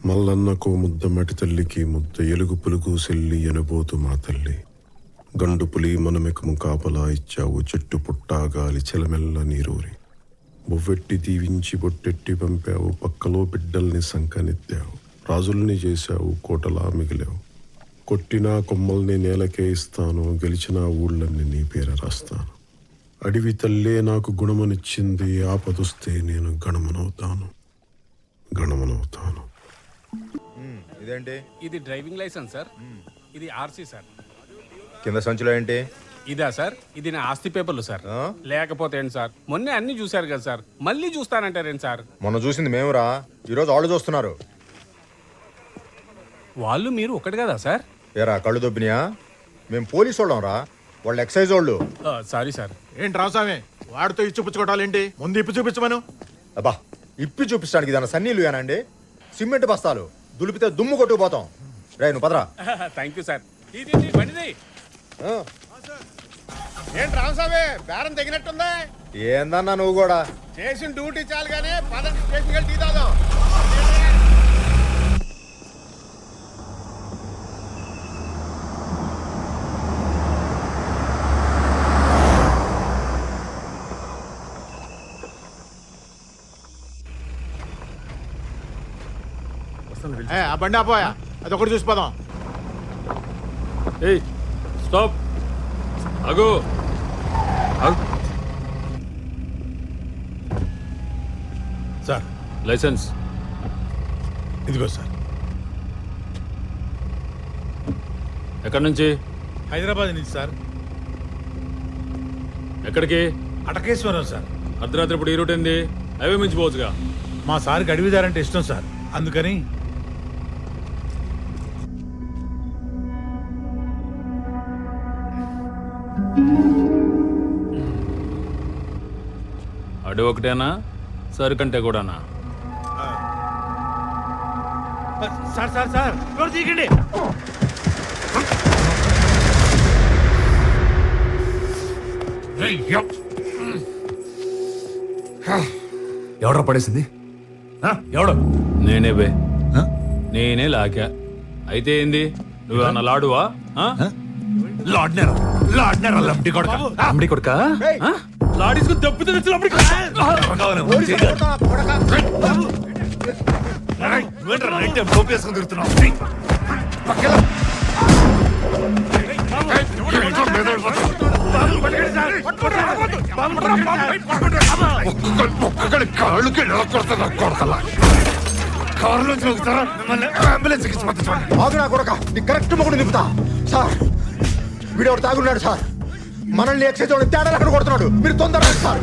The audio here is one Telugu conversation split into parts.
మల్లన్నకో ముద్ద మటి తల్లికి ముద్ద ఎలుగు పులుగు సెల్లి ఎనబోతు మా తల్లి గండు పులి మనమెకము కాపలా ఇచ్చావు చెట్టు పుట్టా గాలి చెలమెల్ల నీరూరి బొవ్వెట్టి దీవించి బొట్టెట్టి పంపావు పక్కలో బిడ్డల్ని సంకనెత్తావు రాజుల్ని చేశావు కోటలా మిగిలావు కొట్టినా కొమ్మల్ని నేలకే ఇస్తాను గెలిచిన ఊళ్ళన్ని నీ పేర రాస్తాను అడివి తల్లే నాకు గుణమనిచ్చింది ఆపదొస్తే నేను గణమనవుతాను. ఇదేంటి? ఇది డ్రైవింగ్ లైసెన్స్ సార్. ఇది ఆర్సీ సార్. కింద సంచిలో ఏంటి? ఇదా సార్? ఇది నా ఆస్తి పేపర్లు సార్. లేకపోతే ఏంటి సార్, మొన్నే అన్ని చూశారు కదా సార్, మళ్ళీ చూస్తానంటారేంటి సార్? మొన్న చూసింది మేమురా, ఈరోజు వాళ్ళు చూస్తున్నారు. వాళ్ళు మీరు ఒకటి కదా సార్? ఏరా కళ్ళు దొబ్బినాయా? మేము పోలీసు వాళ్ళం రా, వాళ్ళు ఎక్సైజ్ వాళ్ళు. Sorry sir. ఏంటి రామస్వామి వాడితో ఇచ్చి పుచ్చుకోవటాలేంటి? ముందు ఇప్పి చూపించమను. అబ్బా, ఇప్పి చూపించడానికి దాని సన్నీళ్ళు ఏనండి, సిమెంట్ బస్తాలు దులిపితే దుమ్ము కొట్టుకుపోతాం. రే నువ్వు పదరా. Thank you sir. ఏంటి రామస్వామి బేరం తెగినట్టుందా? ఏందన్నా నువ్వు కూడా చేసిన డ్యూటీ చాలు కానీ పదండి స్టేషన్కి వెళ్ళి టీ తాగుదాం. ఆ బండి ఆపోయా, అది ఒకటి చూసిపోదాం. ఏయ్ స్టాప్, ఆగు. సార్ లైసెన్స్ ఇదిగో సార్. ఎక్కడి నుంచి? హైదరాబాద్ నుంచి సార్. ఎక్కడికి? అటకేశ్వరం సార్. అర్ధరాత్రి ఇప్పుడు ఈ రూట్ ఏంది? హైవే మించిపోవచ్చుగా. మా సార్కి అడవిదారంటే ఇష్టం సార్, అందుకని. అడవి ఒకటేనా, సరుకంటే కూడానా? సార్ సార్ సార్ డోర్ తీయకండి. ఎవడో పడేసింది? ఎవడో? నేనే బే, నేనే లాకా. అయితే ఏంది, నువ్వేమన్నా లాడువా? లంబడి కొడుక లాడీసుకుని దెబ్బతో కాళ్ళకి కారులో చూస్తారా? అంబులెన్స్ ఆగునా కొడక, నీ కరెక్ట్ మొగుడు నింపుతా. సార్ వీడెవడు తాగున్నాడు సార్, మనల్ని ఎక్సైజ్ వాళ్ళు తేడా అక్కడ కొడుతున్నాడు. మీరు తొందరగా సార్.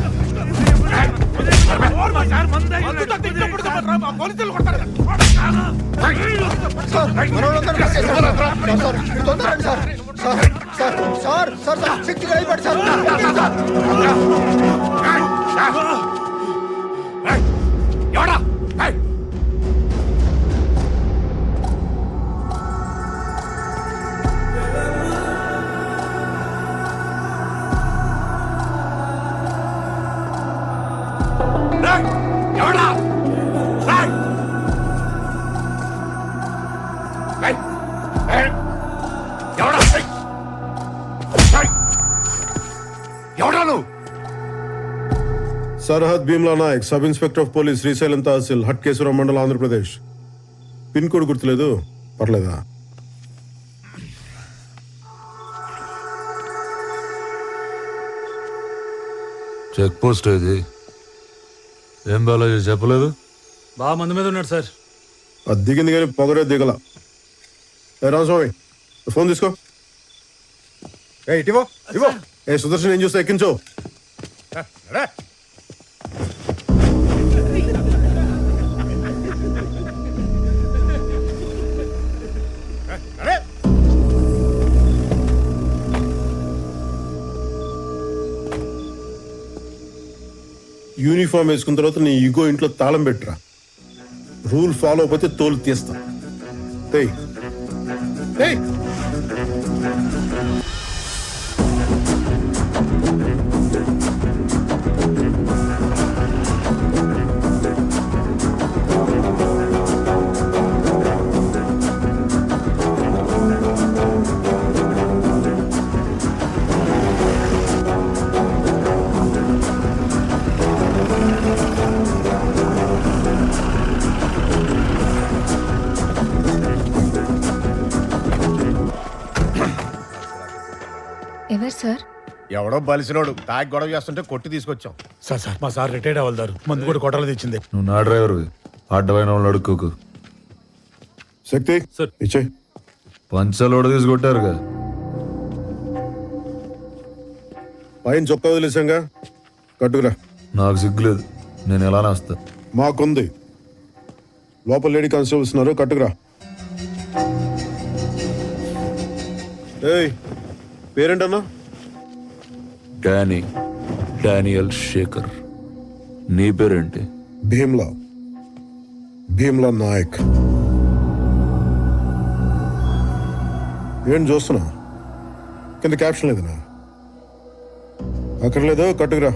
सरहद Bheemla Nayak sub inspector of police Srisailam tehsil Hatkeshwaram mandal Andhra Pradesh pin code गुर्तुलेदु पर्लेदा చెక్ పోస్ట్ ఇది ఏం బాలాజీ చెప్పలేదు? బాగా మంది మీద ఉన్నాడు సార్. అది దిగింది కానీ పొగరే దిగల. ఏ రామస్వామి ఫోన్ తీసుకో. ఇటివో ఇవో. ఏ సుదర్శన్ ఏం చూస్తా ఎక్కించో. యూనిఫామ్ వేసుకున్న తర్వాత నీ ఈగో ఇంట్లో తాళం పెట్టురా. రూల్ ఫాలో అయిపోతే తోలు తీస్తా. ఎవరు సార్? ఎవడో బలిసినోడు తాగి గొడవ చేస్తుంటే కొట్టి తీసుకొచ్చాం. సార్ మా సార్ రిటైర్డ్ అవ్వదారు మందు కూడా కొట్టాలి తెచ్చింది. నువ్వు నా డ్రైవర్ అడ్డమైన వాళ్ళు అడుక్కోకు. శక్తి సార్. ఇచ్చే పంచలోడ తీసుకొట్టారుగా. పైన చొక్కా వదిలేసాంగా, కట్టుకురా. నాకు సిగ్గులేదు, నేను ఎలానే వస్తా. మాకుంది. లోపల లేడీ కానిస్టేబుల్స్ ఉన్నారు, కట్టుకురా. ఏయ్, పేరేంటన్నా? డానియల్ శేఖర్. నీ పేరేంటి? భీమ్లా నాయక్. ఏం చూస్తున్నా? కింద క్యాప్షన్ లేదనా? అక్కడ లేదు, కట్టుకురా.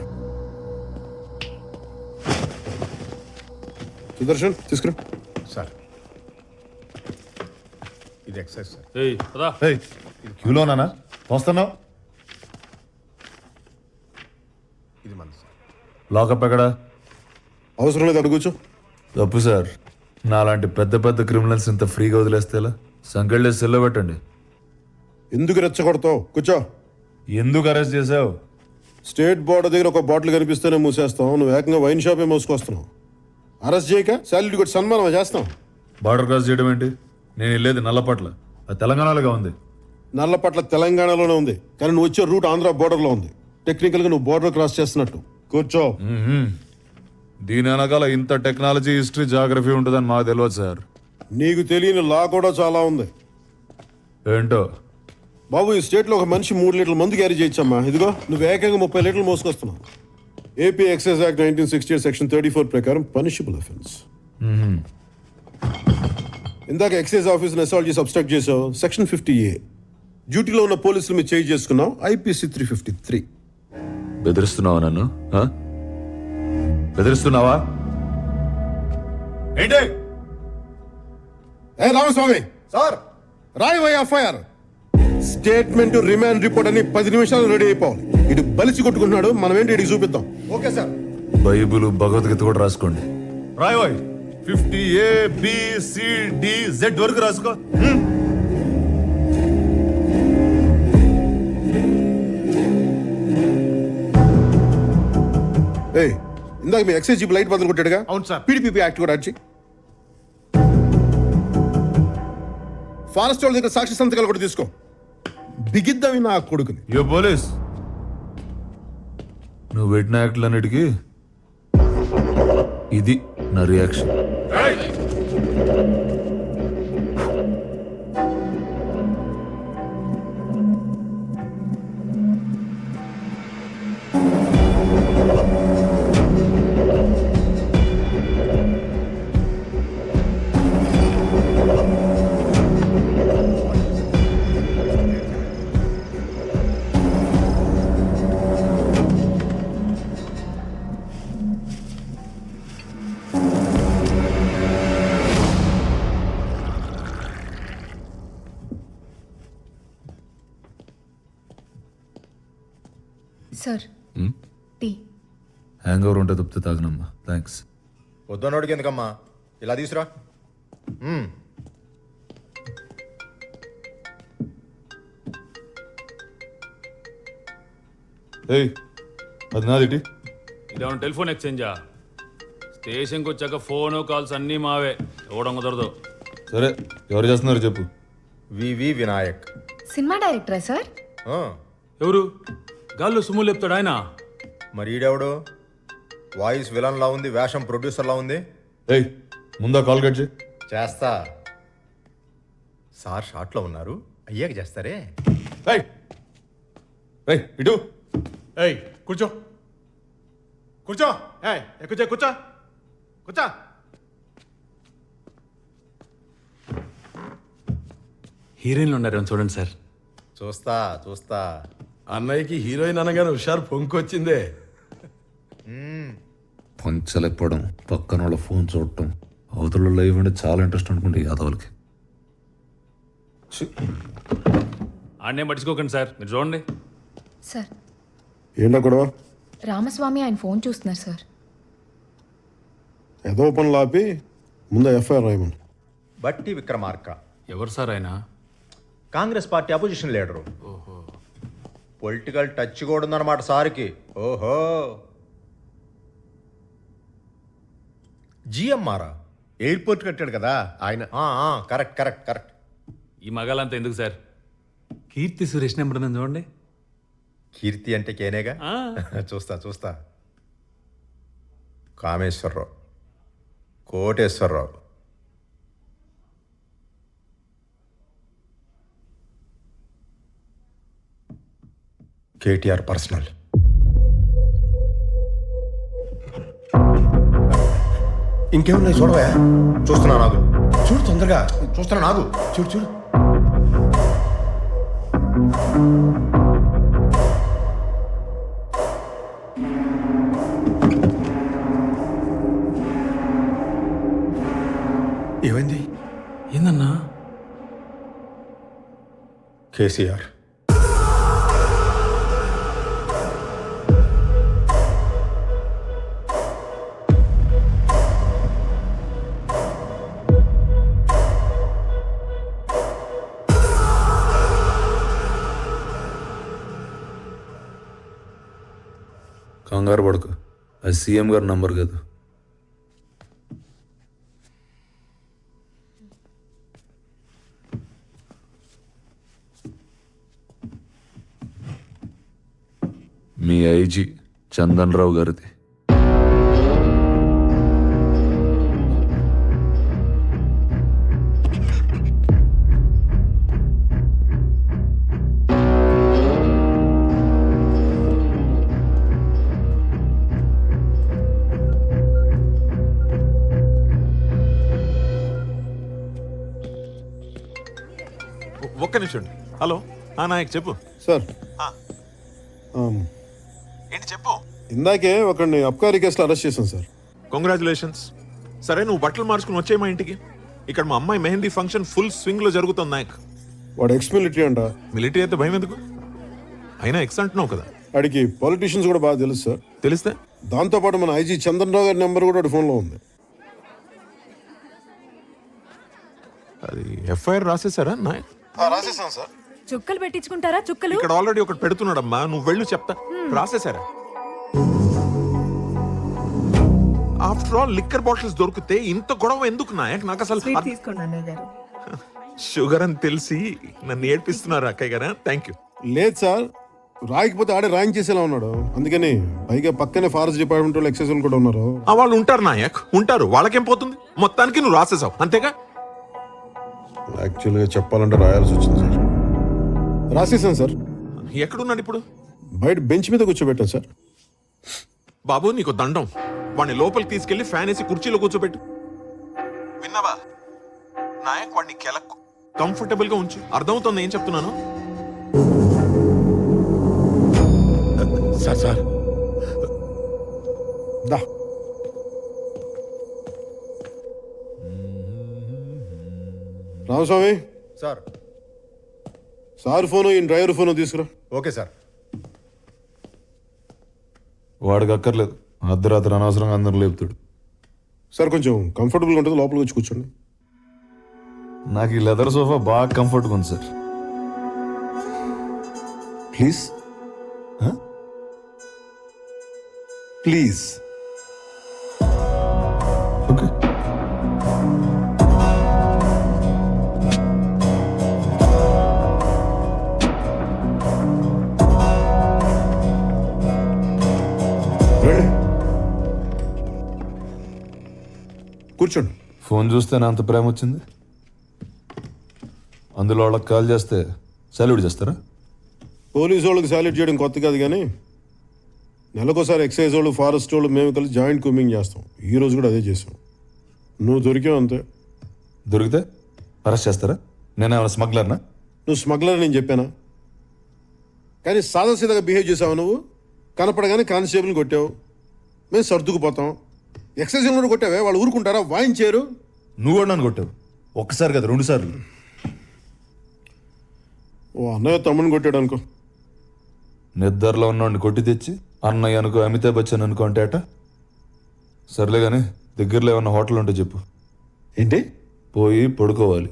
సుదర్శన్ తీసుకురా. సార్ ఇది ఎక్సైజ్ సార్. ఏయ్ పదా. క్యూలోనా వస్తున్నావు? ఇది మన సార్. లాకప్ ఎక్కడా? అవసరం లేదు, అడుగుచు. తప్పు సార్. నాలాంటి పెద్ద పెద్ద క్రిమినల్స్ ఇంత ఫ్రీగా వదిలేస్తే ఎలా? సంకెళ్ళేసి సెల్లో పెట్టండి. ఎందుకు రెచ్చగొడతావు? కూర్చో. ఎందుకు అరెస్ట్ చేసావు? స్టేట్ బోర్డర్ దగ్గర ఒక బాటిల్ కనిపిస్తేనే మూసేస్తాం. నువ్వు ఏకంగా వైన్ షాపే మోసుకొస్తున్నావు. అరెస్ట్ చేయక శాలరీ కూడా సన్మానం చేస్తాం. బార్డర్ క్రాస్ చేయడం ఏంటి? నేను వెళ్ళేది నల్లపట్ల, అది తెలంగాణలోగా ఉంది. నల్లపట్ల తెలంగాణలోనే ఉంది, కానీ నువ్వు వచ్చే రూట్ ఆంధ్ర బోర్డర్లో ఉంది. టెక్నికల్గా నువ్వు బోర్డర్ క్రాస్ చేస్తున్నట్టు. కూర్చో. దీని వెనకాల ఇంత టెక్నాలజీ, హిస్టరీ, జాగ్రఫీ ఉంటుందని మాకు తెలియదు సార్. నీకు తెలియని లా కూడా చాలా ఉంది. ఏంటో? బాబు, ఈ స్టేట్లో ఒక మనిషి 3 లీటర్ల మందు క్యారీ చేయొచ్చమ్మా. ఇదిగో నువ్వు ఏకంగా 30 లీటర్లు మోసుకొస్తున్నావు. ఏపీ ఎక్సైజ్ యాక్ట్ 1968 సెక్షన్ 34 ప్రకారం పనిషబుల్ అఫెన్స్. ఇందాక ఎక్సైజ్ ఆఫీసర్ అసాల్ట్ చేసి అబ్స్ట్రాక్ట్ చేసావు, సెక్షన్ 50A. డ్యూటీలో ఉన్న పోలీసులు మీరు చేంజ్ చేసుకున్నావు, IPC 353. బెదిరిస్తున్నావా నన్ను? బెదిరిస్తున్నావా ఏంటి? ఏ రామస్వామి సార్ రాయవయ్య ఎఫ్ఐఆర్. స్టేట్మెంట్, రిమాండ్ రిపోర్ట్ అని 10 నిమిషాలు రెడీ అయిపోవాలి. ఇటు బలిసి కొట్టుకుంటున్నాడు, మనం ఏంటి ఇటు చూపిద్దాం. Okay sir. బైబిల్, భగవద్గీత కూడా రాసుకోండి. రాయవాయ్ 50ABCDZ వరకు రాసుకో. ఏయ్, ఇందాక మీ ఎక్సైజ్ జీప్ లైట్ బదులు కొట్టాడుగా? అవును సార్. PDPP యాక్ట్ కూడా వచ్చి ఫారెస్ట్ వాళ్ళ దగ్గర సాక్షి సంతకాలు కూడా తీసుకో. బిగిద్దామి నా కొడుకుని. యో పోలీస్, నువ్వు పెట్టిన యాక్ట్లన్నిటికీ ఇది నా రియాక్షన్. Sir tea. హ్యాంగ్ ఓవర్ ఉంటే తప్పితే తాగనమ్మా. థ్యాంక్స్. పొద్దున్నోడికి ఎందుకమ్మా, ఇలా తీసురా. ఏయ్, అది నాదిటి. ఇదేమన్నా టెలిఫోన్ ఎక్స్చేంజా? స్టేషన్కి వచ్చాక ఫోను కాల్స్ అన్నీ మావే, ఇవ్వడం కుదరదు. సరే, ఎవరు చేస్తున్నారు చెప్పు. వివి వినాయక్. సినిమా డైరెక్టరా సార్? ఎవరు? గాల్లో సుమ్ము లేపుతాడు ఆయన. మరి ఈడెవడు? వాయిస్ విలన్ లా ఉంది, వేషం ప్రొడ్యూసర్ లా ఉంది. ఏయ్, ముందా కాల్ కట్ చేయి. చేస్తా సార్. షార్ట్ లో ఉన్నారు, అయ్యాక చేస్తారే. ఏయ్, ఏయ్, ఇటు. ఏయ్ కూర్చో కూర్చో. ఏయ్ కూర్చో కూర్చో కూర్చో. హీరోయిన్లు ఉన్నారేమో చూడండి సార్. చూస్తా చూస్తా. అన్నయ్యకి హీరోయిన్ అనగానే హుషారు పొంకొచ్చిందే. పంచలేకపోవడం, పక్కన వాళ్ళ ఫోన్ చూడటం, అవతల లైవ్ అంటే చాలా ఇంట్రెస్ట్ అనుకుంటే యాదవులకి. ఆడనే పట్టించుకోకండి సార్, మీరు చూడండి. సార్ ఏంటో గొడవ? రామస్వామి ఆయన ఫోన్ చూస్తున్నారు సార్. ఏదో పనులు ఆపి ముందు ఎఫ్ఐఆర్ రాయమని. బట్టి విక్రమార్క ఎవరు సార్ ఆయన? Congress party opposition leader. Political touch కూడా ఉందన్నమాట సార్కి. ఓహో, జిఎంఆరా ఎయిర్పోర్ట్ కట్టాడు కదా ఆయన. Correct correct correct. ఈ మగాలంతా ఎందుకు సార్? కీర్తి సురేష్ నెంబర్ ఉందని చూడండి. కీర్తి అంటే కేనేగా. చూస్తా చూస్తా. కామేశ్వరరావు, కోటేశ్వరరావు, కేటీఆర్ పర్సనల్. ఇంకేమున్నాయి చూడవా? చూస్తున్నా నాగు. చూడు తొందరగా, చూస్తున్నా నాగు. చూడు చూడు. ఏమైంది? ఏందన్నా? కేసీఆర్. కంగారు పడకు, అది సీఎం గారి నంబర్ కాదు. మీ ఐజీ చందన్ రావు గారిది. ఒక్క నిమిషం. హలో నాయక్ చెప్పు. సార్ ఏంటి చెప్పు. ఇందాకే ఒకరిని అబ్కారీ కేసులో అరెస్ట్ చేశాం సార్. కంగ్రాచులేషన్స్. సరే నువ్వు బట్టలు మార్చుకుని వచ్చే మా ఇంటికి. ఇక్కడ మా అమ్మాయి మెహందీ ఫంక్షన్ ఫుల్ స్వింగ్ లో జరుగుతుంది నాయక్. వాడు ఎక్స్ మిలిటరీ అంట. మిలిటరీ అయితే భయం ఎందుకు? అయినా ఎక్స్ అంటున్నావు కదా. వాడికి పాలిటీషియన్స్ కూడా బాగా తెలుసు సార్. తెలిస్తే దాంతోపాటు మన ఐజీ చంద్రరావు గారి నెంబర్ కూడా వాడి ఫోన్లో ఉంది. అది ఎఫ్ఐఆర్ రాసేసారా నాయక్? రాసేసాం సార్. చుక్కలు పెట్టించుకుంటారా? చుక్కలు ఇక్కడ ఆల్రెడీ ఒకటి పెడుతున్నాడమ్మా, నువ్వు వెళ్ళు చెప్తా. రాసేసారా? ఆఫ్టర్ ఆల్ లిక్కర్ బాటిల్స్ దొరికితే ఇంత గొడవ ఎందుకు నాయక్? నాకు అసలు షుగర్ అని తెలిసి నన్ను ఏడ్పిస్తున్నారు అక్కయ్య గారా. Thank you. లేదు సార్, రాయకపోతే ఆడే ర్యాంక్ చేసేలా ఉన్నాడు. అందుకని పైగా పక్కనే ఫారెస్ట్ డిపార్ట్మెంట్ వాళ్ళు ఎక్సైజ్ వాళ్ళు కూడా ఉన్నారు. వాళ్ళు ఉంటారు నాయక్, ఉంటారు. వాళ్ళకేం పోతుంది? మొత్తానికి నువ్వు రాసేసావు అంతేగా? యాక్చువల్గా చెప్పాలంటే రాయాల్సి వచ్చింది సార్. రాసేసాను సార్. ఎక్కడున్నాడు ఇప్పుడు? బయట బెంచ్ మీద కూర్చోబెట్టాను సార్. బాబు నీకు దండం. వాడిని లోపలికి తీసుకెళ్లి ఫ్యాన్ వేసి కుర్చీలో కూర్చోబెట్టు. విన్నావా నాయక్? వాడిని కెలకు కంఫర్టబుల్ గా ఉంచు. అర్థమవుతుంది ఏం చెప్తున్నాను? సార్ సార్ దా. రామస్వామి సార్. సార్ ఫోను ఈ డ్రైవర్ ఫోను తీసుకురా. Okay sir. వాడికి అక్కర్లేదు, అర్ధరాత్రి అనవసరంగా అందరూ లేపుతాడు. సార్ కొంచెం కంఫర్టబుల్గా ఉంటుంది, లోపలికి వచ్చి కూర్చోండి. నాకు ఈ లెదర్ సోఫా బాగా కంఫర్ట్గా ఉంది సార్. Please please. ఓకే. కూర్చోండి. ఫోన్ చూస్తే నా అంత ప్రేమ వచ్చింది. అందులో వాళ్ళకి కాల్ చేస్తే సెల్యూట్ చేస్తారా? పోలీసు వాళ్ళకి సాల్యూట్ చేయడం కొత్త కాదు, కానీ నెలకోసారి ఎక్సైజ్ వాళ్ళు, ఫారెస్ట్ వాళ్ళు మేము కలిసి జాయింట్ కూమింగ్ చేస్తాం. ఈ రోజు కూడా అదే చేసాం. నువ్వు దొరికావు అంతే. దొరికితే అరెస్ట్ చేస్తారా? నేనేమైనా స్మగ్లర్నా? నువ్వు స్మగ్లర్ నేను చెప్పానా? కానీ సాదాసీదాగా బిహేవ్ చేసావు నువ్వు. కనపడగానే కానిస్టేబుల్ని కొట్టావు, మేము సర్దుకుపోతాం. ఎక్సైజ్ కూడా కొట్టావే, వాళ్ళు ఊరుకుంటారా? వాయించారు. నువ్వు కూడా నన్ను కొట్టావు. ఒక్కసారి కదా, 2 సార్లు. ఓ అన్నయ్య తమ్ముడిని కొట్టాడు అనుకో. నిద్రలో ఉన్నవాడిని కొట్టి తెచ్చి అన్నయ్య అనుకో, అమితాబ్ బచ్చన్ అనుకో అంటే అట. సర్లే కానీ దగ్గరలో ఏమన్నా హోటల్ ఉంటే చెప్పు. ఏంటి? పోయి పడుకోవాలి.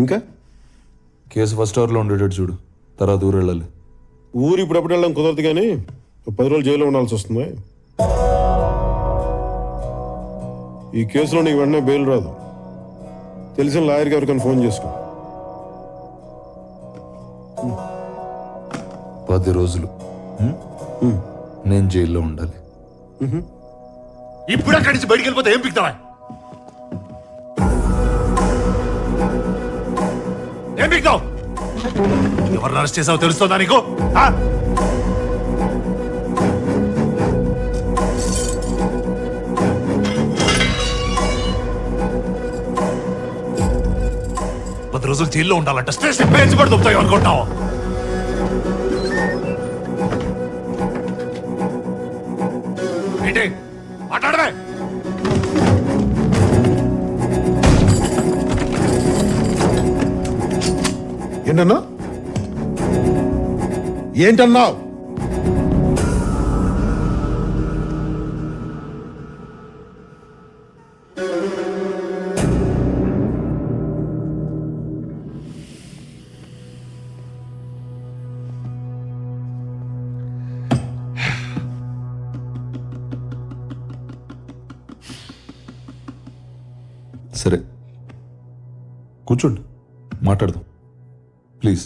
ఇంకా కేసు ఫస్ట్ అవర్లో ఉండేటట్టు చూడు, తర్వాత ఊరు వెళ్ళాలి. ఊరు ఇప్పుడప్పుడు వెళ్ళడం కుదరదు కానీ 10 రోజులు జైల్లో ఉండాల్సి వస్తుంది. ఈ కేసులో నీకు వెంటనే బెయిల్ రాదు. తెలిసిన లాయర్ గారికి ఫోన్ చేసుకో. 10 రోజులు నేను జైల్లో ఉండాలి. ఇప్పుడు అక్కడి నుంచి బయటికి వెళ్ళిపోతే ఏం పిక్తావా? ఏం పిక్తావు? ఎవరిని అరెస్ట్ చేసావో తెలుస్తుందా నీకు? ఆ? పది రోజులు జైల్లో ఉండాలంట. స్టేషన్ పేర్చి పడి దొరుకుతాయి అనుకుంటావు? ఏంటి మాట్లాడమే? ఏంటన్నా? ఏంటన్నావు? సరే కూర్చోండి, మాట్లాడదాం ప్లీజ్.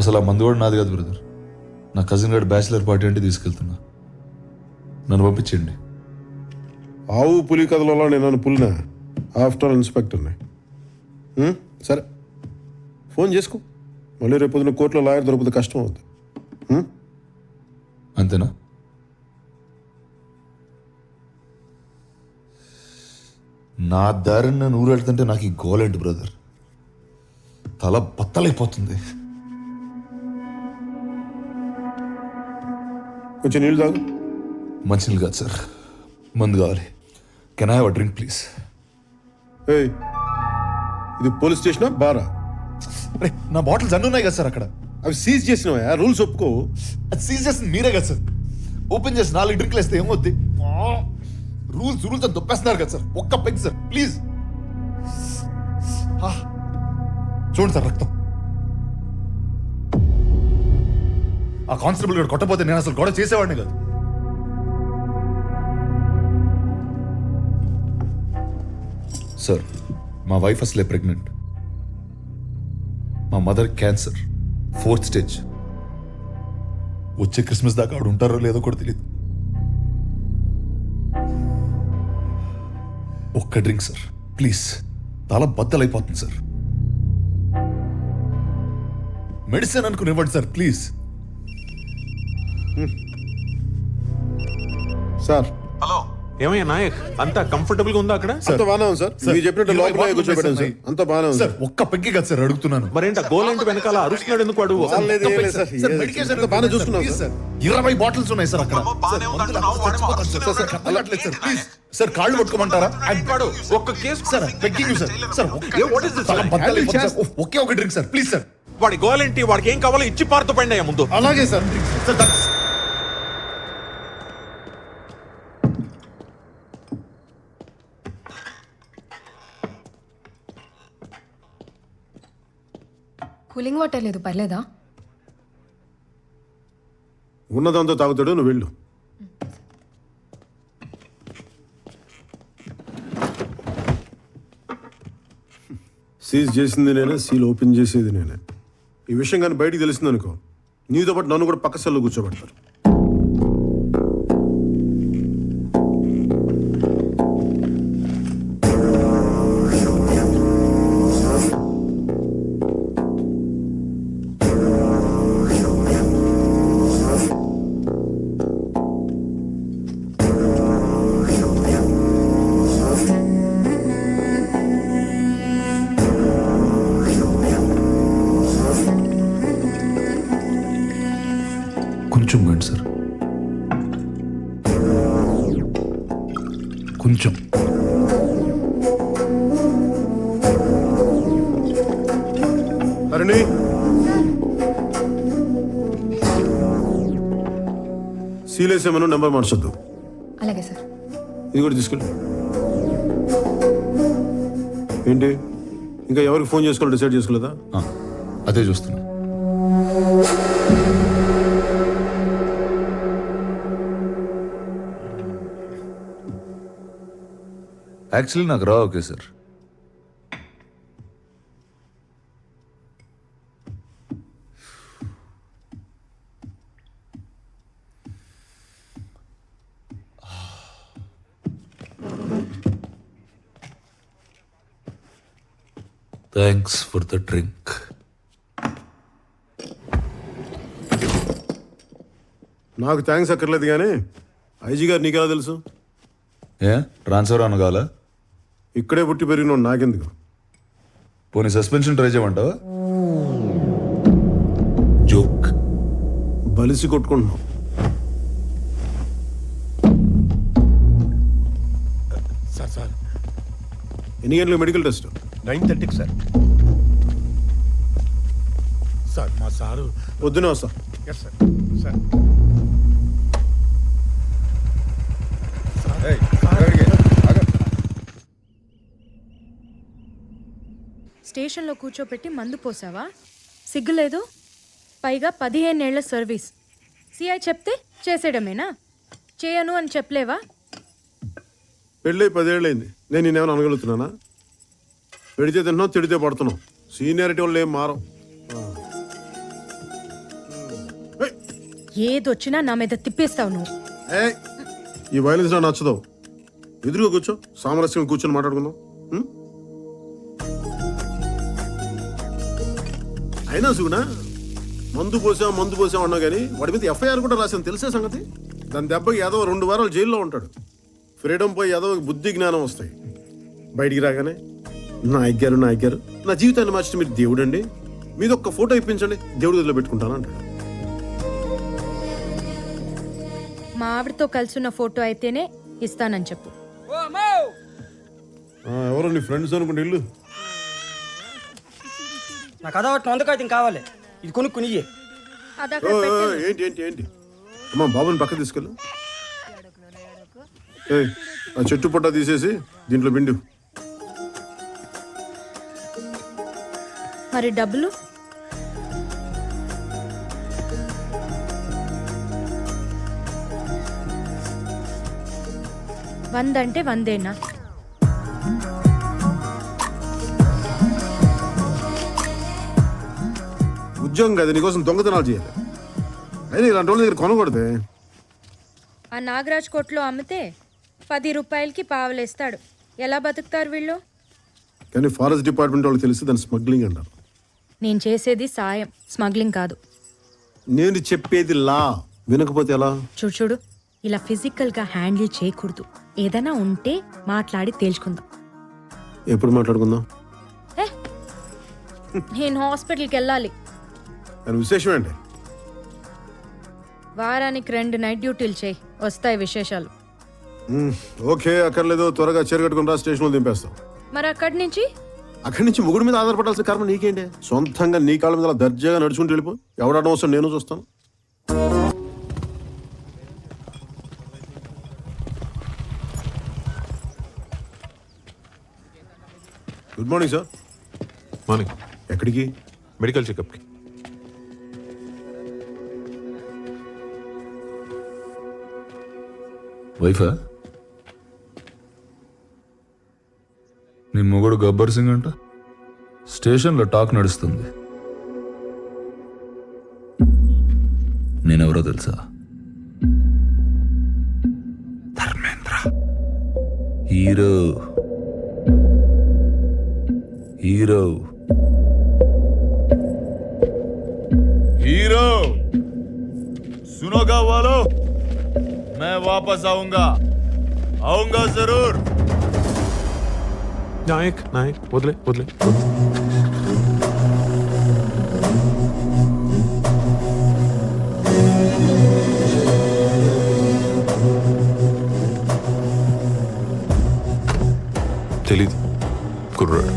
అసలు ఆ మందు కూడా నాది కాదు బ్రదర్. నా కజిన్ గారి బ్యాచిలర్ పార్టీ అంటే తీసుకెళ్తున్నా. నన్ను పంపించండి. ఆవు పులి కథలలో నేను నన్ను పులినా? ఆఫ్టర్ ఇన్స్పెక్టర్ని. సరే ఫోన్ చేసుకో. మళ్ళీ రేపు పొద్దున కోర్టులో లాయర్ దొరికితే కష్టం అవుతుంది. అంతేనా? నా దారిని నేను ఊరెళ్తుంటే నాకు ఈ గోలేంటి బ్రదర్? తల బత్తలైపోతుంది. కొంచెం నీళ్ళు తాగు. మంచినీళ్ళు కాదు సార్, మందు కావాలి. Can I have a drink please? ఏయ్, ఇది పోలీస్ స్టేషనా బారా? అరే నా బాటిల్స్ అన్నీ ఉన్నాయి కదా సార్ అక్కడ. అవి సీజ్ చేసినవా? రూల్స్ ఒప్పుకో. అది సీజ్ చేసింది మీరే కదా సార్. ఓపెన్ చేసి 4 డ్రింక్లు వేస్తే ఏమవుద్ది? రూల్స్ రూల్స్ అని దొప్పేస్తున్నారు కదా సార్. ఒక్క పెగ్ సార్ ప్లీజ్. చూడండి సార్ రక్తం. ఆ కానిస్టేబుల్ గారు కొట్టపోతే నేను అసలు గొడవ చేసేవాడిని కాదు. సార్ మా వైఫ్ అసలే ప్రెగ్నెంట్. మా మదర్ క్యాన్సర్ 4th స్టేజ్. వచ్చే క్రిస్మస్ దాకా ఆవిడ ఉంటారో లేదో కూడా తెలియదు. ఒక్క డ్రింక్ సార్ ప్లీజ్. తల బద్దలైపోతుంది సార్. మెడిసిన్ అనుకుని ఇవ్వండి సార్ ప్లీజ్. సార్ హలో, ఏమయ్యా నాయక్, అంతా కంఫర్టబుల్ గా ఉందా అక్కడ? అంత బాగానే ఉంది సార్. మీరు చెప్పినట్టు లోపల కూర్చోబెట్టాను సార్. అంత బాగానే ఉంది సార్. ఒక్క పెగ్గి కదా సార్ అడుగుతున్నాను. మరేంట గోలంటి వెనకాల అరుస్తున్నాడు ఎందుకు వాడు? లేదు, ఏం లేదు సార్. సార్, మెడికేషన్ అంతా బాగానే చూసుకున్నాం ప్లీజ్ సార్. సార్. 20 బాటిల్స్ ఉన్నాయి సార్ అక్కడ. అమ్మో, బాగానే సార్, ఉందంటున్నావు, మందులు వాడేమో చచ్చిపోతాను సార్. అరుస్తున్నాడు. సార్, అర్థం కావట్లేదు సార్ ప్లీజ్. సార్ కాళ్ళు పట్టుకోమంటారా? వాడు ఒక్క case sir begging sir. Sir What is this, తల sir? బద్దలైపోతుంది సార్. ఒకే ఒక డ్రింక్ సార్ ప్లీజ్ సార్. వాడి గోలంటి, వాడికి ఏం కావాలో ఇచ్చి పారుతూ పండి అయ్యా ముందు. అలాగే sir. Sir thanks. Cooling water లేదు, పర్లేదా? ఉన్నదంతా తాగుతాడు, నువ్వు వెళ్ళు. సీజ్ చేసింది నేనే, సీల్ ఓపెన్ చేసేది నేనే. ఈ విషయం కానీ బయటికి తెలిసింది అనుకో, నీతో పాటు నన్ను కూడా పక్క సెల్లో కూర్చోబెడతారు. కొంచెం పోయింది సార్, కొంచెం. అరణి సీలేసేమను నెంబర్ మార్చొద్దు. అలాగే సార్. ఇది కూడా తీసుకెళ్ళి. ఏంటి ఇంకా ఎవరికి ఫోన్ చేసుకోవాలి డిసైడ్ చేసుకోలేదా? అదే చూస్తున్నా. యాక్చువల్లీ నాకు రా okay sir. Thanks for the drink. నాకు థ్యాంక్స్ అక్కర్లేదు కానీ ఐజీ గారు నీకెలా తెలుసు? ఏ ట్రాన్స్ఫర్ అనగాల? ఇక్కడే పుట్టి పెరిగిన నాకెందుకు? పోనీ సస్పెన్షన్ ట్రై చేయమంటావా? జోక్. బలిసి కొట్టుకుంటున్నాం. సార్ ఎన్ని గంటలకు మెడికల్ టెస్ట్? 9:30కి సార్. సార్ మా సారు పొద్దునే వస్తా. Yes sir. సార్ స్టేషన్లో కూర్చోపెట్టి మందు పోసావా? సిగ్గులేదు? పైగా 15 ఏళ్ల సర్వీస్. సిఐ చెప్తే చేసేయడమేనా? చేయను అని చెప్పలేవా? పెళ్ళై 10 ఏళ్ళైంది. నేను నేనేమైనా అనగలుగుతున్నానా? పెడితే తింటున్నావు, తిడితే పడుతున్నావు. సీనియారిటీ వాళ్ళు ఏం మారం. ఏదొచ్చినా నా మీద తిప్పేస్తావు నువ్వు. ఈ వైలెన్స్ నాకు నచ్చదు. ఎదురుగా కూర్చో, సామరస్యం కూర్చొని మాట్లాడుకుందాం. అయినా సుగునా మందు పోసాం అన్నా కానీ వాడి మీద ఎఫ్ఐఆర్ కూడా రాశాను, తెలిసే సంగతి. దాని దెబ్బకి ఏదో 2 వారాలు జైల్లో ఉంటాడు. ఫ్రీడమ్ పోయి ఏదో బుద్ధి జ్ఞానం వస్తాయి. బయటికి రాగానే నాయక్ గారు నా జీవితాన్ని మార్చి మీరు దేవుడు అండి, మీద ఒక్క ఫోటో ఇప్పించండి, దేవుడి గదిలో పెట్టుకుంటాను అంటాడు. మా ఆవిడతో కలిసి ఉన్న ఫోటో అయితేనే ఇస్తానని చెప్పు. ఎవరో నీ ఫ్రెండ్స్ అనుకుంటే ఇల్లు. నాకు అదొకటి వందకాయతం కావాలి, ఇది కొనుక్కునియే. ఏంటి అమ్మా, బాబుని పక్క తీసుకెళ్ళు. ఆ చెట్టు పొట్ట తీసేసి దీంట్లో పిండు. మరి డబ్బులు? వందంటే 100ఏనా? ఉద్యోగం కదా, నీకోసం దొంగతనాలు చేయాలి. అయినా ఇలాంటి వాళ్ళ దగ్గర కొనకూడదే. ఆ నాగరాజ్ కోట్లో అమ్మితే 10 రూపాయలకి పావలేస్తాడు. ఎలా బతుకుతారు వీళ్ళు? కానీ ఫారెస్ట్ డిపార్ట్మెంట్ వాళ్ళకి తెలిసి దాన్ని స్మగ్లింగ్ అంటారు. నేను చేసేది సాయం, స్మగ్లింగ్ కాదు. నేను చెప్పేది లా, వినకపోతే ఎలా? చూడు, ఇలా ఫిజికల్గా హ్యాండిల్ చేయకూడదు. ఏదైనా ఉంటే మాట్లాడి తేల్చుకుందాం. ఎప్పుడు మాట్లాడుకుందాం? నేను హాస్పిటల్కి వెళ్ళాలి. దాని విశేషం ఏంటి? వారానికి 2 నైట్ డ్యూటీలు చేయి, వస్తాయి విశేషాలు. ఓకే, అక్కర్లేదు. త్వరగా చేరగట్టుకుని రా, స్టేషన్లో దింపేస్తాం. మరి అక్కడి నుంచి ముగ్గురు మీద ఆధారపడాల్సిన కారణం నీకేంటి? సొంతంగా నీ కాళ్ళ మీద దర్జాగా నడుచుకుంటూ వెళ్ళిపో. ఎవడడం వస్తాను, నేను చూస్తాను. Good morning sir. మార్నింగ్. ఎక్కడికి? మెడికల్ చెకప్కి. వైఫా? నీ మొగుడు గబ్బర్ సింగ్ అంట. స్టేషన్లో టాక్ నడుస్తుంది. నేనెవరో తెలుసా? ధర్మేంద్ర. హీరో. सुनोगा वालों, मैं वापस आऊंगा जरूर. నాయక్ వదిలే. తెలీదు కుర్రాడు.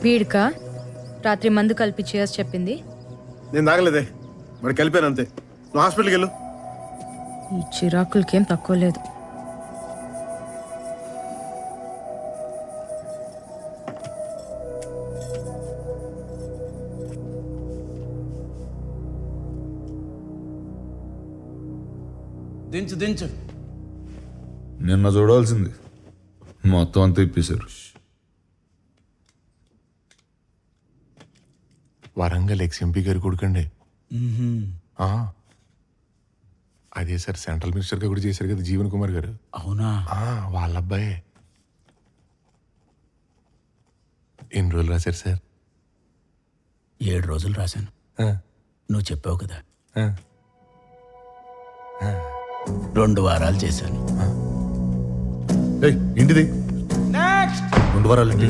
వీడికా రాత్రి మందు కలిపి చేసి చెప్పింది? నేను తాగలేదే, మరి కలిపాను అంతే. నువ్వు హాస్పిటల్కి వెళ్ళు. ఈ చిరాకులకేం తక్కువ లేదు. దించు దించు. నిన్న చూడాల్సింది మొత్తం అంతా ఇప్పేశారు. వరంగల్ ఎక్స్ఎంపీ గారి కొడుకండి. ఆ, అదే సార్ సెంట్రల్ మినిస్టర్గా కూడా చేశారు కదా జీవన్ కుమార్ గారు. అవునా? వాళ్ళ అబ్బాయే. ఎన్ని రోజులు రాశారు సార్? 7 రోజులు రాశాను. నువ్వు చెప్పావు కదా, 2 వారాలు చేశాను. ఇంటిది 2 వారాలు ఏంటి?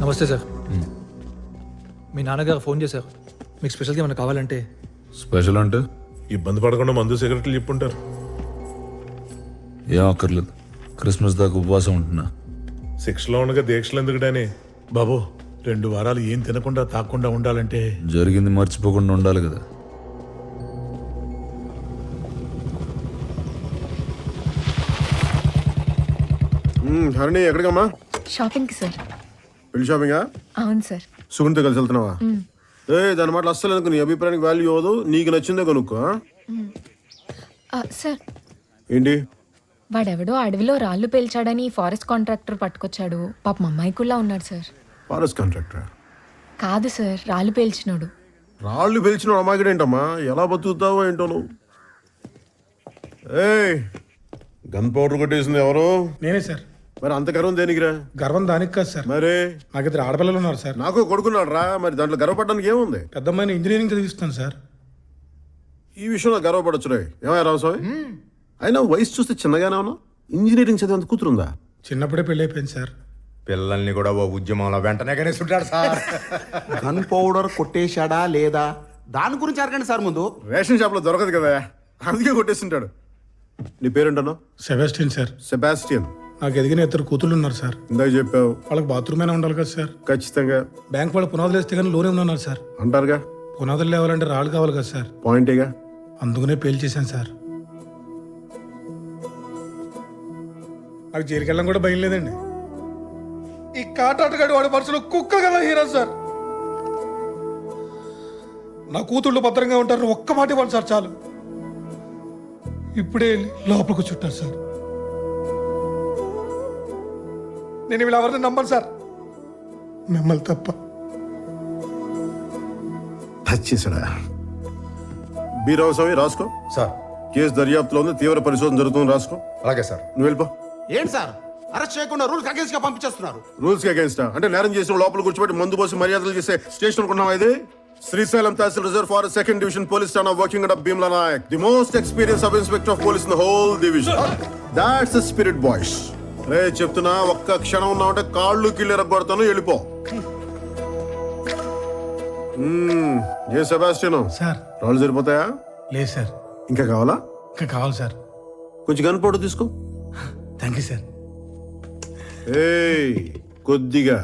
నమస్తే సార్. మీ నాన్నగారు ఫోన్ చేశారు, మీకు స్పెషల్గా ఏమైనా కావాలంటే. స్పెషల్ అంటే ఇబ్బంది పడకుండా మందు సిగరెట్లు చెప్పుంటారు. ఏం అక్కర్లేదు, క్రిస్మస్ దాకా ఉపవాసం ఉంటున్నా. శిక్షలో ఉండగా దీక్షలు ఎందుకుడాని బాబు. 2 వారాలు ఏం తినకుండా తాకుండా ఉండాలంటే జరిగింది మర్చిపోకుండా ఉండాలి కదా. హరిణి ఎక్కడికమ్మా? షాపింగ్కి సార్. పెళ్లి షాపింగా? అవును సార్. సుగుణితో కలిసి వెళ్తున్నావా? దాని మాటలు అస్సలు అనుకో, నీ అభిప్రాయానికి వాల్యూ ఇవ్వదు. నీకు నచ్చిందే కొనుక్కో. సార్, ఏంటి? వాడెవడో అడవిలో రాళ్ళు పేల్చాడని ఫారెస్ట్ కాంట్రాక్టర్ పట్టుకొచ్చాడు. పాపం అమ్మాయికుల్లా ఉన్నాడు సార్. ఫారెస్ట్ కాంట్రాక్టర్ కాదు సార్, రాళ్ళు పేల్చినాడు. రాళ్ళు పిలిచిన అమ్మాయికి ఏంటమ్మా? ఎలా బతుకుతావో ఏంటో నువ్వు. ఏయ్, గన్ పౌడర్ కొట్టేసింది ఎవరు? నేనే సార్. మరి అంత గర్వం దేనికిరా? గర్వం దానికి కాదు సార్, మరి నాకు 2 ఆడపిల్లలు ఉన్నారు సార్. నాకు కొడుకున్నాడు రా, మరి దాంట్లో గర్వపడడానికి ఏముంది? పెద్దమ్మాయిని ఇంజనీరింగ్ చదివిస్తాను సార్. ఈ విషయంలో గర్వపడచ్చు రే. ఏమయ్య రామస్వామి, అయినా వయసు చూస్తే చిన్నగానే ఉన్నా. ఇంజనీరింగ్ చదివేంత కూతురుందా? చిన్నప్పుడే పెళ్ళి అయిపోయింది సార్. పిల్లల్ని కూడా ఓ ఉద్యమంలో వెంటనే కనేసుంటాడు సార్. గన్ పౌడర్ కొట్టేశాడా లేదా దాని గురించి అడగండి సార్ ముందు. రేషన్ షాప్ లో దొరకదు కదా, అందుకే కొట్టేస్తుంటాడు. నీ పేరేంటన్నా? Sebastian sir. సెబాస్టియన్. నాకు ఎదిగిన 2 కూతుళ్ళు ఉన్నారు సార్. ఇందాక చెప్పావు. వాళ్ళకి బాత్రూమ్ అయినా ఉండాలి కదా సార్. ఖచ్చితంగా. బ్యాంక్ వాళ్ళు పునాదులు వేస్తే కానీ లోనే ఉన్నారు సార్. అంటారుగా, పునాదులు లేవాలంటే రాళ్ళు కావాలి కదా సార్. పాయింటేగా. అందుకనే పేల్చేశాను సార్. నాకు జైలుకి వెళ్ళడం కూడా భయం లేదండి. ఈ కాటాటగాడి వాడి మనసులో కుక్క కదా హీరో సార్. నా కూతుళ్ళు భద్రంగా ఉంటారు, ఒక్క మాట ఇవ్వండి సార్ చాలు. ఇప్పుడే లోపలికి చుట్టారు సార్. నేను వీళ్ళు ఎవరిని నమ్మను సార్, మిమ్మల్ని తప్ప. వచ్చేసాడా? బీరామస్వామి రాసుకో సార్. కేసు దర్యాప్తులో ఉంది, తీవ్ర పరిశోధన జరుగుతుంది, రాసుకో. అలాగే సార్. నువ్వు వెళ్ళిపో. ఏంటి సార్ అరెస్ట్ చేయకుండా రూల్స్ అగేన్స్ట్ గా పంపించేస్తున్నారు? రూల్స్ కి అగేన్స్ట్ అంటే నేరం చేసిన లోపల కూర్చోబెట్టి మందు పోసి మర్యాదలు చేసే స్టేషన్ అనుకున్నావా ఇది? Srisailam tehsil reserve forest 2nd division police station working under Bheemla Nayak, the most experience sub inspector of police in the whole division. That's the spirit boys. రే చెప్తున్నా, ఒక్క క్షణం ఉన్నావంటే కాళ్ళు కీళ్ళు ఎరగొడతాను, వెళ్ళిపో. ఏ సెబాస్టియన్ సార్, రాళ్ళు సరిపోతాయా? లేదు సార్. ఇంకా కావాలా? ఇంకా కావాలి సార్. కొంచెం గన్ పౌడర్ తీసుకో. Thank you sir. ఏయ్, కొద్దిగా.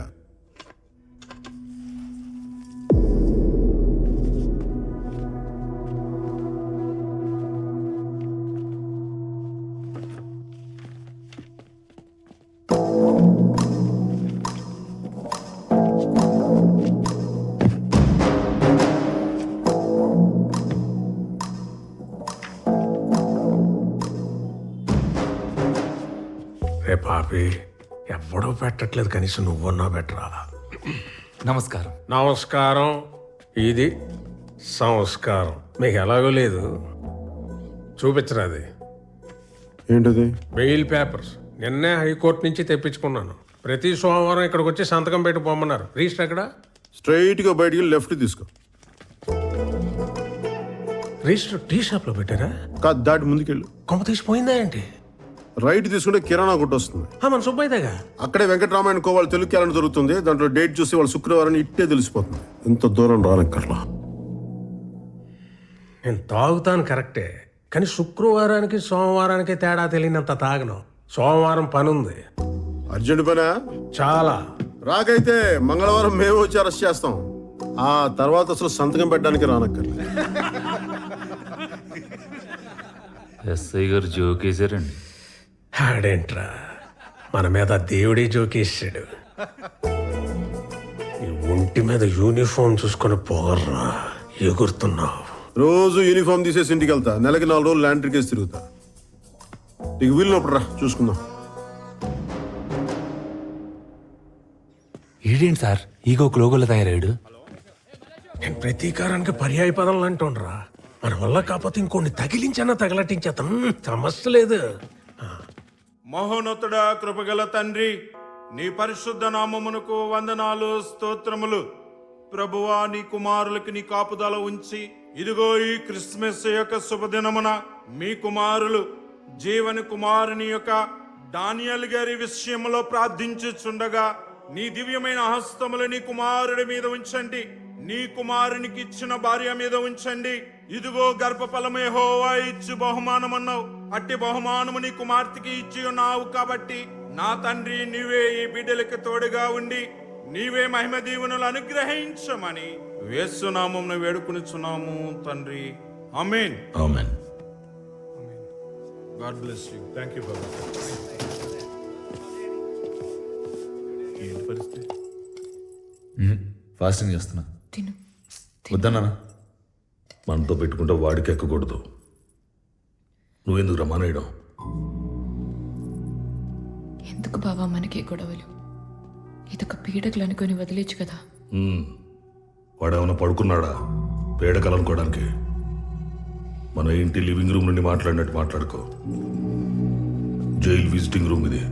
రే పాపి, ఎవడో పెట్టట్లేదు, కనీసం నువ్వన్నా పెట్టరా. నమస్కారం. నమస్కారం. ఇది సంస్కారం. మీకు ఎలాగో లేదు, చూపించరాది. ఏంటది? బెయిల్ పేపర్స్ నిన్నే హైకోర్టు నుంచి తెప్పించుకున్నాను. ప్రతి సోమవారం ఇక్కడికి వచ్చి సంతకం పెట్టి పోమన్నారు. రిజిస్టర్ ఎక్కడ? స్ట్రైట్ గా బయటికి లెఫ్ట్ తీసుకో. రిజిస్టర్ టీ షాప్ లో పెట్టారా? కాదు, దాటి ముందుకెళ్ళు. కొమ్మ తీసిపోయిందా ఏంటి? రైట్ తీసుకుంటే కిరాణా కొట్టు వస్తుంది. మన సుబ్బయ్యగా అక్కడే వెంకటరామాయణ కోవాళ్ళు తెలుగు క్యాలెండర్ దొరుకుతుంది. దాంట్లో డేట్ చూసి వాళ్ళు శుక్రవారం ఇట్టే తెలిసిపోతుంది. ఇంత దూరం రానక్కర్లా. నేను తాగుతాను కరెక్టే, కానీ శుక్రవారానికి సోమవారానికి తేడా తెలియనంత తాగను. సోమవారం పని ఉంది. అర్జెంట్ పనా? చాలా. రాకైతే మంగళవారం మేము వచ్చి అరెస్ట్ చేస్తాం. ఆ తర్వాత అసలు సంతకం పెట్టడానికి రానక్కర్లా. ఎస్ఐ గారు జోకేశారండి. ఆడేంట్రా, మన మీద దేవుడే జోకేసాడు. ఈ ఒంటి మీద యూనిఫామ్ చూసుకొని పోగర్రా, ఎగురుతున్నావు. రోజు యూనిఫామ్ తీసేసి ఇంటికి వెళ్తా. నెలకి 4 రోజులు ల్యాండ్ ట్రికేసి తిరుగుతా. నీకు వీలునప్పుడు రా, చూసుకుందాం. ఏంటి సార్ ఈగో లోగోలో తయారాడు? నేను ప్రతీకారానికి పర్యాయ పదాలు అంటుండ్రా. మన వల్ల కాకపోతే ఇంకొన్ని తగిలించన్నా తగలటించేతాం, సమస్య లేదు. మహోన్నతుడా, కృపగల తండ్రి, నీ పరిశుద్ధ నామమునకు వందనాలు, స్తోత్రములు. ప్రభువా, నీ కుమారులకి నీ కాపుదల ఉంచి ఇదిగో ఈ క్రిస్మస్ యొక్క శుభదినమున మీ కుమారులు జీవని కుమారుని యొక్క డానియల్ గారి విషయంలో ప్రార్థించుచుండగా నీ దివ్యమైన హస్తములు నీ కుమారుడి మీద ఉంచండి. నీ కుమారునికి ఇచ్చిన భార్య మీద ఉంచండి. ఇదిగో గర్భఫలమే యెహోవా ఇచ్చు బహుమానమన్నావు. అట్టి బహుమానము నీ కుమార్తెకి ఇచ్చి ఉన్నావు కాబట్టి నా తండ్రి, నీవే ఈ బిడ్డలకి తోడుగా ఉండి నీవే మహిమ దీవెనలు అనుగ్రహించమని యేసు నామమున వేడుకొనుచున్నాము తండ్రి. ఆమేన్. ఆమేన్. God bless you. Thank you బాబా. ఏంటి పరిస్థితి? ఫాస్టింగ్ చేస్తున్నా. వద్దన్నా. మనతో పెట్టుకుంటే వాడికి ఎక్కకూడదు. నువ్వెందుకు రమ్మనేయడం? ఎందుకు బాబా మనకి గొడవలు? ఇదొక పీడకలు అనుకొని వదిలేచ్చు కదా. వాడేమన్నా పడుకున్నాడా పేడకలు అనుకోవడానికి? మన ఇంటి లివింగ్ రూమ్ నుండి మాట్లాడినట్టు మాట్లాడుకో. జైలు విజిటింగ్ రూమ్ ఇది.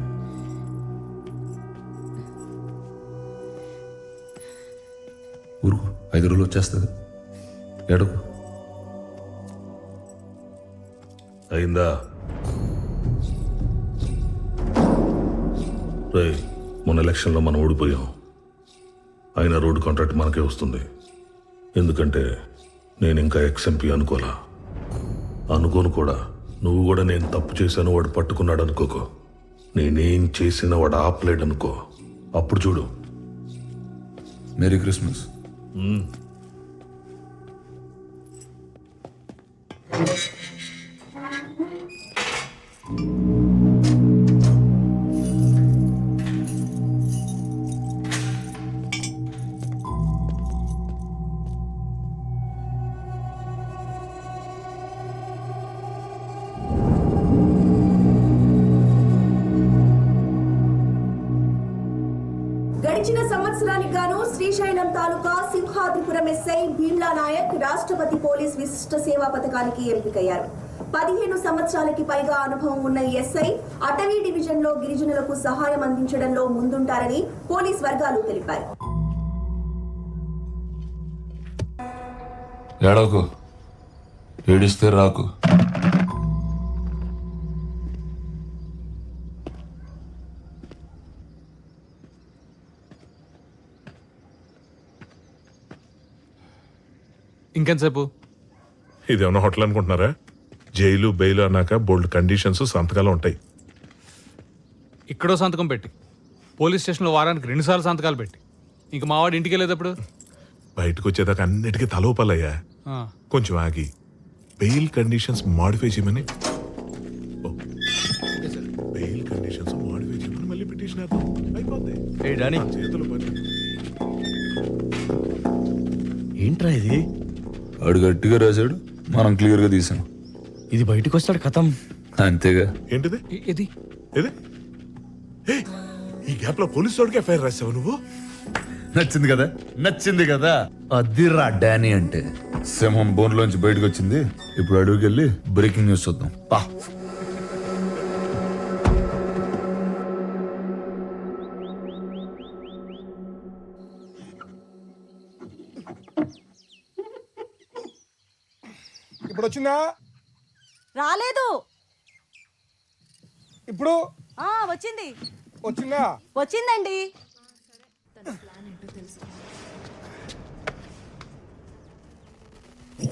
ఊరుకు, 5 రోజులు వచ్చేస్తుంది. ఏడుకు అయిందా? రే, మొన్న ఎలక్షన్లో మనం ఓడిపోయాం. అయినా రోడ్డు కాంట్రాక్ట్ మనకే వస్తుంది. ఎందుకంటే నేను ఇంకా ఎక్స్ఎంపీ అనుకోను కూడా. నువ్వు కూడా నేను తప్పు చేశాను వాడు పట్టుకున్నాడు అనుకోకో. నేనేం చేసినా వాడు ఆపలేడు అనుకో. అప్పుడు చూడు. Merry Christmas. గడిచిన సంవత్సరానికి గాను శ్రీశైలం తాలూకా సింహాద్రిపురం ఎస్ఐ భీమ్లా నాయక్ రాష్ట్రపతి పోలీస్ విశిష్ట సేవా పథకానికి ఎంపికయ్యారు. 15 సంవత్సరాలకి పైగా అనుభవం ఉన్న ఈ ఎస్ఐ అటవీ డివిజన్ లో గిరిజనులకు సహాయం అందించడంలో ముందుంటారని పోలీస్ వర్గాలు తెలిపారు. ఏడవకు, ఏడిస్తే రాకు. ఇంకెంతసేపు? ఇదేమన్నా హోటల్ అనుకుంటున్నారా? జైలు బెయిల్ అన్నాక బోల్డ్ కండిషన్స్, సంతకాలు ఉంటాయి. ఇక్కడో సంతకం పెట్టి, పోలీస్ స్టేషన్లో వారానికి 2 సార్లు సంతకాలు పెట్టి, ఇంక మావాడు ఇంటికి వెళ్ళేటప్పుడు బయటకు వచ్చేదాకా అన్నిటికీ తలోపాలయ్యా. కొంచెం ఆగి బెయిల్ కండిషన్స్ మాడిఫై చేయమని మళ్ళీ పిటిషన్ అయిపోతాయి. చేతులు పని. ఏంట్రా ఇది? వాడు గట్టిగా రాశాడు, మనం క్లియర్గా తీసాం. ఇది బయటకు వస్తాడు కథం. అంతేగా. ఏంటిది? ఇది ఏది? ఈ గ్యాప్ లో పోలీసు వాడికి ఎఫ్ఐఆర్ రాసావు నువ్వు? నచ్చింది కదా, నచ్చింది కదా. అదిరా డానీ అంటే. సింహం బోన్లోంచి బయటకు వచ్చింది. ఇప్పుడు అడుగుకి వెళ్ళి బ్రేకింగ్ న్యూస్ చూద్దాం. పా. ఇప్పుడు వచ్చిందా? రాలేదు. ఇప్పుడు వచ్చింది వచ్చిందా? వచ్చిందండి.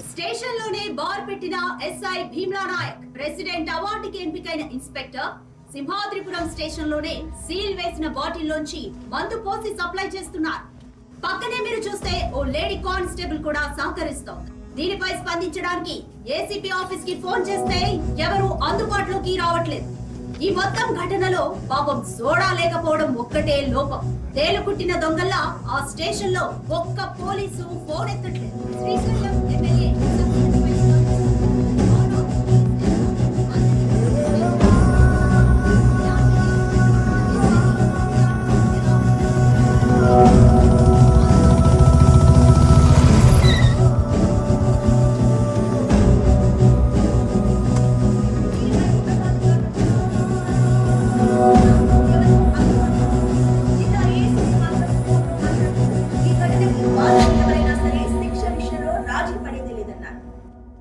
స్టేషన్ లోనే బార్ పెట్టిన ఎస్ఐ భీమ్లా నాయక్ ప్రెసిడెంట్ అవార్డుకి ఎంపికైన ఇన్స్పెక్టర్ సింహాద్రిపురం స్టేషన్ లోనే సీల్ వేసిన బాటిల్ లోంచి మందు పోసి సప్లై చేస్తున్నారు. పక్కనే మీరు చూస్తే ఓ లేడీ కానిస్టేబుల్ కూడా సహకరిస్తోంది. దీనిపై స్పందించడానికి ఏసీపీ ఆఫీస్ కి ఫోన్ చేస్తే ఎవరు అందుబాటులోకి రావట్లేదు. ఈ మొత్తం ఘటనలో పాపం సోడా లేకపోవడం ఒక్కటే లోపం. తేలుకుట్టిన దొంగల్లా ఆ స్టేషన్ లో ఒక్క పోలీసు ఫోన్ ఎత్తట్లేదు. Srisailam MLA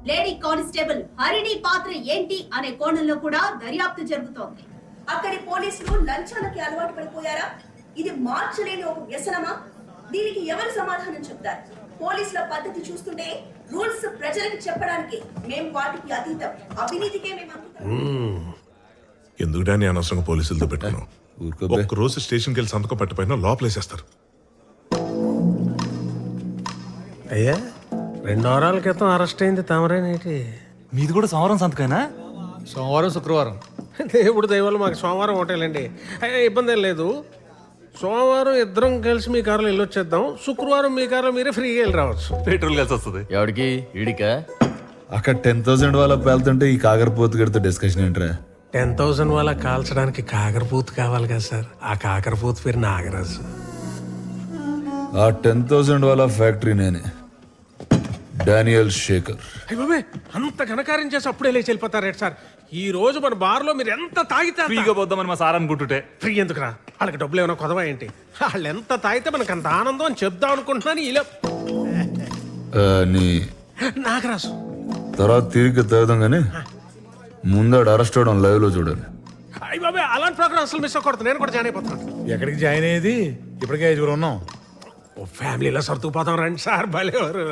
lady constable Harini పాత్ర ఏంటి అనే కోణంలో కూడా దర్యాప్తు జరుగుతోంది. అక్కడి పోలీసులు లంచాలకి అలవాటు పడిపోయారా? ఇది మార్చలేని ఒక వ్యసనమా? దీనికి ఎవరు సమాధానం చెప్తారు? పోలీసుల పద్ధతి చూస్తుంటే రూల్స్ ప్రజలకు చెప్పడానికి మేము వాటికి అతీతం, అవినీతికే మేము ఎందుకు డానీ అనవసరంగా పోలీసులతో పెట్టుకున్నావు? ఒక్క రోజు స్టేషన్కి వెళ్ళి సంతకం పెట్టపోయినా లోపలేసేస్తారు. అయ్యా 2 వారాల క్రితం అరెస్ట్ అయింది తమరేనేటి? మీది కూడా సోమవారం సంతకైనా? సోమవారం శుక్రవారం. దేవుడు దయవల్ల మాకు సోమవారం హోటలండి. అయ్యా ఇబ్బంది ఏం లేదు. సోమవారం ఇద్దరం కలిసి మీ కారులో వెళ్ళొచ్చేద్దాం. శుక్రవారం మీ కారులో మీరే ఫ్రీగా వెళ్ళి రావచ్చు. పెట్రోల్ కలిసి వస్తుంది. ఎవరికి? ఇడికా? అక్కడ 10,000 వాళ్ళ వెళ్తుంటే ఈ కాకరపోతు గడితో డిస్కషన్ ఏంట్రా? 10,000 వాళ్ళ కాల్చడానికి కాకరపూత్ కావాలి కదా సార్. ఆ కాకరపూత్ పేరు నాగరాజు. ఆ 10,000 వాళ్ళ ఫ్యాక్టరీ నేనే, డానియల్ శేఖర్. అయ్య బాబే, అంత ఘనకార్యం చేసి అప్పుడే లేచి వెళ్ళిపోతారేంటి సార్? ఈ రోజు మన బార్లో మీరు ఎంత తాగితే ఫ్రీగా పోద్దామని మా సార్ అనుకుంటుంటే. ఫ్రీ ఎందుకురా? వాళ్ళకి డబ్బులు ఏమైనా కొదవా ఏంటి? వాళ్ళు ఎంత తాగితే మనకు అంత ఆనందం అని చెప్దాం అనుకుంటున్నాను. ఇలా నీ నాగరాజు తర్వాత తిరిగి తాగుదాం కానీ ముందాడు అరెస్ట్ అవడం లైవ్ లో చూడాలి. అయ్య బాబే, అలాంటి ప్రోగ్రామ్ అసలు మిస్ అవ్వకూడదు. నేను కూడా జాయిన్ అయిపోతున్నాను. ఎక్కడికి జాయిన్ అయ్యేది? ఇప్పటికే 5 ఉన్నాం. ఓ ఫ్యామిలీలో సర్దుకుపోతాం రండి సార్. భలేవారు.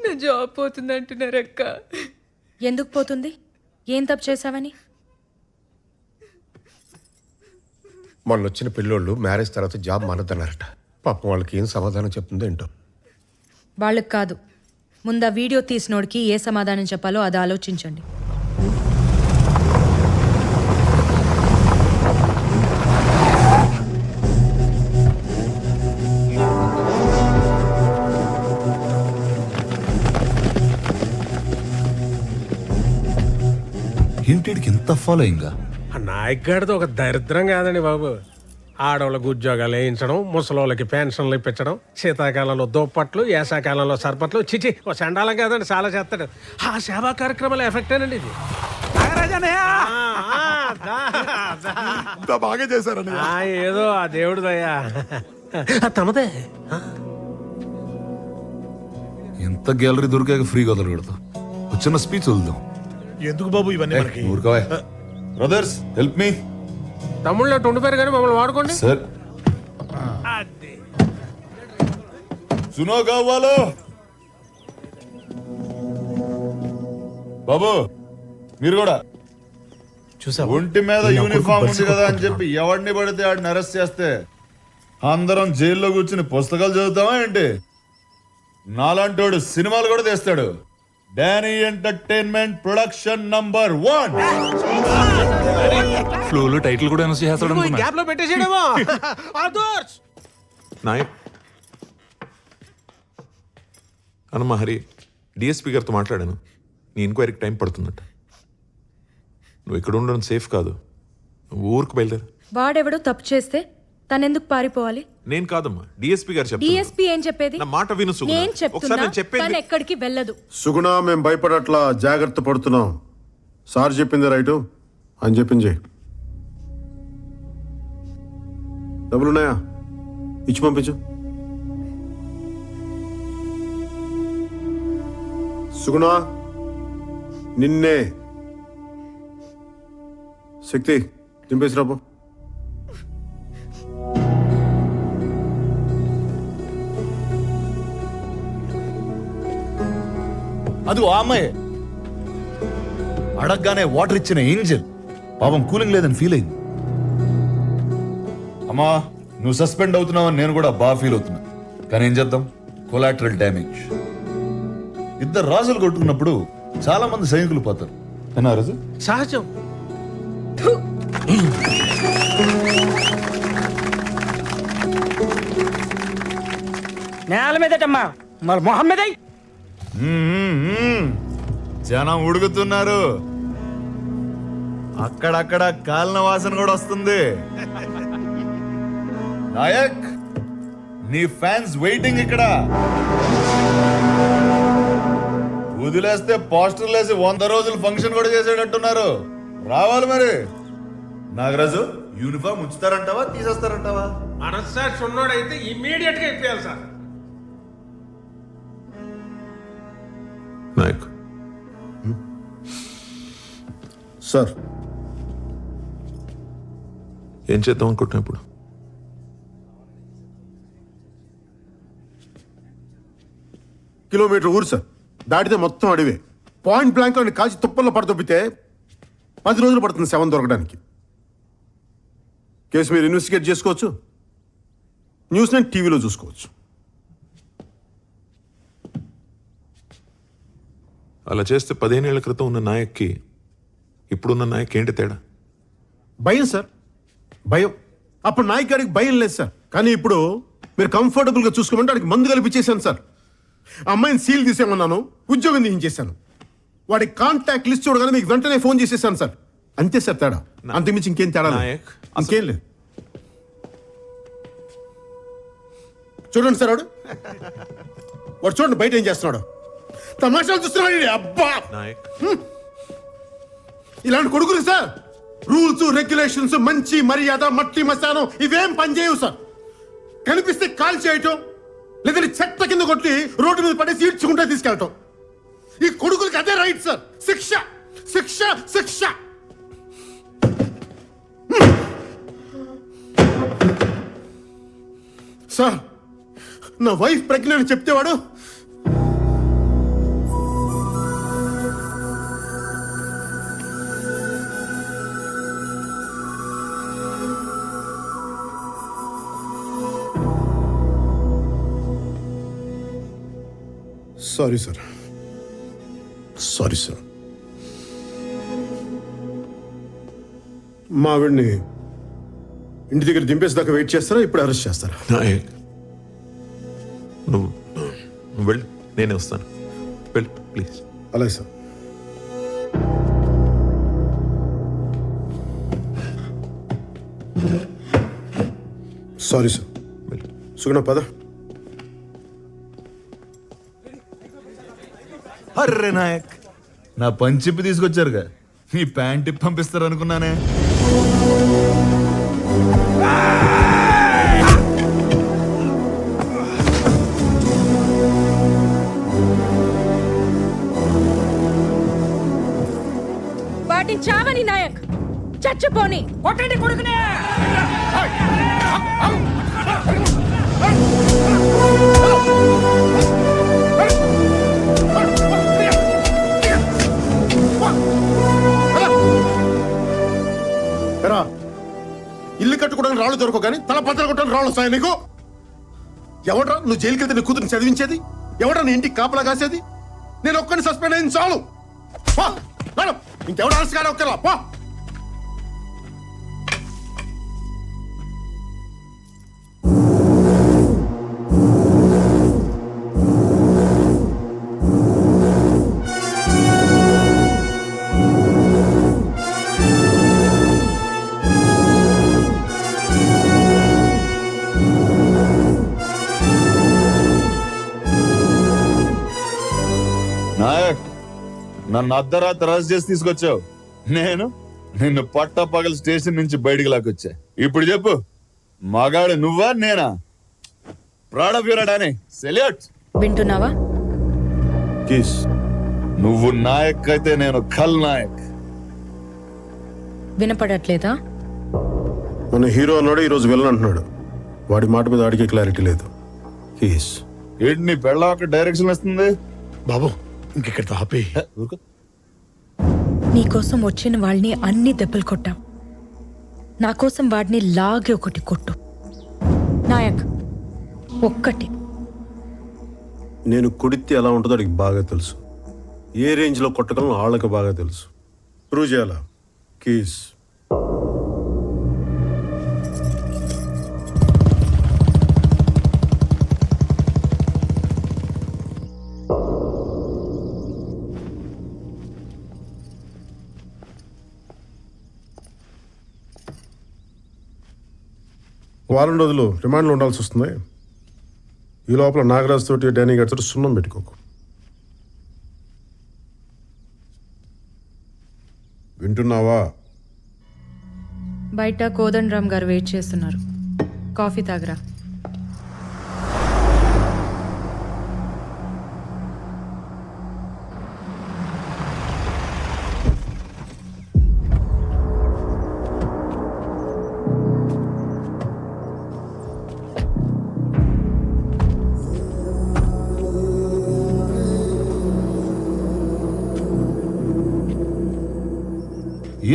నా జాబ్ పోతుంది అంటున్నారక్క. ఎందుకు పోతుంది? ఏం తప్పు చేశావని? మొన్న వచ్చిన పిల్లోళ్ళు మ్యారేజ్ తర్వాత జాబ్ మానద్దన్నారట. పాపం వాళ్ళకి ఏం సమాధానం చెప్తుందో ఏంటో. వాళ్ళకి కాదు, ముందు ఆ వీడియో తీసినోడికి ఏ సమాధానం చెప్పాలో అది ఆలోచించండి. ఇంటికి ఇంత ఫాలోయింగా? ఆ నాయక్ గారిది ఒక దరిద్రం కాదండి బాబు. ఆడవాళ్ళకు ఉద్యోగాలు వేయించడం, ముసలోళ్ళకి పెన్షన్లు ఇప్పించడం, శీతాకాలంలో దుప్పట్లు, వేసాకాలంలో సర్పట్లు. చిచి, ఓ చండాలం కాదండి, చాలా చేస్తాడు. ఆ సేవా కార్యక్రమాల ఎఫెక్టేనండి ఇది. బాగా చేశారండి. ఏదో ఆ దేవుడు దయ్యా తమదే. ఎంత గ్యాలరీ దొరికాక ఫ్రీగా వదలకూడదు. చిన్న స్పీచ్ వదులుదాం. ఎందుకు బాబు ఇవన్నీ మనకి? Brothers help me. తమ్ముళ్ళు ఉండిపోయారు కానీ మమ్మల్ని వాడుకోండి సార్. సునో కావాలో బాబు, మీరు కూడా చూసా. ఒంటి మీద యూనిఫామ్ ఉంది కదా అని చెప్పి ఎవడిని పడితే ఆడిని అరెస్ట్ చేస్తే అందరం జైల్లో కూర్చుని పుస్తకాలు చదువుతామా ఏంటి? నాలాంటోడు సినిమాలు కూడా తీస్తాడు. Danny entertainment production number 1. ఫ్లోలో టైటిల్ కూడా అనౌన్స్ చేస్తాడు అనుకున్నా. గ్యాప్ లో పెట్టేసేయడమో. నాయక్ అనమ్మా హరి, డిఎస్పీ గారితో మాట్లాడాను. నీ ఎంక్వైరీకి టైం పడుతుందట. నువ్వు ఇక్కడ ఉండడం సేఫ్ కాదు. నువ్వు ఊరికి బయలుదేరు. వాడెవడో తప్పు చేస్తే తనెందుకు పారిపోవాలి? నేను కాదమ్మా, డిఎస్పీ గారు చెప్తారు. డిఎస్పీ ఏం చెప్పేది? నా మాట విను సుగుణ. నేను ఒకసారి చెప్తున్నా, నేను చెప్పేది తను ఎక్కడికి వెళ్ళదు. సుగుణ, మేము భయపడట్లా, జాగ్రత్త పడుతున్నాం. సార్ చెప్పింది రైటు అని చెప్పింది. డబ్బులున్నాయా? ఇచ్చి పంపించు. సుగుణ, నిన్నే. శక్తి దింపేసి రాబో. అది ఆ అమ్మాయి అడగగానే వాటర్ ఇచ్చిన ఏంజల్ పాపం కూలింగ్ లేదని ఫీల్ అయింది. అమ్మా నువ్వు సస్పెండ్ అవుతున్నావని నేను కూడా బాగా ఫీల్ అవుతున్నా. కానీ ఏం చేద్దాం, కొలాటరల్ డ్యామేజ్. ఇద్దరు రాజులు కొట్టుకున్నప్పుడు చాలా మంది సైనికులు పోతారు. ఏనా రాజు? సహజం. నేల మీదటమ్మా మరి మొహమ్మద్ జనం ఉడుకుతున్నారు. అక్కడక్కడ కాలిన వాసన కూడా వస్తుంది. నాయక్, నీ ఫ్యాన్స్ వెయిటింగ్ ఇక్కడ. వదిలేస్తే పోస్టర్లు వేసి 100 రోజులు ఫంక్షన్ కూడా చేసేటట్టున్నారు. రావాలి మరి. నాగరాజు, యూనిఫామ్ ఉంచుతారంటావా తీసేస్తారంటావా? అరస్ సార్ సున్నోడైతే ఇమ్మీడియట్ గా ఇప్పేయాలి సార్. నాయక్ సార్, ఏం చేద్దాం అనుకుంటున్నా ఇప్పుడు? కిలోమీటర్ ఊరు సార్, దాటితే మొత్తం అడివే. పాయింట్ బ్లాంక్ లో కాచి తుప్పల్లో పడదొబ్బితే 10 రోజులు పడుతుంది శవం దొరకడానికి. కేసు మీరు ఇన్వెస్టిగేట్ చేసుకోవచ్చు, న్యూస్ నేను టీవీలో చూసుకోవచ్చు. అలా చేస్తే 15 ఏళ్ల క్రితం ఉన్న నాయక్కి ఇప్పుడున్న నాయక్ ఏంటి తేడా? భయం సార్, భయం. అప్పుడు నాయక్ గారికి భయం లేదు సార్, కానీ ఇప్పుడు మీరు కంఫర్టబుల్గా చూసుకోమంటే వాడికి మందు కల్పించేశాను సార్. ఆ అమ్మాయిని సీల్ తీసేమన్నాను, ఉద్యోగం తీయించేశాను. వాడి కాంటాక్ట్ లిస్ట్ చూడగానే మీకు వెంటనే ఫోన్ చేసేసాను సార్. అంతే సార్ తేడా, అంతకుమించి ఇంకేం తేడా లేదు. ఇంకేం లేదు. చూడండి సార్, వాడు చూడండి బయట ఏం చేస్తున్నాడు. తమాషాలు చూస్తున్నాడు. అబ్బా, ఇలాంటి కొడుకులు సార్ రూల్స్ రెగ్యులేషన్స్, మంచి మర్యాద, మట్టి మశానం ఇవేం పనిచేయవు సార్. కనిపిస్తే కాల్ చేయటం, లేదంటే చెత్త కింద కొట్టి రోడ్డు మీద పడేసి ఈడ్చుకుంటే తీసుకెళ్ళటం. ఈ కొడుకులకి అదే రైట్ సార్. శిక్ష శిక్ష శిక్ష. సార్, నా వైఫ్ ప్రెగ్నెంట్ చెప్తే వాడు సారీ సార్, సారీ సార్. మా ఆవిడ్ని ఇంటి దగ్గర దింపేసేదాకా వెయిట్ చేస్తారా, ఇప్పుడు అరెస్ట్ చేస్తారా? నాయక్, నువ్వు వెళ్ళు, నేనే వస్తాను. వెళ్ళు ప్లీజ్. అలాగే సార్. Sorry sir. సుగుణ పద. అర్రే నాయక్, నా పంచిప్పి తీసుకొచ్చారుగా, ఈ ప్యాంట్ ఇప్పి పంపిస్తారు అనుకున్నానే. వాటిని చావని నాయక్, చచ్చిపోని. కొట్టండి కొడుకునే. ఇల్లు కట్టుకోవడానికి రాళ్ళు దొరకవు కానీ తల పచ్చలు కొట్టడానికి రాళ్ళు వస్తాయి నీకు. ఎవడ్రా నువ్వు జైలుకి వెళ్తే నీ కూతురు చదివించేది? ఎవడ్రా నీ ఇంటికి కాపలా కాసేది? నేను ఒక్కడిని సస్పెండ్ అయింది చాలు. ఇంకెవరు అరెస్ట్ కాదు ఒక్కలా పో. నాయక్, నన్ను అర్ధరాత్రి అరెస్ట్ చేసి తీసుకొచ్చావు. నేను నిన్ను పట్టపగల స్టేషన్ నుంచి బయటికి లాక్కొచ్చా. ఇప్పుడు చెప్పు, మగాడు నువ్వా నేనా? Proud of your Danny. Salute. వింటున్నావా? కేస్ నువ్వు నాయక్ అయితే నేను ఖల్ నాయక్. వినపడట్లేదా? మన హీరో అన్నాడు, ఈరోజు విలన్ అంటున్నాడు. వాడి మాట మీద ఆడికి క్లారిటీ లేదు. కేస్ ఏంటి నీ పెళ్ళ డైరెక్షన్ వస్తుంది బాబు, ఇంకెక్కడ ఆపి. నీకోసం వచ్చిన వాళ్ళని అన్ని దెబ్బలు కొట్టాం. నా కోసం వాడిని లాగే ఒకటి కొట్టు. నాయక్, ఒక్కటి. నేను కొడితే ఎలా ఉంటుందో అడిగి బాగా తెలుసు. ఏ రేంజ్లో కొట్టగలను వాళ్ళకి బాగా తెలుసు. ప్రూవ్ చేయాలా? కేస్ వారం రోజులు రిమాండ్లో ఉండాల్సి వస్తుంది. ఈ లోపల నాగరాజ్ తోటి డానీ గారి తోటి సున్నం పెట్టుకోకు. వింటున్నావా? బయట కోదండరామ్ గారు వెయిట్ చేస్తున్నారు. కాఫీ తాగరా.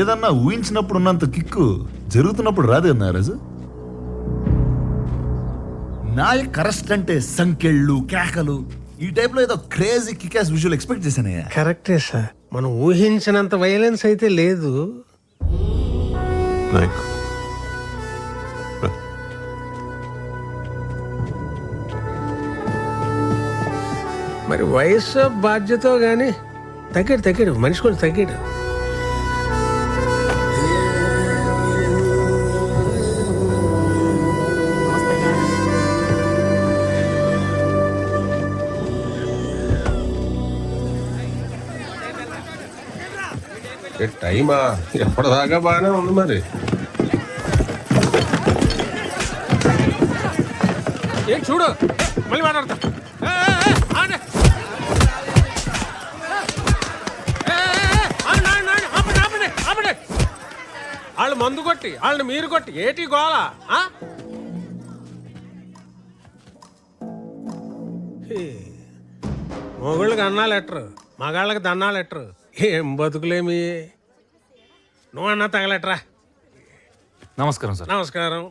ఏదన్నా ఊహించినప్పుడు ఉన్నంత కిక్కు జరుగుతున్నప్పుడు రాదే నారాజు. నాయక్ అరెస్ట్ అంటే సంకెళ్ళు, కేకలు, ఈ టైప్ లో ఏదో క్రేజీ కికాస్ విజువల్ ఎక్స్పెక్ట్ చేశానయ్యా. కరెక్టే సార్, మనం ఊహించినంత వైలెన్స్ అయితే లేదు. నాయక్ మరి వయసు బాధ్యత గాని తగ్గాడు మనిషి కొంచెం తగ్గాడు. టైమా ఎప్పటిదాకా బాగానే ఉంది. మరి ఏం చూడు, మళ్ళీ మాట్లాడతా. వాళ్ళు మందు కొట్టి వాళ్ళని మీరు కొట్టి ఏటి గోళ? మొగుళ్ళకి అన్నాలు ఎట్టరు, మగాళ్ళకి దన్నాలు ఎట్టరు. ఏం బతుకులేమి. నువ్వు అన్నా తగలెట్రా. నమస్కారం సార్. నమస్కారం.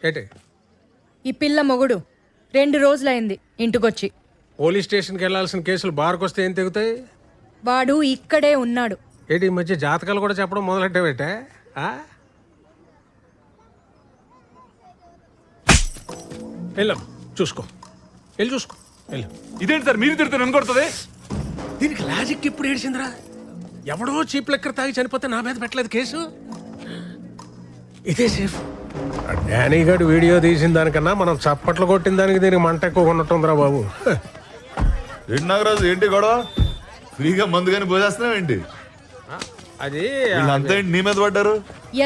ఏటి ఈ పిల్ల మొగుడు 2 రోజులైంది ఇంటికొచ్చి. పోలీస్ స్టేషన్కి వెళ్ళాల్సిన కేసులు బార్కు వస్తే ఏం తెగుతాయి? వాడు ఇక్కడే ఉన్నాడు. ఏంటి ఈ మధ్య జాతకాలు కూడా చెప్పడం మొదలెట్టావేటే? వెళ్ళాం, చూసుకో, వెళ్ళి చూసుకో, వెళ్ళు. ఇదేంటి సార్ మీరు తిడుతున్నారు కొడుతుంది? దీనికి లాజిక్ ఇప్పుడు ఏడిసిందిరా. ఎవడో చీప్ లెక్కర్ తాగి చనిపోతే నా మీద పెట్టలేదు కేసు. ఇదే సేఫ్. డానీ గారు వీడియో తీసిన దానికన్నా మనం చప్పట్లు కొట్టిన దానికి దీనికి మంట ఎక్కువ ఉన్నట్టుందిరా బాబు. ఏంటి నాగరాజు, ఏంటి గొడవ? ఫ్రీగా మందు కానీ పోసేస్తున్నావు ఏంటి? అది అంతా ఏంటి నీ మీద పడ్డారు?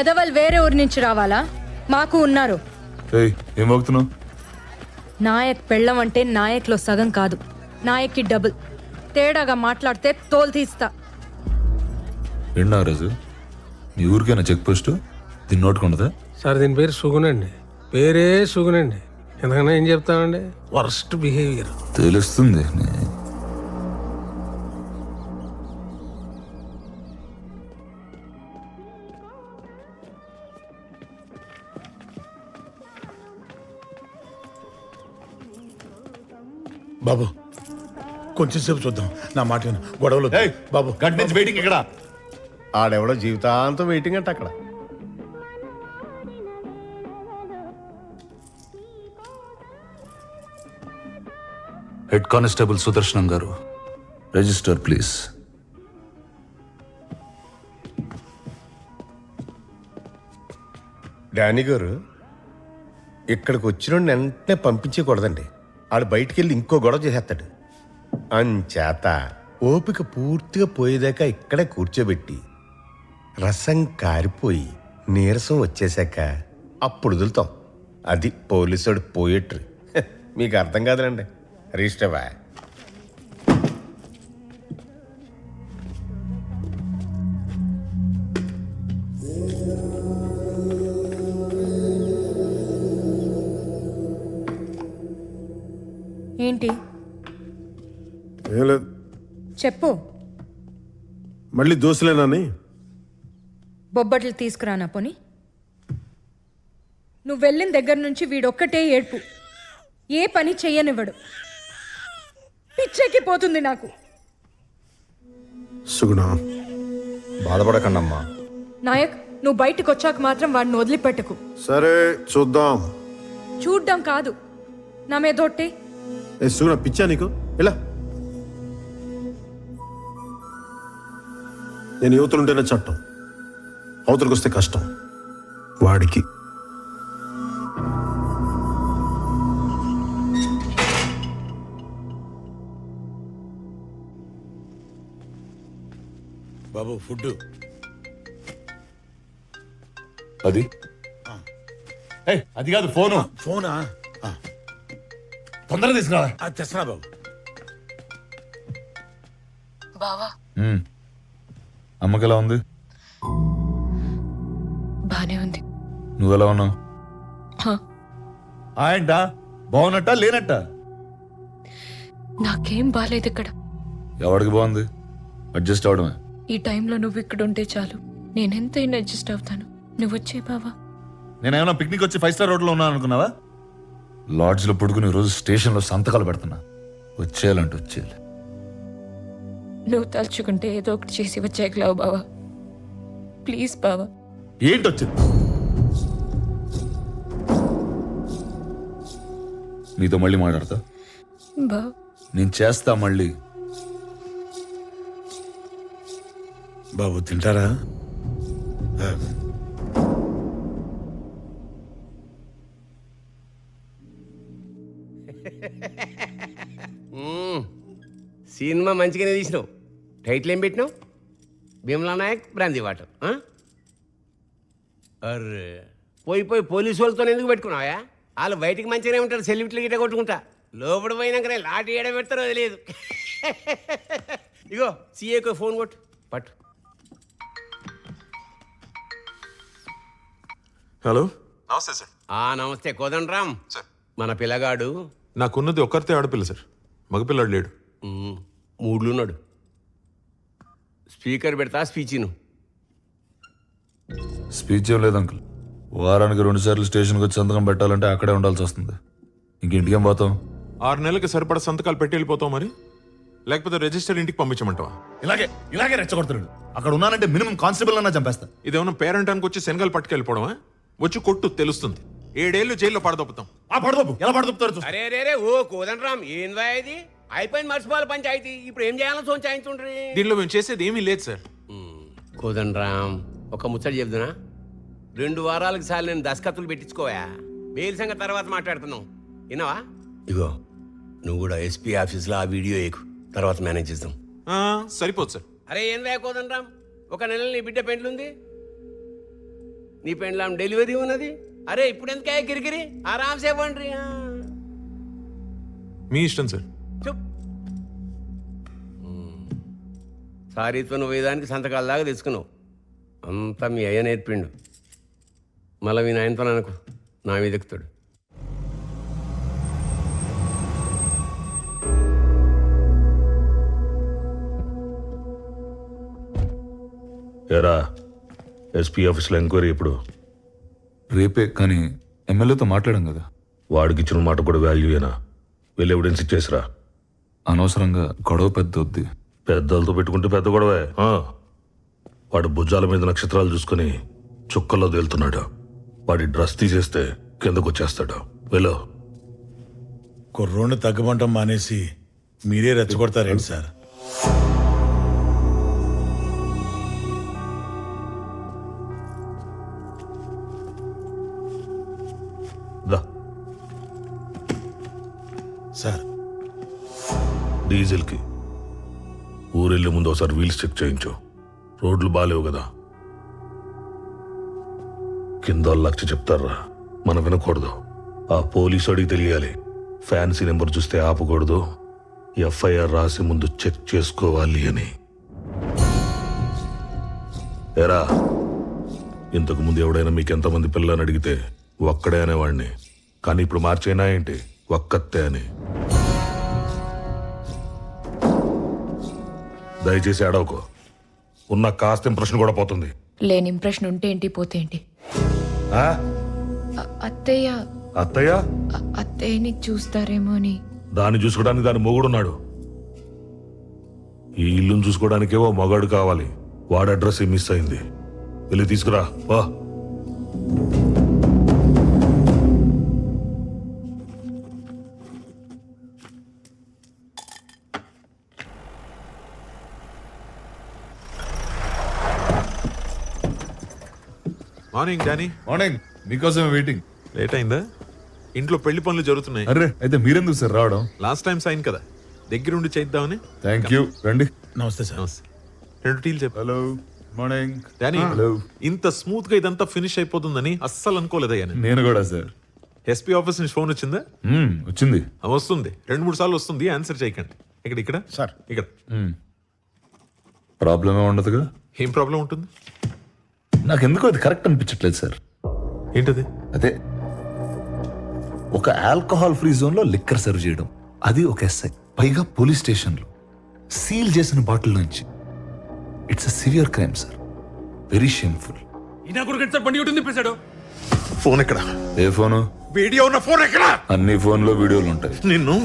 ఎదవల్ వేరే ఊరి నుంచి రావాలా? మాకు ఉన్నారు. ఏం మోగుతున్నావు? నాయక్ పెళ్ళం అంటే నాయక్లో సగం కాదు, నాయక్కి డబుల్. తేడాగా మాట్లాడితే తోలు తీస్తా. ఏంటి నాగరాజు, మీ ఊరికైనా చెక్ పోస్ట్ దీన్ని నోటుకుండదా? సార్ దీని పేరు సుగునండి. పేరే సుగునండి. ఎందుకన్నా ఏం చెప్తామండి, వర్స్ట్ బిహేవియర్. తెలుస్తుంది. బాబు కొంచెం సేపు చూద్దాం, నా మాట విను. గొడవలు బాబు. గంట నుంచి వెయిటింగ్ ఎక్కడ? ఆడెవడో జీవితాంతం వెయిటింగ్ అంటే అక్కడ. హెడ్ కానిస్టేబుల్ సుదర్శనం గారు, రిజిస్టర్ ప్లీజ్. డానీ గారు, ఇక్కడికి వచ్చిన వెంటనే పంపించకూడదండి. ఆడు బయటికి వెళ్ళి ఇంకో గొడవ చేసేస్తాడు. అంచేత ఓపిక పూర్తిగా పోయేదాకా ఇక్కడే కూర్చోబెట్టి రసం కారిపోయి నీరసం వచ్చేశాక అప్పుడు వదులుతాం. అది పోలీసుడు పోయేట్రు. మీకు అర్థం కాదులండి రిజిస్టర్ బా. ఏంటి ఏం లేదు, చెప్పు. మళ్ళీ దోశలేనని. బొబ్బట్లు తీసుకురానా పోని. నువ్వు వెళ్ళిన దగ్గర నుంచి వీడొక్కటే ఏడ్పు, ఏ పని చెయ్యనివ్వడు. పిచ్చెక్కి పోతుంది నాకు. సుగుణ, బాధపడకండమ్మా. నాయక్, నువ్వు బయటకు వచ్చాక మాత్రం వాడిని వదిలిపెట్టకు. సరే చూద్దాం. చూడ్డం కాదు, నా మీదొట్టే. ఏ సుగుణ, పిచ్చా నీకు? ఇలా నేను యువతలుంటేనే చట్టం, అవతలకు వస్తే కష్టం. వాడికి బాబు ఫుడ్ అది అది కాదు ఫోను. ఫోనా? తొందరగా తీసుకురా. అది తెస్తున్నా బాబు. బావా అమ్మకి ఎలా ఉంది? బానే ఉంది. నువ్వెలా ఉన్నావు? హా, ఏంటా బాగున్నట్ట లేనట్ట? నాకేం బాలేదు ఇక్కడ. ఎవడికి బాగుంది? అడ్జస్ట్ అవడమే. ఈ టైంలో నువ్వు ఇక్కడ ఉంటే చాలు, నేనెంతైనా అడ్జస్ట్ అవుతాను. నువ్వు వచ్చే బావా. నేనేమన్నా పిక్నిక్ వచ్చి 5 స్టార్ హోటల్లో ఉన్నాను అనుకున్నావా? లాడ్జ్లో పడుకుని రోజు స్టేషన్లో సంతకాలు పెడుతున్నా. వచ్చేయాలంటే వచ్చేయాలి. నువ్వు తలుచుకుంటే ఏదో ఒకటి చేసి వచ్చేయగలవు బావా. ప్లీజ్ బావా. ఏంటి వచ్చింది? నీతో మళ్ళీ మాట్లాడతా. బావా నేను చేస్తా మళ్ళీ. బాబు తింటారా? సినిమా మంచిగానే తీసినావు. టైటిల్ ఏం పెట్టినావు? Bheemla Nayak brandy water. అర్రే పోయి పోయి పోలీసు వాళ్ళతో ఎందుకు పెట్టుకున్నావా? వాళ్ళు బయటికి మంచిగానే ఉంటారు, సెల్యూట్లు గిట్ట కొట్టుకుంటా. లోపల పోయినాకనే లాఠీ ఏడ పెడతారో తెలియదు. ఇగో సీఏకు ఫోన్ కొట్టు పట్టు. హలో, నమస్తే సార్. నమస్తే కోదండరామ్ సార్. మన పిల్లగాడు నాకున్నది ఒక్కరితే ఆడపిల్ల సార్, మగపిల్లాడు లేడు. మూడ్లున్నాడు. స్పీకర్ పెడతా స్పీచ్. స్పీచ్ ఏం లేదు అంకుల్. వారానికి 2 సార్లు స్టేషన్కి వచ్చి సంతకం పెట్టాలంటే అక్కడే ఉండాల్సి వస్తుంది. ఇంకేం పోతాం? 6 నెలలకి సరిపడా సంతకాలు పెట్టి వెళ్ళిపోతావు మరి, లేకపోతే రిజిస్టర్ ఇంటికి పంపించమంటావా? ఇలాగే రెచ్చగొడుతున్నాడు. అక్కడ ఉన్నానంటే మినిమం కానిస్టేబుల్ అన్నా చంపేస్తా. ఇదేమన్నా పేరెంట్ అనుకు వచ్చి శనగలు పట్టుకెళ్ళిపోవడమా? వచ్చి కొట్టు, తెలుస్తుంది. 7 ఏళ్ళు జైల్లో పడదొప్పుతాం. పడదొప్పు ఎలా పడదొప్పుతారు? అరే రే రే ఓ కోదండరామ్, ఏందా ఇది? అయిపోయింది మర్చిపోవాలి పంచాయతీ. ఇప్పుడు ఏం చేయాలో సోంచాయించుండ్రి. దీనిలో మేము చేసేది ఏమీ లేదు సార్. కోదండరామ్, ఒక ముచ్చట చెప్తున్నా. 2 వారాలకు సార్లు నేను దస్కత్తులు పెట్టించుకోవా. బెయిల్ సంగతి తర్వాత మాట్లాడుతున్నావు, విన్నావా? ఇగో నువ్వు కూడా ఎస్పీ ఆఫీస్లో ఆ వీడియో ఏకు, తర్వాత మేనేజ్ చేద్దాం. సరిపోదు సార్. అరే ఏం లేకోదండ్రామ్, 1 నెల నీ బిడ్డ పెండ్లుంది, నీ పెండ్లాం డెలివరీ ఉన్నది. అరే ఇప్పుడు ఎందుకే కిరికిరి, ఆరామ్సే ఇవ్వండి. మీ ఇష్టం సార్. సారీతో నువ్వు వేదానికి సంతకాల దాకా తెచ్చుకున్నావు. అంతా మీ అయ్య నేర్పిండు. మళ్ళీ మీ నాయనతో అనుకో, నా మీద ఎక్కుతాడు. ఎరా ఎస్పీ ఆఫీస్లో ఎంక్వైరీ ఎప్పుడు? రేపే, కానీ ఎమ్మెల్యేతో మాట్లాడాం కదా. వాడికి ఇచ్చిన మాట కూడా వాల్యూయేనా? వెళ్ళి ఎవిడెన్స్ ఇచ్చేసిరా. అనవసరంగా గొడవ పెద్ద వద్ది. పెద్దలతో పెట్టుకుంటే పెద్ద గొడవే. వాడు భుజాల మీద నక్షత్రాలు చూసుకుని చుక్కల్లో తేలుతున్నాడు. వాడి డ్రెస్ తీసేస్తే కిందకు వచ్చేస్తాడు. వెళ్ళు. కుర్రోడ్ని తగ్గమంటాం మానేసి మీరే రెచ్చగొడతారేంటి సార్? సార్, డీజిల్కి ఊరెళ్ళే ముందు ఒకసారి వీల్స్ చెక్ చేయించు. రోడ్లు బాలేవు కదా. కింద లక్ష చెప్తారా, మనం వినకూడదు. ఆ పోలీసు అడిగి తెలియాలి. ఫ్యాన్సీ నెంబర్ చూస్తే ఆపకూడదు, ఎఫ్ఐఆర్ రాసి ముందు చెక్ చేసుకోవాలి అని. ఎరా, ఇంతకు ముందు ఎవడైనా మీకు ఎంతమంది పిల్లని అడిగితే ఒక్కడే అనేవాడిని, కానీ ఇప్పుడు మార్చేనా ఏంటి ఒక్కతే అని. దయచేసి అడవకు, ఉన్న కాస్త ఇంప్రెషన్ కూడా పోతుంది. లేని ఇంప్రెషన్ ఉంటే ఏంటి పోతే ఏంటి? ఆ? అత్తయ్య అత్తయ్య అత్తయ్యని చూస్తారేమో అని. దాన్ని చూసుకోవడానికి దాని మొగుడున్నాడు. ఈ ఇల్లును చూసుకోవడానికేవో మగాడు కావాలి. వాడి అడ్రస్ మిస్ అయింది. వెళ్ళి తీసుకురా వా. Morning Danny. మార్నింగ్. మీకోసం వెయిటింగ్. లేట్ అయిందా? ఇంట్లో పెళ్లి పనులు జరుగుతున్నాయి. అరే అయితే మీరెందుకు సార్ రావడం? లాస్ట్ టైం సైన్ కదా, దగ్గరుండి చేద్దామని. Thank you. రండి. నమస్తే సార్. నమస్తే. 2 టీలు చెప్పు. హలో. మార్నింగ్. Danny, hello. ఇంత స్మూత్ గా ఇదంతా ఫినిష్ అయిపోతుందని అస్సలు అనుకోలేదయ్యా నేను. నేను కూడా సార్. ఎస్పీ ఆఫీస్ నుంచి ఫోన్ వచ్చిందా? వచ్చింది. వస్తుంది, 2-3 సార్లు వస్తుంది. ఆన్సర్ చేయకండి. ఇక్కడ సార్ ఇక్కడ ప్రాబ్లం ఏ ఉండదుగా. ఏం ప్రాబ్లం ఉంటుంది? నాకెందుకో అది కరెక్ట్ అనిపించట్లేదు సార్. ఏంటది? అదే ఒక ఆల్కహాల్ ఫ్రీ జోన్ లో లిక్కర్ సర్వ్ చేయడం, అది ఒక ఎస్ఐ, పైగా పోలీస్ స్టేషన్ లో సీల్ చేసిన బాటిల్ నుంచి. It's a severe crime sir. Very shameful. ఈయన కొడుకు సార్ బండి ఒకటి తిప్పేశాడు. ఫోన్ ఎక్కడ? ఏ ఫోను? వీడియో ఉన్న ఫోన్ ఎక్కడ? అన్ని ఫోన్ లో వీడియోలు ఉంటాయి. నిన్ను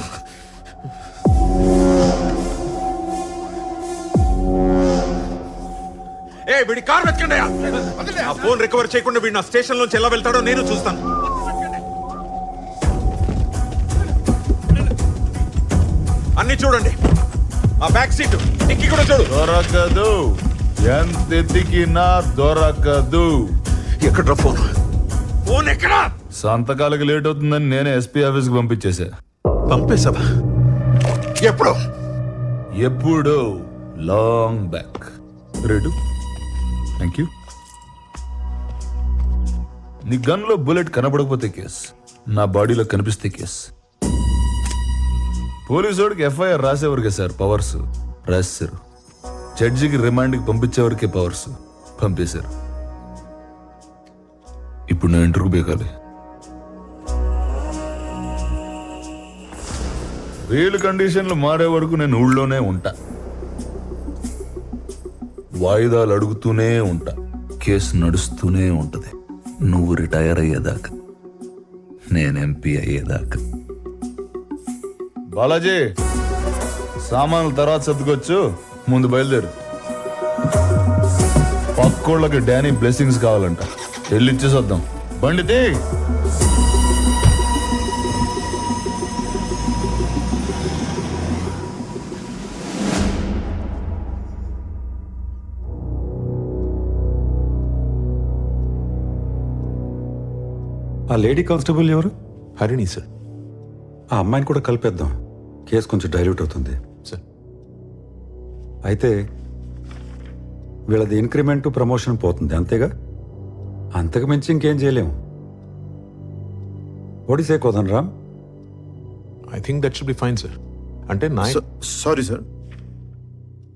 వీడి కార్ వెతకండి. ఆ ఫోన్ రికవర్ చేయకుండా వీడు నా స్టేషన్ నుంచి ఎలా వెళ్తాడో నేను చూస్తాను. అన్ని చూడండి. ఆ బ్యాక్ సీట్ డిక్కీ కూడా చూడు. దొరకదు, ఎంత ఎతికినా దొరకదు. ఎక్కడ ఫోన్? ఫోన్ ఎక్కడ? సంతకాలకి లేట్ అవుతుందని నేనే ఎస్పీ ఆఫీస్ కి పంపించేశా. పంపేశావా? ఎప్పుడు long back. Ready. Thank you. నీ గన్ లో బుల్లెట్ కనపడకపోతే కేస్, నా బాడీలో కనిపిస్తే కేస్. పోలీసోడికి ఎఫ్ఐఆర్ రాసేవరకే సార్ పవర్స్, రాశారు. జడ్జికి రిమాండ్కి పంపించేవరకే పవర్స్, పంపేశారు. ఇప్పుడు నేను ఇంటర్వ్యూ బేకాలి. బెయిల్ కండిషన్లు మారే వరకు నేను ఊళ్ళోనే ఉంటా. వాయిదాలు అడుగుతూనే ఉంటా. కేసు నడుస్తూనే ఉంటది. నువ్వు రిటైర్ అయ్యేదాకా, నేను ఎంపీ అయ్యేదాకా. బాలాజీ, సామాన్లు తర్వాత సర్దుకొచ్చు, ముందు బయలుదేరు. పక్కోళ్ళకి డానీ బ్లెస్సింగ్స్ కావాలంట, వెళ్ళి ఇచ్చేసొద్దాం. బండితే ఆ లేడీ కానిస్టేబుల్ ఎవరు? హరిణి సార్. ఆ అమ్మాయిని కూడా కలిపేద్దాం, కేసు కొంచెం డైల్యూట్ అవుతుంది సార్. అయితే వీళ్ళది ఇంక్రిమెంట్ ప్రమోషన్ పోతుంది, అంతేగా? అంతకు మించి ఇంకేం చేయలేము. ఒడిసే Kodan Ram. I think that should be fine sir. అంటే నా సారీ సార్,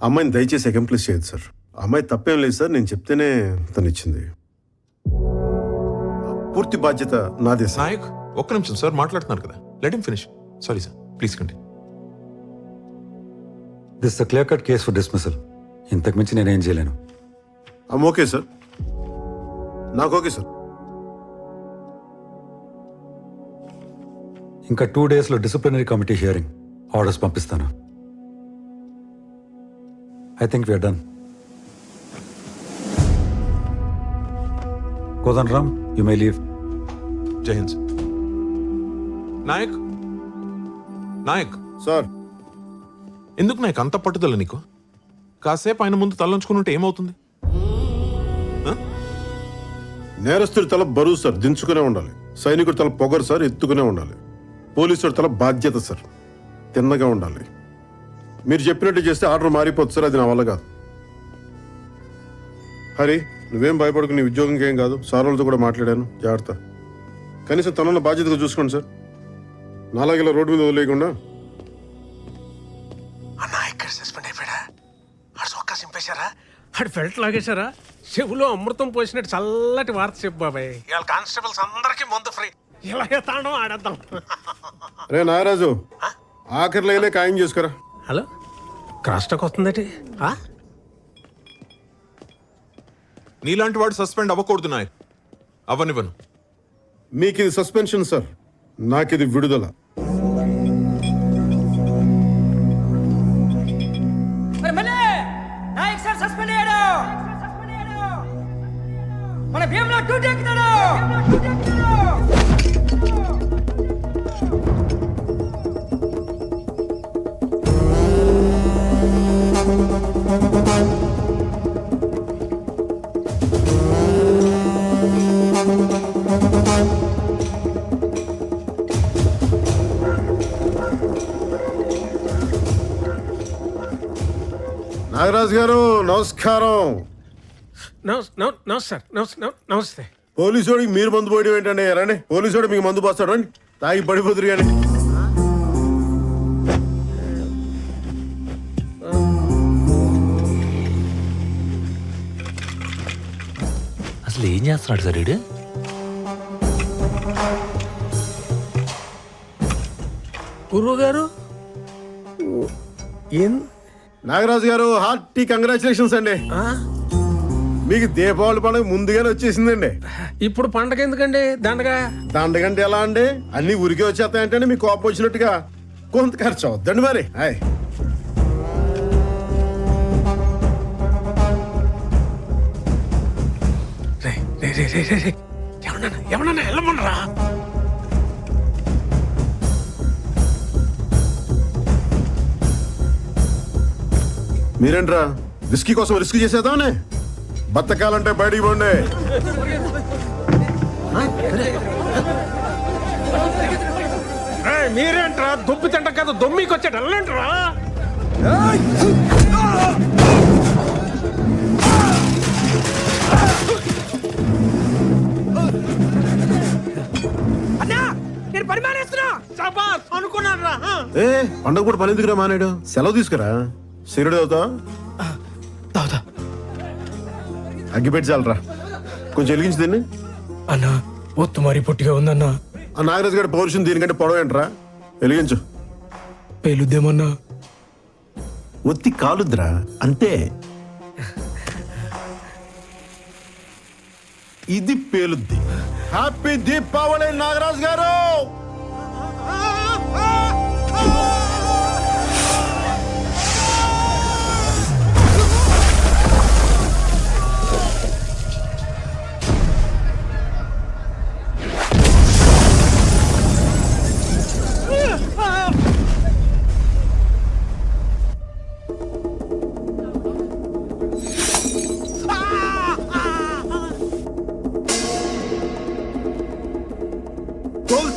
అమ్మాయిని దయచేసి అకంప్లీస్ చేయదు సార్. అమ్మాయి తప్పేం లేదు సార్, నేను చెప్తేనే తను ఇచ్చింది. పూర్తి బాధ్యత నాదే సార్. నాయక్, ఒక్క నిమిషం సార్, మాట్లాడుతున్నారు కదా, let him finish. Sorry sir, please continue. This the clear cut case for dismissal. ఇంతకు మించి నేనేం చేయలేను. ఓకే సార్, నాకు ఓకే సార్. ఇంకా 2 daysలో డిసిప్లినరీ కమిటీ హియరింగ్ ఆర్డర్స్ పంపిస్తాను. I think we're done. Kodan Ram, you may leave. జై హింద్ సార్. నాయక్, నాయక్ సార్, ఎందుకు నాయక్ అంత పట్టుదల నీకు? కాసేపు ఆయన ముందు తలంచుకుని ఉంటే ఏమవుతుంది? నేరస్తుడి తల బరువు సార్, దించుకునే ఉండాలి. సైనికుడి తల పొగరు సార్, ఎత్తుకునే ఉండాలి. పోలీసుడి తల బాధ్యత సార్, తిన్నగా ఉండాలి. మీరు చెప్పినట్టు చేస్తే ఆర్డర్ మారిపోతుంది సార్, అది నా వల్ల కాదు. హరి, నువ్వేం భయపడకు, నీ ఉద్యోగంకి ఏం కాదు. సార్ వాళ్ళతో కూడా మాట్లాడాను, జాగ్రత్త. కనీసం తనన్న బాధ్యతగా చూసుకోండి సార్. నాలాగా ఇలా రోడ్డు మీద వదిలేయకుండా అన్న ఇక్కడ సస్పెండ్ అయిపోయాడా? ఆడు చొక్కా చింపేశారా? ఆడు ఫెల్ట్ లాగేశారా? చెవులో అమృతం పోసినట్టు చల్లటి వార్త చెప్పు బాబాయ్. ఇవాళ కానిస్టేబుల్స్ అందరికీ మందు ఫ్రీ. ఇలాగే తాండం ఆడేద్దాం. రే నాగరాజు, ఆఖరి లైనే ఖాయం చేసుకురా. హలో, క్రాస్ టాక్ వస్తుందటి? నీలాంటి వాడు సస్పెండ్ అవ్వకూడదు నాయక్. అవ్వనివ్వను. మీకు ఇది సస్పెన్షన్ సార్, నాకు ఇది విడుదల. నాయక్ సార్ సస్పెండ్ అయ్యాడు. మన భీమ్లో డ్యూటీ ఎక్కుతాడు. నాగరాజు గారు నమస్కారం. నమస్తే. పోలీసోడికి మీరు మందు పోయడం ఏంటండి? రండి, పోలీసోడు మీకు మందు పోస్తాడు, రండి, తాగి పడిపోతురు కానీ. అసలు ఏం చేస్తున్నాడు సార్ వీడు? గురువు గారు ఏం? నాగరాజు గారు హార్టీ కంగ్రాచులేషన్స్ అండి. మీకు దీపావళి పండుగ ముందుగానే వచ్చేసిందండి. ఇప్పుడు పండగ ఎందుకండి? దండగంటే ఎలా అండి? అన్ని ఉరికి వచ్చేస్తాయంటే మీకు కోపం వచ్చినట్టుగా కొంత ఖర్చు అవుద్దండి మరి. ఏమన్నా వెళ్ళమనరా? మీరేంట్రా విస్కీ కోసం రిస్క్ చేసేద్దామనే? బతకాలంటే బయటికి పోండి. మీరేంట్రా దుబ్బి తింట కదా దొమ్మికి వచ్చాడు వెళ్ళంట్రా. అన్నా నేను పని మానేస్తున్నా. అనుకున్నాను రా. పండగ కూడా పని ఎందుకురా మానేడు? సెలవు తీసుకురా. సిగరెట్ అవుతా అగ్గిపెట్టి చాలరా. కొంచెం వెలిగించి దీన్ని. అన్నా ఒత్తు మరీ పొట్టిగా ఉందన్నా. ఆ నాగరాజు గారి పౌరుషం దీనికంటే పొడవేంట్రా? వెలిగించు. పేలుద్దేమన్నా? ఒత్తి కాలుద్రా అంతే. ఇది పేలుద్ది. హ్యాపీ దీపావళి నాగరాజు గారు.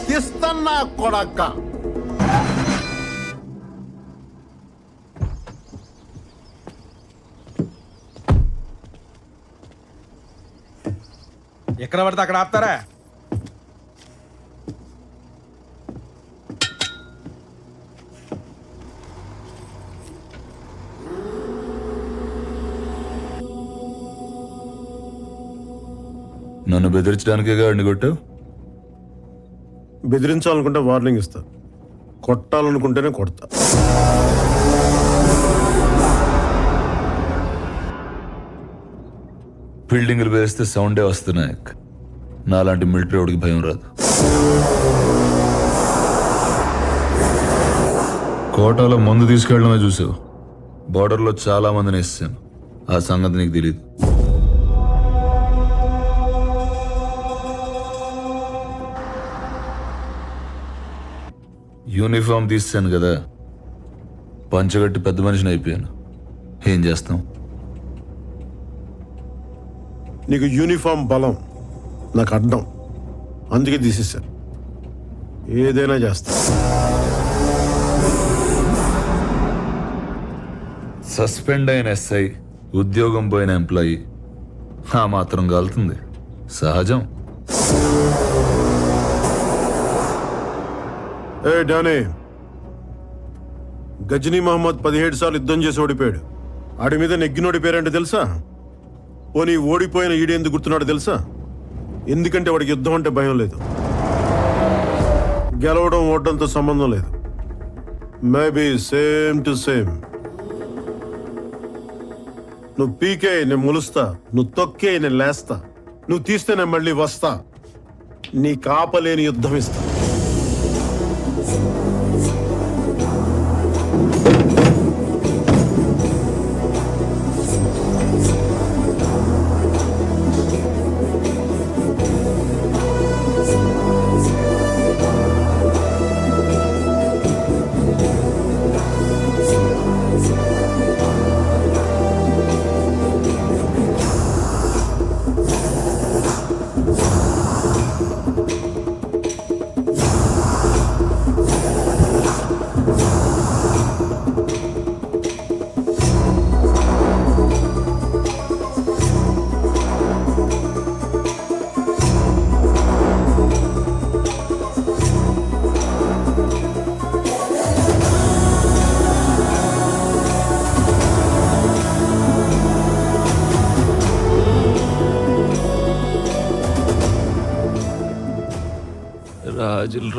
తీస్తన్నా కొడక్క. ఎక్కడ పడితే అక్కడ ఆపుతారా? నన్ను బెదిరించడానికే గాడిని కొట్టావు? బెదిరించాలనుకుంటే వార్నింగ్ ఇస్తా, కొట్టాలనుకుంటేనే కొడతా. బిల్డింగ్లు వేస్తే సౌండే వస్తున్నాయి. నాలాంటి మిలిటరీ వాడికి భయం రాదు. కోటాలో మందు తీసుకెళ్ళడమే చూసావు. బార్డర్లో చాలా మందిని వేసాను. ఆ సంగతి నీకు తెలియదు. యూనిఫామ్ తీసాను కదా, పంచగట్టి పెద్ద మనిషిని అయిపోయాను. ఏం చేస్తాం? నీకు యూనిఫామ్ బలం, నాకు అడ్డం, అందుకే తీసేశాను. ఏదైనా చేస్తా. సస్పెండ్ అయిన ఎస్ఐ, ఉద్యోగం పోయిన ఎంప్లాయీ ఆ మాత్రం కాలుతుంది, సహజం. ఏ డానే, గజనీ మహమ్మద్ 17 సార్లు యుద్ధం చేసి ఓడిపోయాడు. ఆడి మీద నెగ్గినోడి పేరంటే తెలుసా? పోనీ ఓడిపోయిన ఈడేందుకు గుర్తున్నాడు తెలుసా? ఎందుకంటే వాడికి యుద్ధం అంటే భయం లేదు. గెలవడం ఓడడంతో సంబంధం లేదు. Maybe same to same. నువ్వు పీకే నేను ములుస్తా, నువ్వు తొక్కే నేను లేస్తా, నువ్వు తీస్తే నేను మళ్ళీ వస్తా. నీ కాపలేని యుద్ధం ఇస్తా.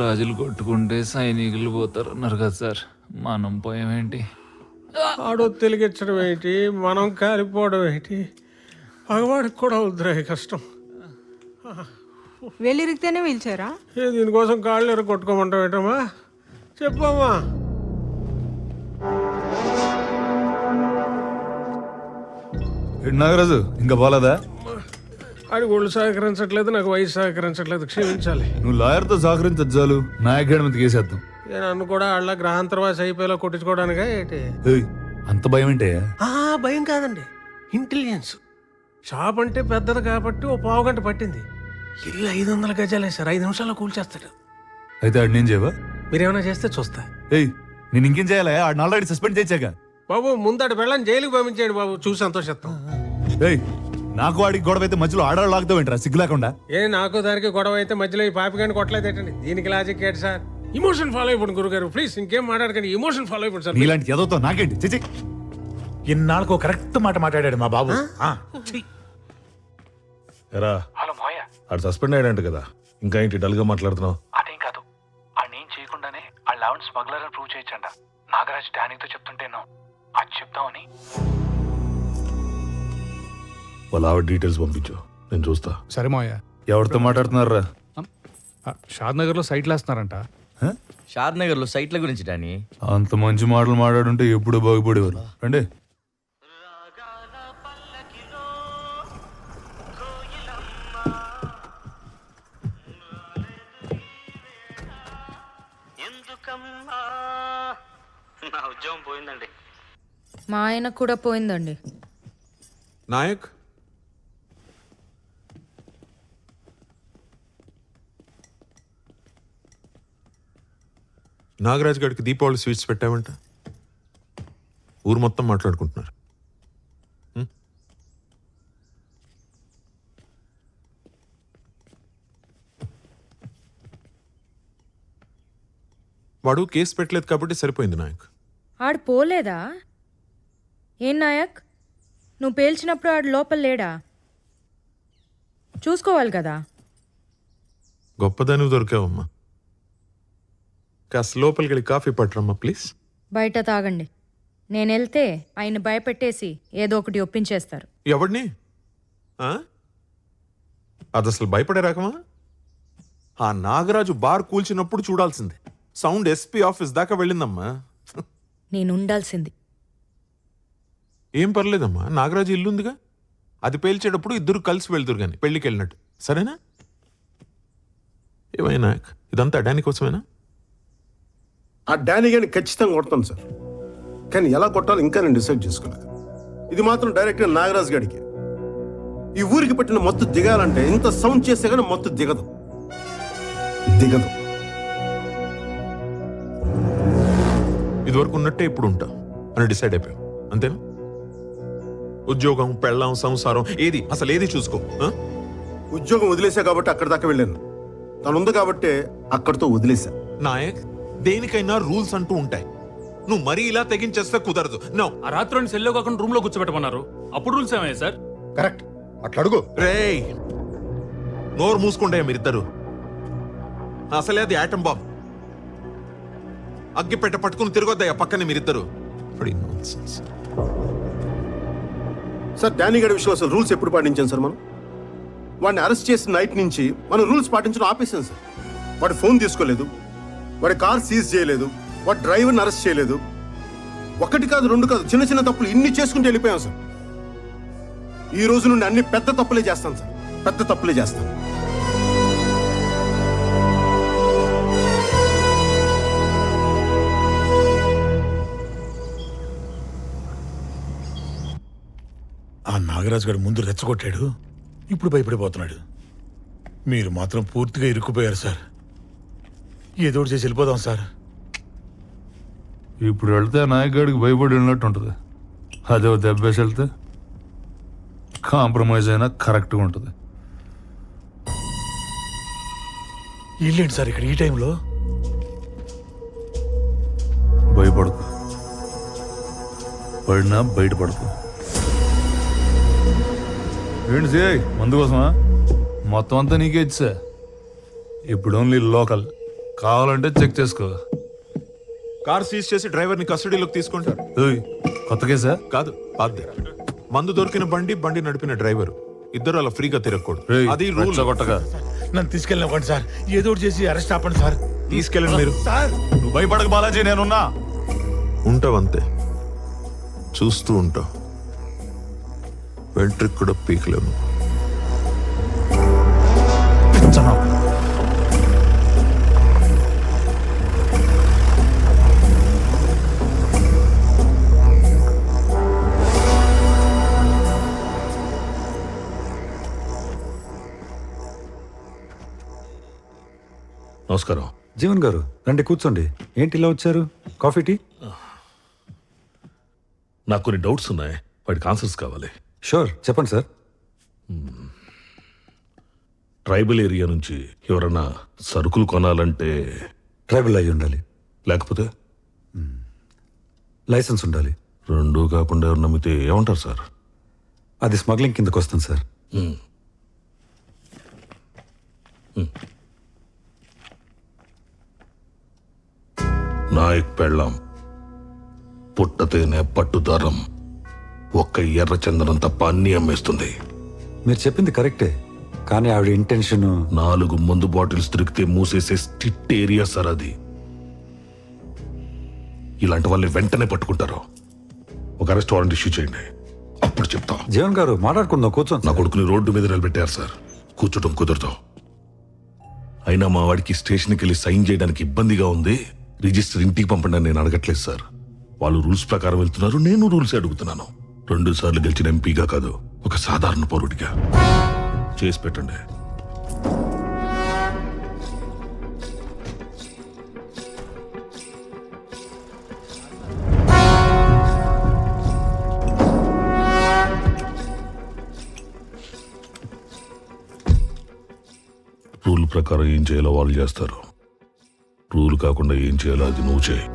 రాజులు కొట్టుకుంటే సైనికులు పోతారు అన్నారు కదా సార్, మనం పోయామేంటి? ఆడో తెలిగించడం ఏంటి, మనం కాలిపోవడం ఏంటి? పగవాడికి కూడా ఉద్రేహ కష్టం. వెళ్ళిరిగితేనే పిలిచారా? దీనికోసం కాళ్ళు ఎర కొట్టుకోమంటావు ఏంటమ్మా? చెప్పమ్మా. నాగరాజు ఇంకా పోలేదా? ఆడి ఒళ్ళు సహకరించట్లేదు, నాకు వయసు సహకరించట్లేదు, క్షమించాలి. నువ్వు లాయర్తో సహకరించదు చాలు, నా అకాడమీ కేసేద్దాం. నన్ను కూడా వాళ్ళ గ్రహాంతరవాసి అయిపోయేలా కొట్టించుకోవడానికా ఏంటి? అంత భయం ఏంటే? భయం కాదండి, ఇంటెలిజెన్స్. షాప్ అంటే పెద్దది కాబట్టి ఓ పావు గంట పట్టింది. ఇల్లు 500 గజాలే సార్, 5 నిమిషాల్లో కూల్చేస్తాడు. అయితే ఆడు నేను చేయవా? మీరేమైనా చేస్తే చూస్తా. నేను ఇంకేం చేయాలా? ఆడిని ఆల్రెడీ సస్పెండ్ చేశాక. బాబు ముందటి వెళ్ళని జైలుకి పంపించేయండి బాబు, చూసి సంతోషిస్తాం. నాకు వాడికి గొడవ అయితే మధ్యలో ఆడవాళ్ళు లాగుతావు ఏంట్రా సిగ్గు లేకుండా? నాకు దానికి గొడవ అయితే మధ్యలో ఈ పాపిగాని కొట్టలేదేటండి. దీనికి లాజిక్ ఏంటి సార్? ఇమోషన్ ఫాలో అయిపోండి గురుగారు, ప్లీజ్ ఇంకేం మాట్లాడకండి. ఇమోషన్ ఫాలో అయిపోండి సార్. ఇలాంటి ఎదవుతో నాకేంటి? చిచి, ఇన్నాళ్ళకు కరెక్ట్ మాట మాట్లాడాడు మా బాబు. ఎరా, హలో మోయ, ఆడు సస్పెండ్ అయ్యాడంట కదా, ఇంకా ఏంటి డల్ గా మాట్లాడుతున్నావు? అదేం కాదు, ఆడేం చేయకుండానే ఆ లెవెన్ స్మగ్లర్ ప్రూవ్ చేయొచ్చంట. నాగరాజ్ డానీతో చెప్తుంటేనో అది చెప్తామని. వాళ్ళ ఆవిడ డీటెయిల్స్ పంపించు, నేను చూస్తా. సరే మోయ. ఎవరితో మాట్లాడుతున్నారా? షాద్ నగర్ లో సైట్లు వేస్తున్నారంట. షాద్ నగర్ లో సైట్ల గురించి డానీ. అంత మంచి మాటలు మాట్లాడుంటే ఎప్పుడు బాగుపడేవారు. రండి. నా ఉద్యోగం పోయిందండి. మా ఆయన కూడా పోయిందండి. నాయక్, నాగరాజ్ గారికి దీపావళి స్వీట్స్ పెట్టావంట. ఊరు మొత్తం మాట్లాడుకుంటున్నారు. వాడు కేసు పెట్టలేదు కాబట్టి సరిపోయింది నాయక్. ఆడు పోలేదా? ఏం నాయక్, నువ్వు పేల్చినప్పుడు ఆడు లోపల లేడా? చూసుకోవాలి కదా. గొప్పదాని దొరికావమ్మా. కాస్త లోపలికి వెళ్ళి కాఫీ పట్టరమ్మా ప్లీజ్. బయట తాగండి. నేను వెళ్తే ఆయన భయపెట్టేసి ఏదో ఒకటి ఒప్పించేస్తారు. ఎవడిని? అది అసలు భయపడే రకమా? ఆ నాగరాజు బార్ కూల్చినప్పుడు చూడాల్సిందే. సౌండ్ ఎస్పీ ఆఫీస్ దాకా వెళ్ళిందమ్మా. నేను ఉండాల్సింది. ఏం పర్లేదమ్మా, నాగరాజు ఇల్లుందిగా, అది పేల్చేటప్పుడు ఇద్దరు కలిసి వెళ్తురు కానీ పెళ్లికి వెళ్ళినట్టు. సరేనా? ఏమైనా ఇదంతా డానీ కోసమేనా? ఆ డానీ గాని ఖచ్చితంగా కొడతాను సార్, కానీ ఎలా కొట్టాలో ఇంకా నేను డిసైడ్ చేసుకోలేదు. ఇది మాత్రం డైరెక్ట్గా నాగరాజ్ గారికి. ఈ ఊరికి పెట్టిన మొత్తం దిగాలంటే ఇంత సౌండ్ చేస్తే కానీ మొత్తం దిగదు. ఇదివరకు ఉన్నట్టే ఇప్పుడు ఉంటా అని డిసైడ్ అయిపోయాం, అంతేనా? ఉద్యోగం, పెళ్ళాం, సంసారం ఏది అసలు ఏది చూసుకో. ఉద్యోగం వదిలేసా కాబట్టి అక్కడి దాకా వెళ్ళాను. తను ఉంది కాబట్టి అక్కడితో వదిలేశా. నాయక్, దేనికైనా రూల్స్ అంటూ ఉంటాయి. నువ్వు మరీ ఇలా తెగించేస్తే కుదరదు. నో. ఆ రాత్రి సెల్లో కాకుండా రూమ్ లో కూర్చోబెట్టమన్నారు. అప్పుడు రూల్స్ ఏమయ్యాయి సార్? కరెక్ట్, అట్లా అడుగు. రేయ్, నోరు మూసుకుంటే మీరిద్దరు. అసలే అది ఆటం బాంబ్. అగ్గిపెట్ట పట్టుకుని తిరగొద్దయ్యా పక్కనే మీరిద్దరు. సార్ డానీ గడి విషయంలో అసలు రూల్స్ ఎప్పుడు పాటించాం సార్? మనం వాడిని అరెస్ట్ చేసిన నైట్ నుంచి మనం రూల్స్ పాటించడం ఆపేసాం సార్. వాడి ఫోన్ తీసుకోలేదు, వాడి కార్ సీజ్ చేయలేదు, వాడి డ్రైవర్ని అరెస్ట్ చేయలేదు. ఒకటి కాదు, రెండు కాదు, చిన్న చిన్న తప్పులు ఇన్ని చేసుకుంటూ వెళ్ళిపోయాం సార్. ఈ రోజు నుండి అన్ని పెద్ద తప్పులే చేస్తాను సార్, పెద్ద తప్పులే చేస్తాను. ఆ నాగరాజు గారు ముందు రెచ్చగొట్టాడు, ఇప్పుడు భయపడిపోతున్నాడు. మీరు మాత్రం పూర్తిగా ఇరుక్కుపోయారు సార్. ఏదో ఒకటి చేసి వెళ్ళిపోదాం సార్. ఇప్పుడు వెళ్తే నాయకుడికి భయపడి వెళ్ళినట్టు ఉంటుంది. అదే దెబ్బేసి వెళ్తే కాంప్రమైజ్ అయినా కరెక్ట్గా ఉంటుంది. వీళ్ళేంటి సార్ ఇక్కడ ఈ టైంలో? భయపడకు, పడినా బయటపడకు. ఏంటి సిఐ, మందు కోసమా? మొత్తం అంతా నీకే ఇచ్చా. ఇప్పుడు ఓన్లీ లోకల్, కావాలంటే చెక్ చేసుకో. కార్ సీజ్ చేసి డ్రైవర్ని కస్టడీలోకి తీసుకుంటారు. కొత్త కేసా? కాదు, పాతదే. మందు దొరికిన బండి నడిపిన డ్రైవర్ ఇద్దరు అలా ఫ్రీగా తిరగకూడదు. అది రూల్. కొట్టగా నన్ను తీసుకెళ్ళినవ్వండి సార్. ఏదో ఒకటి చేసి అరెస్ట్ ఆపండి సార్. తీసుకెళ్ళండి మీరు. సార్ నువ్వు భయపడక బాలాజీ, నేనున్నా. ఉంటావంతే, చూస్తూ ఉంటావు. వెంట్రికి కూడా పీకలేము. నమస్కారం. జీవన్ గారు రండి, కూర్చోండి. ఏంటి ఇలా వచ్చారు? Coffee, tea? నాకు కొన్ని డౌట్స్ ఉన్నాయి, వాటికి ఆన్సర్స్ కావాలి. షూర్, చెప్పండి సార్. ట్రైబల్ ఏరియా నుంచి ఎవరన్నా సరుకులు కొనాలంటే ట్రైబల్ అయి ఉండాలి, లేకపోతే లైసెన్స్ ఉండాలి. రెండూ కాకుండా ఎవరు నమ్మితే ఏమంటారు సార్? అది స్మగ్లింగ్ కిందకు వస్తుంది సార్. నాయక్ పెళ్ళాం పుట్టతేనే పట్టుదారం, ఒక్క ఎర్ర చందనం తప్ప అన్ని అమ్మేస్తుంది. మీరు చెప్పింది కరెక్టే, కానీ ఆవిడ ఇంటెన్షన్ 4 మందు బాటిల్స్ దొరికితే మూసేసే స్ట్రిక్ట్ ఏరియా సార్ అది. ఇలాంటి వాళ్ళని వెంటనే పట్టుకుంటారు. ఒక అరెస్ట్ వారెంట్ ఇష్యూ చేయండి, అప్పుడు చెప్తా. జీవన్ గారు మాట్లాడుకుందాం, కూర్చోండి. నా కొడుకుని రోడ్డు మీద నిలబెట్టారు సార్, కూర్చోటం కుదరదు. అయినా మా వాడికి స్టేషన్కి వెళ్ళి సైన్ చేయడానికి ఇబ్బందిగా ఉంది. రిజిస్టర్ ఇంటికి పంపండి అని నేను అడగట్లేదు సార్. వాళ్ళు రూల్స్ ప్రకారం వెళ్తున్నారు, నేను రూల్స్ అడుగుతున్నాను. 2 సార్లు గెలిచిన ఎంపీగా కాదు, ఒక సాధారణ పౌరుడిగా చేసి పెట్టండి. రూల్ ప్రకారం ఏం చేయాలో వాళ్ళు చేస్తారు. రూల్ కాకుండా ఏం చేయాలో అది నువ్వు చేయి.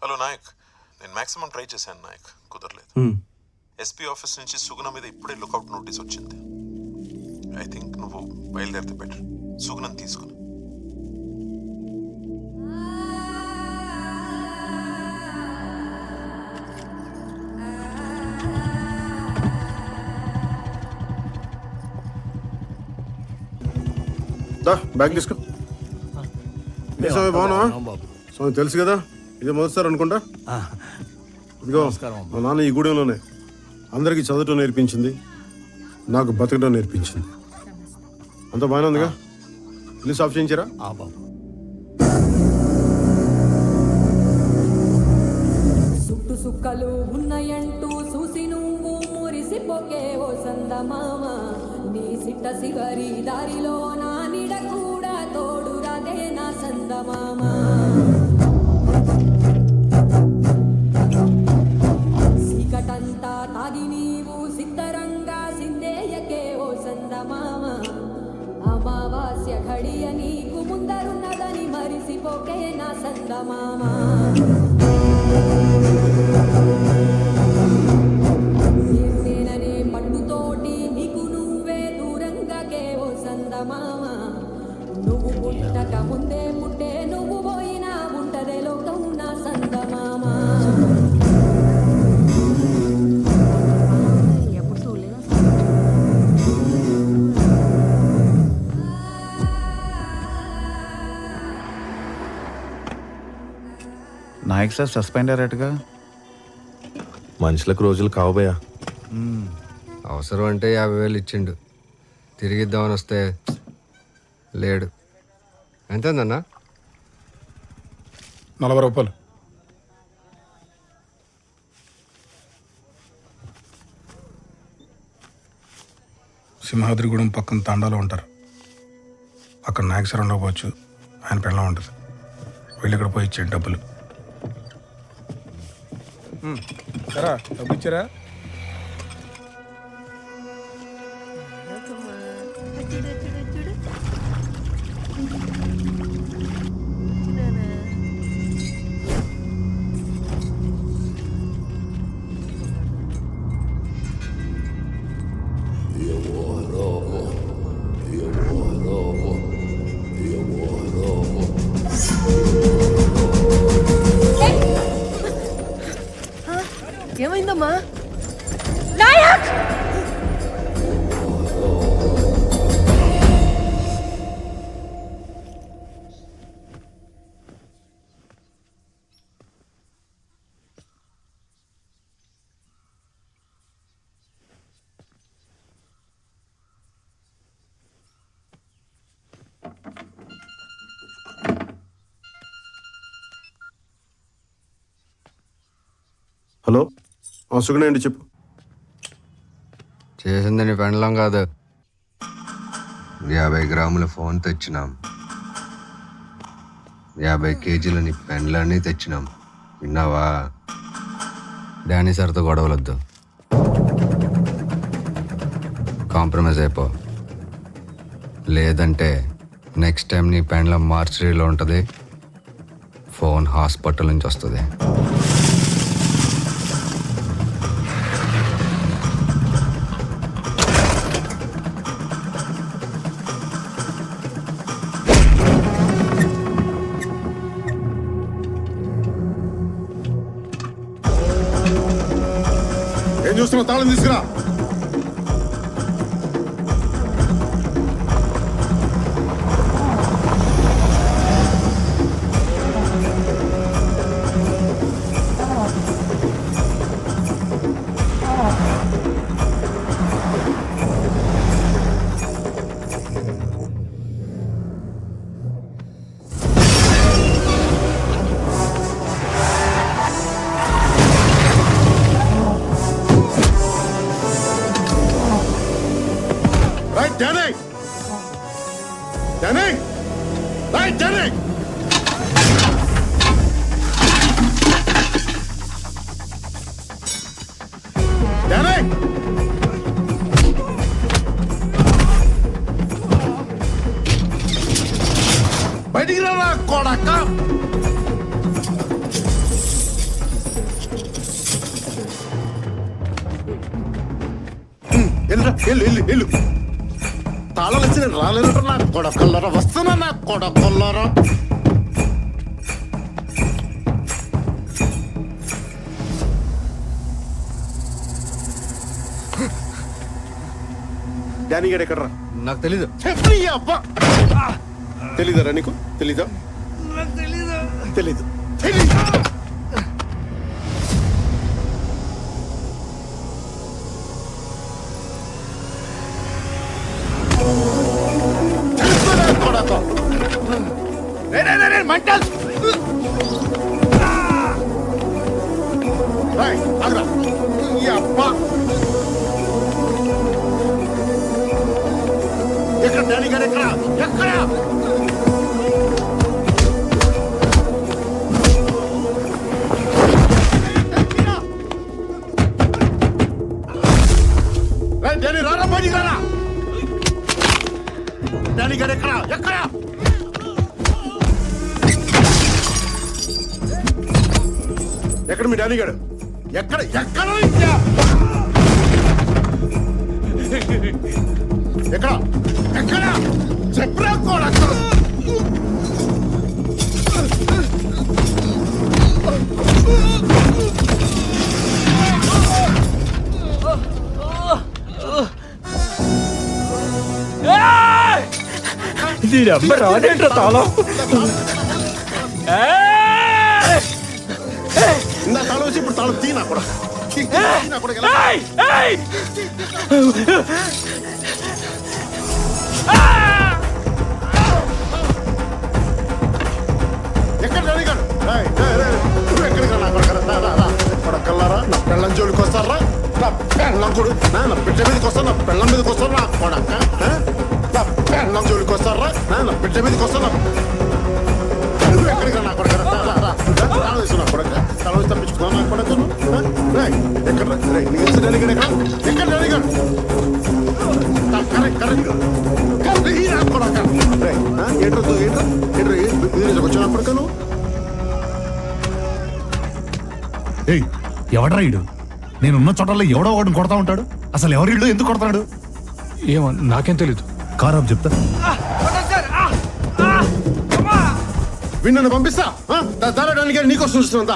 హలో నాయక్, నేను మాక్సిమం ట్రై చేశాను నాయక్, కుదరలేదు. ఎస్పీ ఆఫీస్ నుంచి సుగుణ మీద ఇప్పుడే లుకౌట్ నోటీస్ వచ్చింది. ఐ థింక్ నువ్వు బయలుదేరితే బెటర్. సుగుణం తీసుకుని బ్యాగ్ తీసుకో. బాగున్నా స్వామి? తెలుసు కదా, ఇదే మొదటిసారి అనుకుంటా. ఇదిగో మా నాన్న ఈ గూడెంలోనే అందరికీ చదవటం నేర్పించింది, నాకు బతకడం నేర్పించింది. అంతా బాగానే ఉందిగా? రిలీజ్ ఆఫ్ చేయించారా? సుట్టు సుక్కలు ఉన్నాయంటూ చూసి నువ్వు మురిసి మరిసిపోకే ఓ సందమామ నీ సిట్ట సిగరి దారిలో నా నిడ కూడా తోడు రాదే నా సందమామ సీకటంతా తాగి నీవు సిద్ధరంగా సిందేయకే ఓ సందమామ అమావాస్య ఘడియ నీకు ముందరున్నదని మరిసిపోకే నా సందమామ నేననే పట్టుతోటి నీకు నువ్వే దూరంగాకే ఓ సందమామ నువ్వు పుట్టక ముందే పుట్టే నువ్వు పోయినా ఉంటదే లోకం నా సందమామ నాయక్ సార్ సస్పెండ్ అయ్యారటగా. మనుషులకు రోజులు కావబోయా. అవసరం అంటే 50,000 ఇచ్చిండు. తిరిగిద్దామని వస్తే లేడు. ఎంతన్నా? 40 రూపాయలు. సింహాద్రిగూడెం పక్కన తాండాలో ఉంటారు. అక్కడ నాయక్ సార్ ఉండకపోవచ్చు, ఆయన పెళ్ళం ఉంటుంది. వెళ్ళి ఇక్కడ పోయి ఇచ్చేయండి డబ్బులు. సరా డబ్బు ఇచ్చారా? ఏమైందమ్మా? నాయక్! హలో, సుగుణ అండి, చెప్పు. చేసింది నీ పెండలం కాదు. 50 గ్రాముల ఫోన్ తెచ్చినాం. 50 కేజీల నీ పెండ్లన్నీ తెచ్చినాం. విన్నావా? డానీ సార్తో గొడవలొద్దు. కాంప్రమైజ్ అయిపో. లేదంటే నెక్స్ట్ టైం నీ పెండ్లం మార్చరీలో ఉంటుంది, ఫోన్ హాస్పిటల్ నుంచి వస్తుంది. ఏం చూస్తున్నావు? తాళం తీసుకురా. Danny! Danny! Hey, Danny! Danny! బయటికి రా కొడక. వెళ్ళు. తాళాలు వచ్చి నేను రాలేనట్టు నా కొడకల్లరా. వస్తున్నా నా కొడకల్లరా. డానీ గడ్ ఎక్కడరా? నాకు తెలీదు. తెలీదరా నీకు? తెలీదా? తెలీదు. డానీ గారు ఎక్కడ ఎక్కడ డానీ రారా బయటికి రారా డానీ గారు ఎక్కడ ఎక్కడ ఎక్కడ మీ డానీ గారు ఎక్కడ ఎక్కడ ఎక్కడ ఎక్కడ చెప్పరా కూడా దీని అమ్మ రాదేంట్రా తాళం ఇందా తాళం వచ్చి ఇప్పుడు తాళం తీనా కూడా ఎక్కడ అడిగాడు నువ్వు ఎక్కడికి నా కొడకల్లారా నా పెళ్ళం జోలికి వస్తారా నా పెళ్ళం కొడు నా బిడ్డ మీదకి వస్తా నా పెళ్ళం మీదకి వస్తారు నా కొడక నా పెళ్ళం జోలికి వస్తారా నా బిడ్డ మీదకి వస్తా నువ్వు ఎక్కడికి నా కొడక తాళం వేసు నా కొడక తాళం వేసి తప్పించుకున్నా నా కొడకను ఎక్కడ అడిగాడు ఎక్కడ అడిగాడు కరెక్ట్ కరెక్ట్ ఎవడ్రా ఇడు నేనున్న చోటల్లో ఎవడో ఒకటి కొడతా ఉంటాడు. అసలు ఎవరి ఇల్లు ఎందుకు కొడతాడు ఏమో నాకేం తెలీదు. కారాబ్ చెప్తా విన్ను పంపిస్తా దారాడానికి నీకోసం చూస్తుందా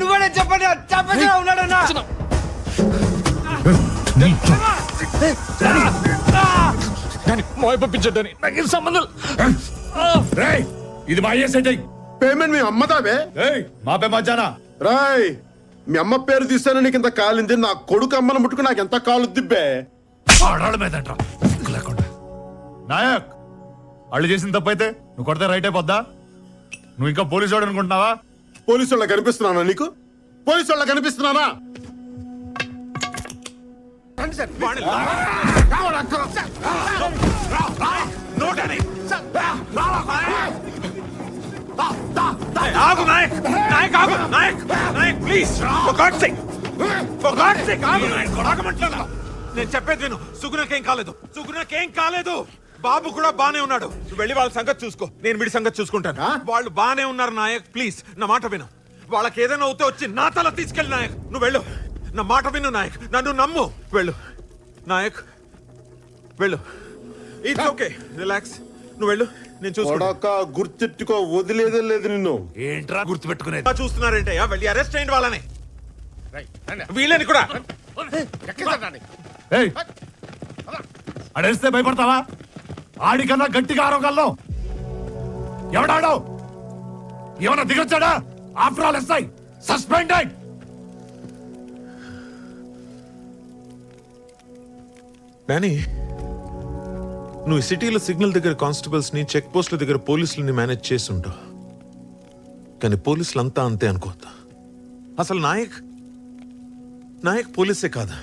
నువ్వే చెప్పండి ఉన్నాడన్నా పంపించండి నాకు సంబంధం ఇది మా అయ్యే సెట్ అయ్యి పేమెంట్ మీ అమ్మదావే మా పే మధ్యాహ్న రాయ్ మీ అమ్మ పేరు తీస్తాను నీకు ఇంత కాలింది నా కొడుకు అమ్మను ముట్టుకు నాకు ఎంత కాలు దిబ్బే నాయక్ వాళ్ళు చేసిన తప్పైతే నువ్వు కొడితే రైట్ అయిపోద్దా? నువ్వు ఇంకా పోలీసు వాడు అనుకుంటున్నావా? పోలీసు వాళ్ళ కనిపిస్తున్నానా నీకు? పోలీసు వాళ్ళ కనిపిస్తున్నానా? నేను చెప్పేది విను. సుగుణకేం కాలేదు, సుగుణకేం కాలేదు. బాబు కూడా బానే ఉన్నాడు. నువ్వు వెళ్ళి వాళ్ళ సంగతి చూసుకో, నేను వీడి సంగతి చూసుకుంటాను. వాళ్ళు బానే ఉన్నారు నాయక్, ప్లీజ్ నా మాట విను. వాళ్ళకి ఏదైనా అవుతే వచ్చి నా తల తీసుకెళ్ళి నాయక్. నువ్వు వెళ్ళు, నా మాట విను నాయక్, నన్ను నమ్ము. వెళ్ళు నాయక్, వెళ్ళు. It's okay, relax. నువ్వు వెళ్ళు, నేను చూసుకుంటా. గుర్తెట్టుకో, వదిలేదే లేదు నిన్ను. ఏంట్రా గుర్తు పెట్టుకునేది? చూస్తున్నారంటే వెళ్ళి అరెస్ట్ చేయండి వాళ్ళని, వీళ్ళని కూడా. అడేస్తే భయపడతావా? ఆడికన్నా గట్టిగా ఆరోగల్లో ఎవడాడో ఏమన్నా దిగొచ్చాడా? After all SI suspended. Danny, నువ్వు సిటీలో సిగ్నల్ దగ్గర కానిస్టేబుల్స్ ని, చెక్ పోస్టుల దగ్గర పోలీసులని మేనేజ్ చేస్తుంటావు. కానీ పోలీసులు అంతా అంతే అనుకోవద్దు. అసలు నాయక్ పోలీసే కాదు.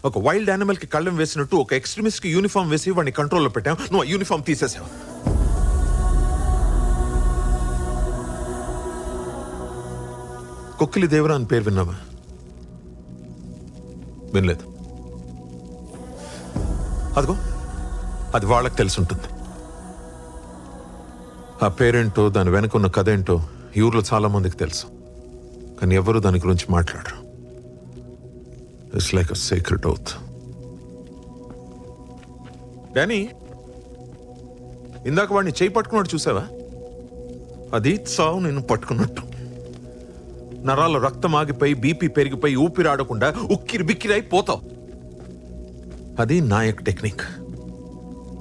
ఒక వైల్డ్ యానిమల్ కి కళ్ళం వేసినట్టు ఒక ఎక్స్ట్రీమిస్ట్ కి యూనిఫామ్ వేసి వాడిని కంట్రోల్లో పెట్టాం. నువ్వు ఆ యూనిఫామ్ తీసేసావు. కొక్కిలి దేవరా అని పేరు విన్నావా? వినలేదు. అదిగో అది వాళ్ళకి తెలిసి ఉంటుంది. ఆ పేరేంటో, దాని వెనకున్న కథ ఏంటో ఈ ఊర్లో చాలా మందికి తెలుసు. కానీ ఎవరు దాని గురించి మాట్లాడరు. It's like a secret oath. Danny, ఇందాక వాడిని చేయి పట్టుకున్నాడు చూసావా? అది చావు నేను పట్టుకున్నట్టు. నరాల రక్తం ఆగిపోయి, బీపీ పెరిగిపోయి, ఊపిరి ఆడకుండా ఉక్కిరి బిక్కిరి అయిపోతావు. అది Nayak technique.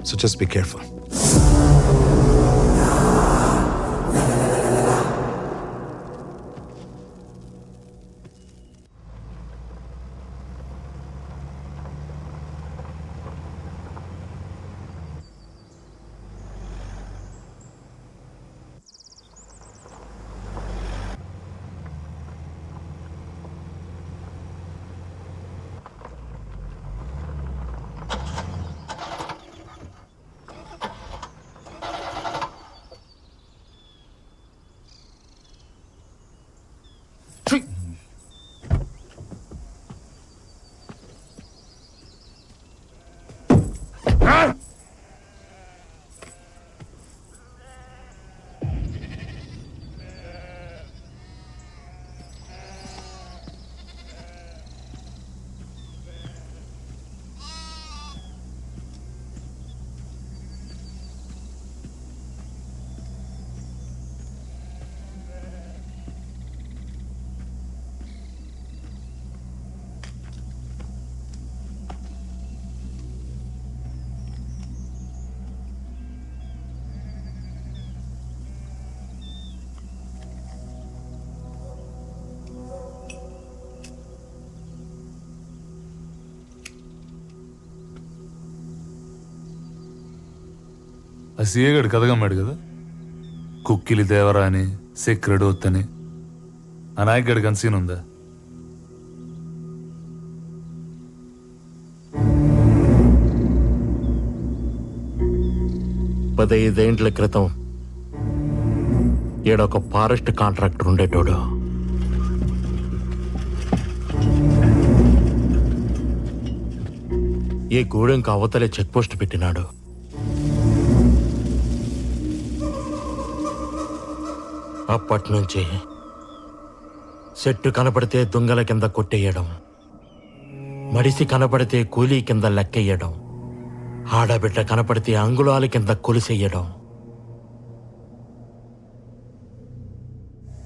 So just be careful. ఆ సీఏ గడు కథగమ్మాడు కదా, కుక్కిలి దేవరా అని, సెక్రెడ్ వత్తని. ఆ నాయక్ గడికి అంత సీన్ ఉందా? పదైదేండ్ల క్రితం ఈడొక ఫారెస్ట్ కాంట్రాక్టర్ ఉండేటోడు. ఈ గూడెంకి అవతలే చెక్ పోస్ట్ పెట్టినాడు. అప్పట్నుంచి చెట్టు కనపడితే దుంగల కింద కొట్టేయడం, మడిసి కనపడితే కూలీ కింద లెక్కెయ్యడం, ఆడబిడ్డ కనపడితే అంగుళాల కింద కొలిసెయ్యడం.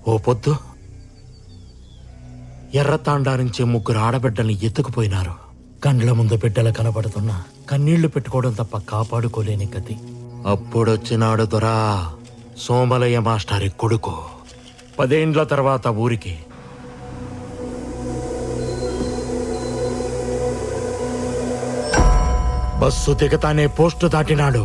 ఓ పొద్దు ఎర్రతాండా నుంచి 3 ఆడబిడ్డల్ని ఎత్తుకుపోయినారు. కండ్ల ముందు బిడ్డలు కనపడుతున్నా కన్నీళ్లు పెట్టుకోవడం తప్ప కాపాడుకోలేని గతి. అప్పుడొచ్చినాడు దొరా సోమలయ్య మాస్టారి కొడుకు. 10 ఏండ్ల తర్వాత ఊరికి బస్సు దిగతానే పోస్టు దాటినాడు.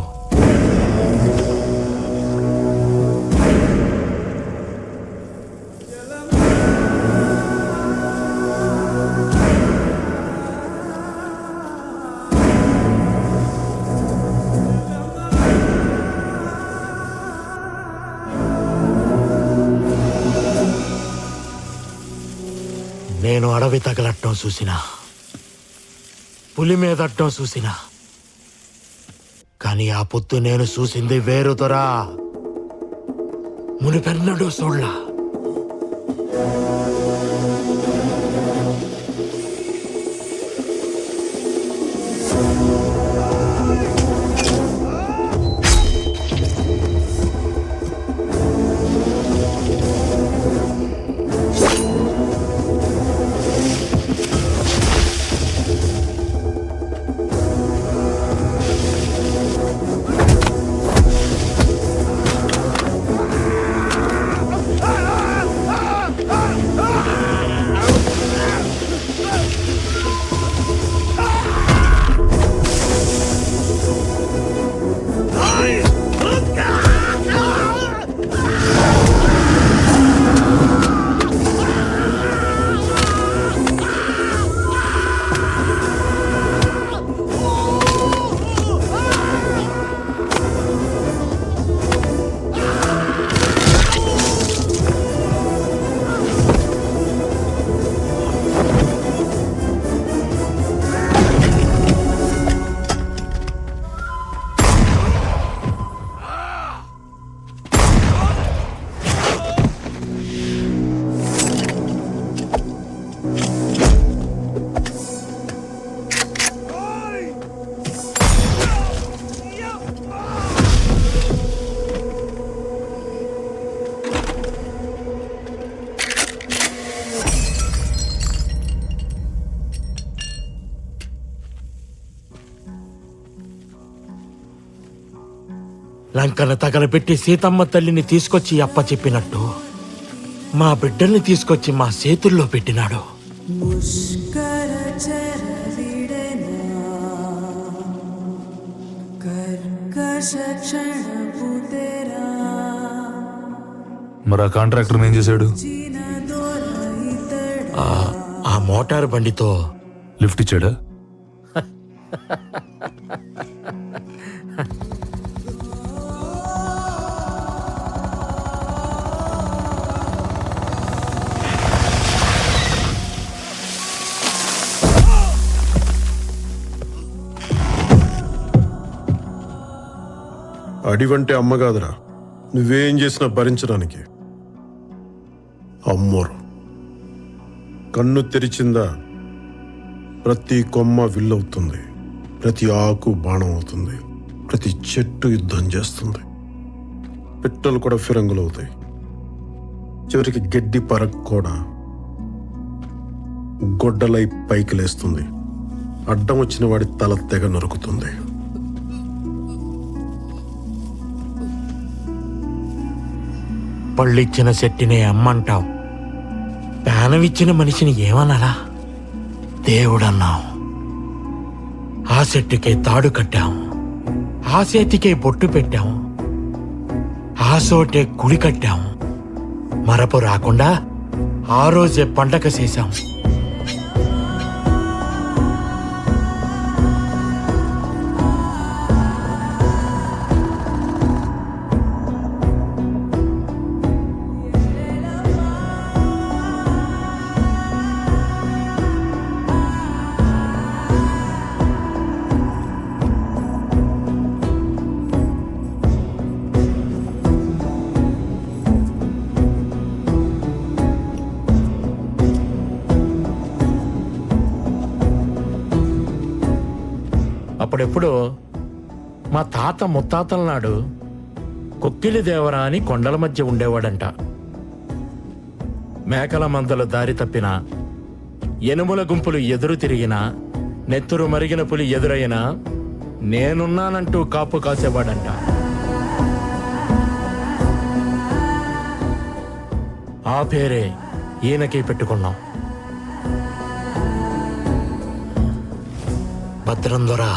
నేను అడవి తగలట్టం చూసినా, పులి మీదట్టం చూసినా, కానీ ఆ పొద్దు నేను చూసింది వేరు దొరా. మునిపెన్నడూ చూడలా. లంకను తగలబెట్టి సీతమ్మ తల్లిని తీసుకొచ్చి అప్ప చెప్పినట్టు మా బిడ్డల్ని తీసుకొచ్చి మా చేతుల్లో పెట్టినాడు. మరి ఆ కాంట్రాక్టర్ ఏం చేశాడు? ఆ మోటార్ బండితో లిఫ్ట్ ఇచ్చాడా? అడివంటే అమ్మ కాదురా, నువ్వేం చేసినా భరించడానికి. అమ్మోరు కన్ను తెరిచిందా ప్రతి కొమ్మ విల్లవుతుంది, ప్రతి ఆకు బాణం అవుతుంది, ప్రతి చెట్టు యుద్ధం చేస్తుంది, పిట్టలు కూడా ఫిరంగులు అవుతాయి, చివరికి గడ్డి పరక్ కూడా గొడ్డలై పైకి లేస్తుంది, అడ్డం వచ్చిన వాడి తల తెగ నరుకుతుంది. పళ్ళిచ్చిన చెట్టినే అమ్మంటావు, ప్రాణమిచ్చిన మనిషిని ఏమనాలా? దేవుడన్నావు. ఆ చెట్టుకే తాడు కట్టాము, ఆ చేతికే బొట్టు పెట్టాము, ఆ చోటే గుడి కట్టాము. మరపు రాకుండా ఆ రోజే పండగ చేశాం. అప్పుడెప్పుడు మా తాత ముత్తాతల నాడు కొక్కిలి దేవరా అని కొండల మధ్య ఉండేవాడంట. మేకల మందలు దారి తప్పిన, ఎనుముల గుంపులు ఎదురు తిరిగిన, నెత్తురు మరిగిన పులి ఎదురైనా నేనున్నానంటూ కాపు కాసేవాడంట. ఆ పేరే ఈయనకి పెట్టుకున్నాం. భద్రం దొరా.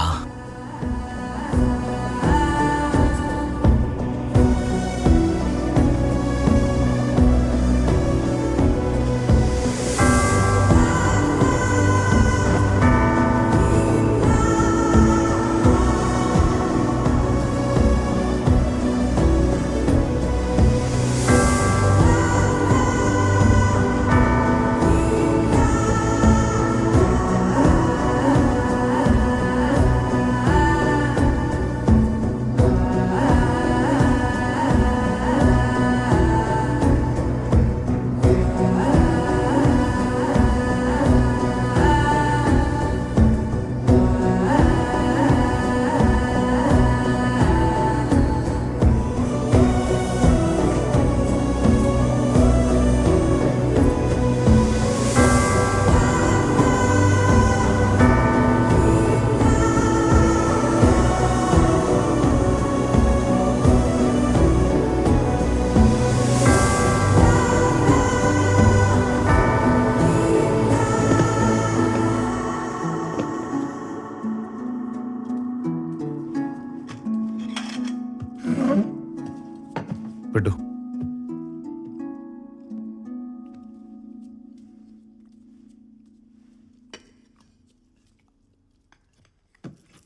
పెట్టు.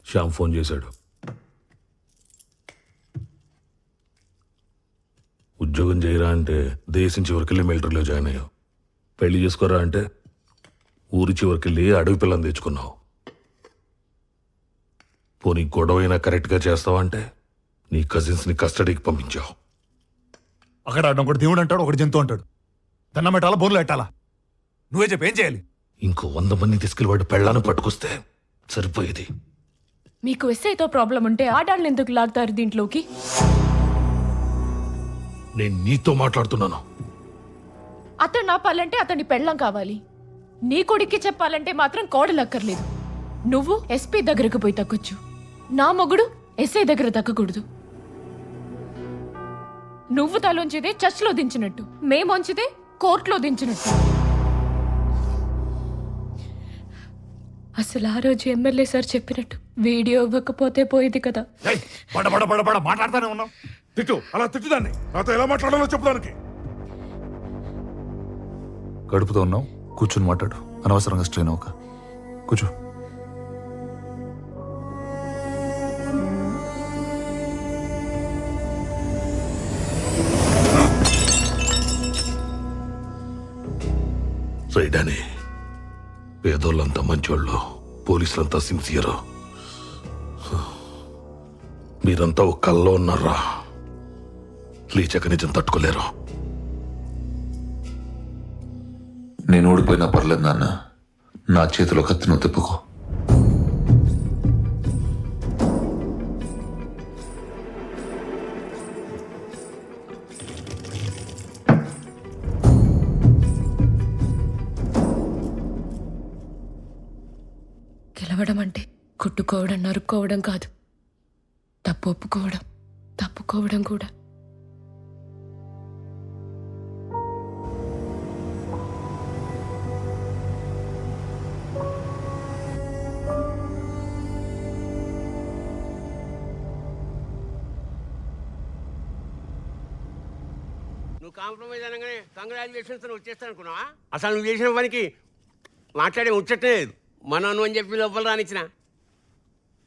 శ్యామ్ ఫోన్ చేశాడు. ఉద్యోగం చేయరా అంటే దేశం చివరికెళ్ళి మిలిటరీలో జాయిన్ అయ్యావు. పెళ్లి చేసుకోరా అంటే ఊరి చివరికెళ్ళి అడవి పిల్లని తెచ్చుకున్నావు. పోనీ గొడవైనా కరెక్ట్గా చేస్తావంటే నీ కజిన్స్ని కస్టడీకి పంపించావు. అక్కడ ఒకటి దేవుడు అంటాడు, ఒకటి జంతువు అంటాడు. దండం పెట్టాలా, బోర్లు పెట్టాలా? నువ్వే చెప్పి ఏం చేయాలి? ఇంకో 100 మంది తీసుకెళ్ళి వాడు పెళ్ళాన్ని పట్టుకొస్తే సరిపోయేది. మీకు ఎస్ఐతో ప్రాబ్లం ఉంటే ఆడాళ్ళని ఎందుకు లాగుతారు దీంట్లోకి? నేను నీతో మాట్లాడుతున్నాను. అతను నాపాలంటే అతని పెళ్ళం కావాలి. నీ కొడుక్కి చెప్పాలంటే మాత్రం కోడలక్కర్లేదు. నువ్వు ఎస్పీ దగ్గరకు పోయి తగ్గొచ్చు, నా మొగుడు ఎస్ఐ దగ్గర తగ్గకూడదు. నువ్వు తలోంచిదే చర్చ్లో దించినట్టు, మేమొంచిదే కోర్టులో దించినట్టు. అసలు ఆ రోజు ఎమ్మెల్యే సార్ చెప్పినట్టు వీడియో ఇవ్వకపోతే పోయేది కదా. మాట్లాడుతానే ఉన్నావు. తిట్టు, అలా తిట్టుదాన్ని. నాతో ఎలా మాట్లాడాలో చెప్పడానికి. గడుపుతో ఉన్నావు, కూర్చుని మాట్లాడు. అనవసరంగా స్ట్రెయిన్ అవ్వక కూర్చో. రైడాని పేదోళ్ళంతా మంచోళ్ళు, పోలీసులంతా సిన్సియర్. మీరంతా ఒక కల్లో ఉన్నారా? లేచాక నిజం తట్టుకోలేరు. నేను ఓడిపోయినా పర్లేదు నాన్న, నా చేతిలో కత్తిను తిప్పుకో. గెలవడం అంటే కొట్టుకోవడం, నరుక్కోవడం కాదు. తప్పు ఒప్పుకోవడం, తప్పుకోవడం కూడా. నువ్వు కాంప్రమైజ్ అనగానే కంగ్రాచులేషన్స్ వచ్చేస్తాను అనుకున్నావా? అసలు నువ్వు చేసిన పనికి మాట్లాడే ముచ్చట్లేదు. మనను అని చెప్పి లోపల రానిచ్చిన.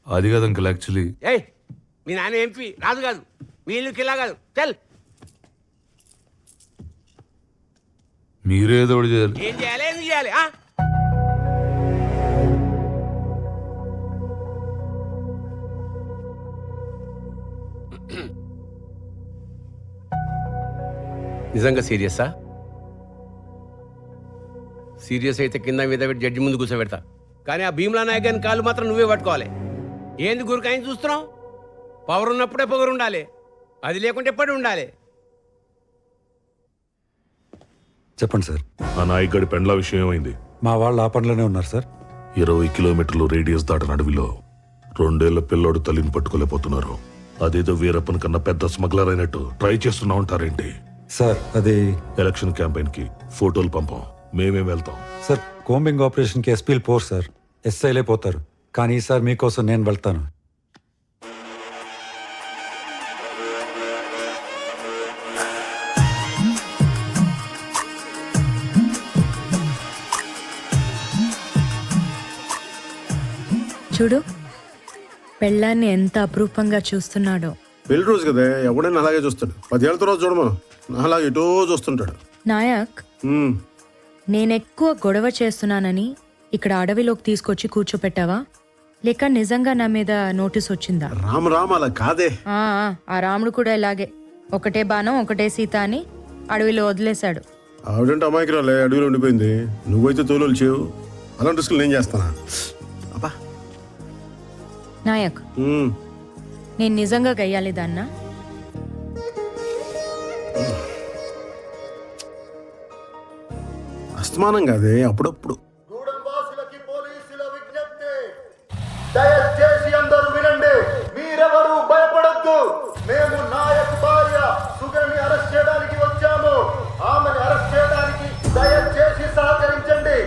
అది కాదు అంకుల్, యాక్చువల్లీ ఏయ్, మీ నాన్న ఎంపీ రాదు కాదు, మీ ఇల్లుకి ఇలా కాదు. చల్, మీరే ఏదో ఒకటి చేయాలి. ఏం చేయాలి, ఎందుకు చేయాలి? నిజంగా సీరియస్సా? సీరియస్ అయితే కింద మీద పెట్టి జడ్జి ముందు కూర్చోబెడతా. కానీ ఆ భీమ్లా నాయక్ గారిని కాళ్ళు మాత్రం నువ్వే పట్టుకోవాలి. ఏంది గురికాయని చూస్తున్నావు? పవర్ ఉన్నప్పుడే పొగరు ఉండాలి, అది లేకుంటే ఎప్పటి ఉండాలి. చెప్పండి సార్. ఆ నాయకుడి పెండ్ల విషయం ఏమైంది? మా వాళ్ళు ఆ పనిలోనే ఉన్నారు సార్. 20 కిలోమీటర్లు రేడియస్ దాటిన అడవిలో 2 ఏళ్ల పిల్లోడు తల్లిని పట్టుకోలేకపోతున్నారు. అదేదో వీరప్పన్ కన్నా పెద్ద స్మగ్లర్ అయినట్టు ట్రై చేస్తున్నా ఉంటారేంటి? సార్ అది ఎలక్షన్ క్యాంపెయిన్ కి ఫోటోలు పంపాం, మేమేం వెళ్తాం. సార్ కోంబింగ్ ఆపరేషన్కి ఎస్పీలు పోరు సార్, ఎస్ఐలే పోతారు. కానీ ఈసారి మీకోసం నేను వెళ్తాను. చూడు, పెళ్ళాన్ని ఎంత అపురూపంగా చూస్తున్నాడో. పెళ్లి రోజు కదా, ఎవడైనా అలాగే చూస్తాడు. 10 ఏళ్ళ తర్వాత చూడమను, అలాగే ఎటో చూస్తుంటాడు. నాయక్, నేనెక్కువ గొడవ చేస్తున్నానని ఇక్కడ అడవిలోకి తీసుకొచ్చి కూర్చోపెట్టావా, లేక నిజంగా నా మీద నోటీస్ వచ్చిందా? రామ రామ అలా కాదే. ఆ రాముడు కూడా ఇలాగే, ఒకటే బాణం ఒకటే సీత అని అడవిలో వదిలేశాడు. ఆవిడంటే అమాయకురాలే, అడవిలో ఉండిపోయింది. నువ్వైతే తోలు చేయవు. అలాంటి రిస్కులు నేను చేస్తానా? అబ్బా నాయక్, నేను నిజంగా గయ్యాలి దాన్నా? అస్తమానం కాదే, అప్పుడప్పుడు. దయచేసి అందరూ వినండి, మీరెవరూ భయపడద్దు. మేము నాయక్ భార్య సుగని అరెస్ట్ చేయడానికి వచ్చాము. ఆమెను అరెస్ట్ చేయడానికి దయచేసి సహకరించండి.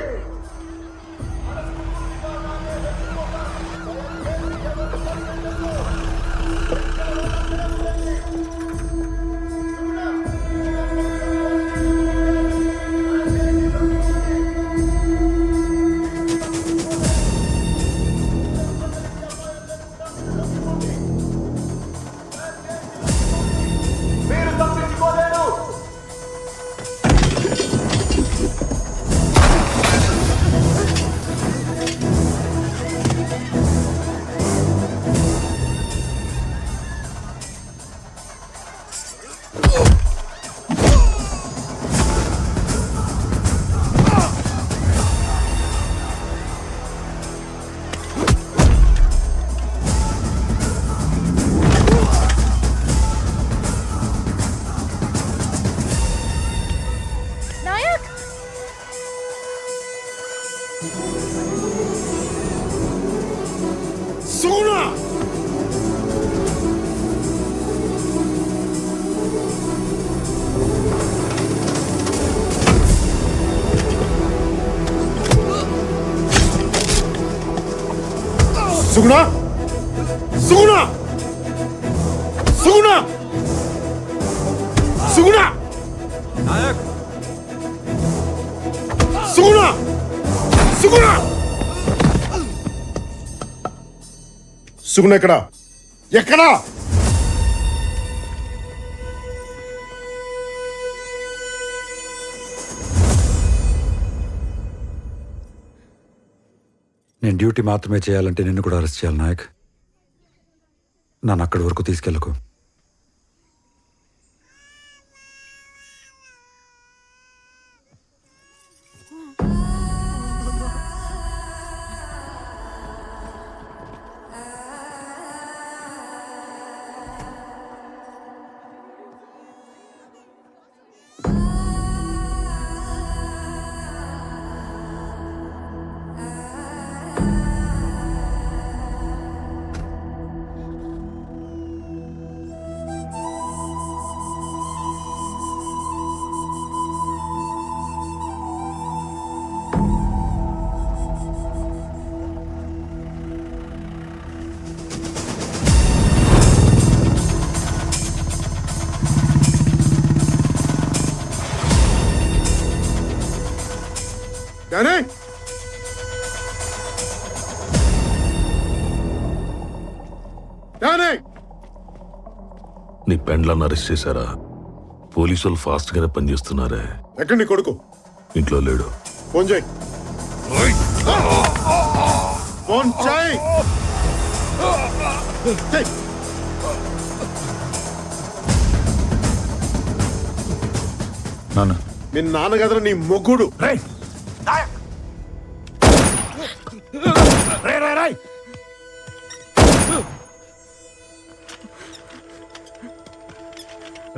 మీరు తప్పించుకోలేరు. నాయక్, సుగుణ, సుగుణ, సుగుణ, సుగుణ, సుగుణ, నాయక్, సుగుణ, సుగుణ, సుగుణ ఎక్కడా? ఎక్కడా? నేను డ్యూటీ మాత్రమే చేయాలంటే నిన్ను కూడా అరెస్ట్ చేయాలి నాయక్. నన్ను అక్కడి వరకు తీసుకెళ్ళకు. డానీ డానీ నీ పెండ్లాన్ని అరెస్ట్ చేశారా? పోలీసులు ఫాస్ట్ గానే పనిచేస్తున్నారే. ఎక్కడ నీ కొడుకు? ఇంట్లో లేడు. ఫోన్ చేయి. ఫోన్ చేయి. నాన్న మీ నాన్న కదరా నీ మొగ్గుడు.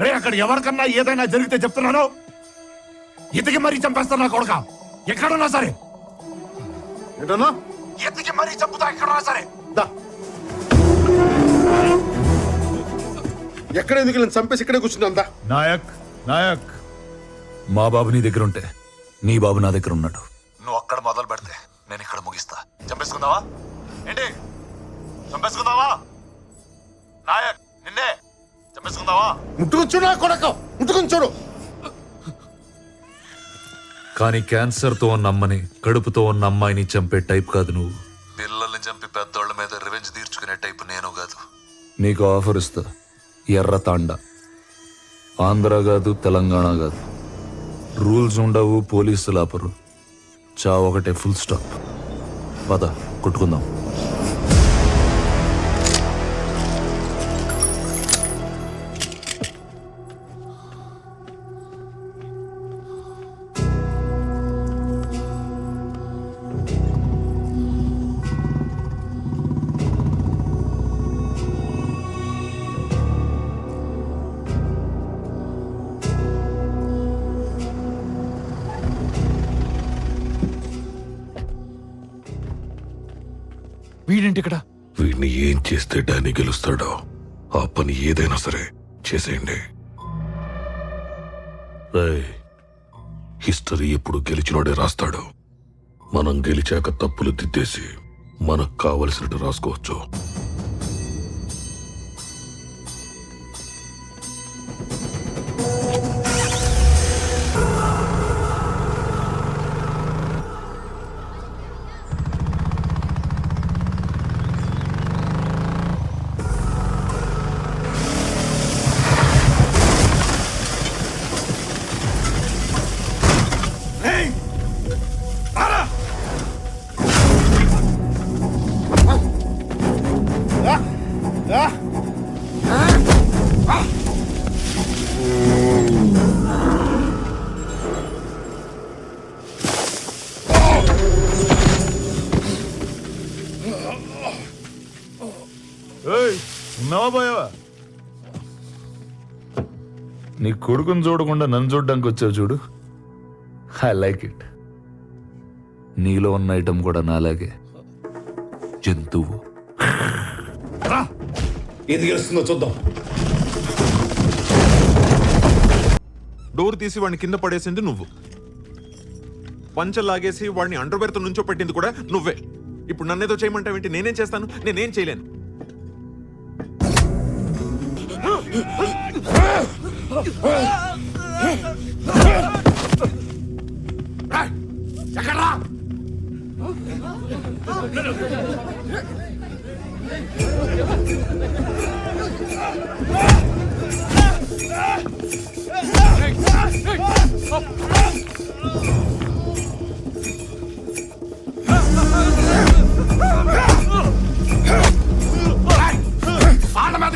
రే అక్కడ ఎవరికన్నా ఏదైనా జరిగితే చెప్తున్నాను, ఇతకి మరీ చంపేస్తాను నా కొడుక. ఎక్కడున్నా సరే ఏంటన్నా? ఎత్తికి మరీ చంపుతా ఎక్కడున్నా సరే. ఎక్కడ ఎందుకు నేను చంపేసి ఇక్కడే కూర్చుందా? నాయక్ నాయక్, మా బాబు నీ దగ్గర ఉంటే నీ బాబు నా దగ్గర ఉన్నాడు. నువ్వు అక్కడ మొదలు పెడితే నేను ఇక్కడ ముగిస్తా. చంపేసుకుందావా ఏంటి? చంపేసుకుందావా? నాయక్ నిన్నే చంపేసుకుందావా? ముట్టుకుని చూడు నా కొడుకు, ముట్టుకుని చూడు. కానీ క్యాన్సర్తో ఉన్న అమ్మని, కడుపుతో ఉన్న అమ్మాయిని చంపే టైప్ కాదు నువ్వు. పిల్లల్ని చంపి పెద్దోళ్ళ మీద రివెంజ్ తీర్చుకునే టైపు నేను కాదు. నీకు ఆఫర్ ఇస్తా. ఎర్ర తాండా. ఆంధ్ర కాదు, తెలంగాణ కాదు. రూల్స్ ఉండవు, పోలీసులు ఆపరు. చావు ఒకటే, ఫుల్ స్టాప్. పద కొట్టుకుందాం. వీడేంటి ఇక్కడ? వీడిని ఏం చేస్తే డానీ గెలుస్తాడో ఆ పని ఏదైనా సరే చేసేయండి. హిస్టరీ ఎప్పుడు గెలిచినోడే రాస్తాడు. మనం గెలిచాక తప్పులు దిద్దేసి మనకు కావలసినట్టు రాసుకోవచ్చు. ఉన్నావా పోయావా? నీ కొడుకుని చూడకుండా నన్ను చూడడానికి వచ్చావు చూడు. I like it. నీలో ఉన్న ఐటమ్ కూడా నాలాగే జంతువు. ఏది గెలుస్తుందో చూద్దాం. డోర్ తీసి వాడిని కింద పడేసింది నువ్వు. పంచలు లాగేసి వాడిని అండర్వేర్తో నుంచో పెట్టింది కూడా నువ్వే. ఇప్పుడు నన్నేదో చేయమంటావేంటి? నేనేం చేస్తాను? నేనేం చేయలేను. ఎక్కడ్రా? ఆడమే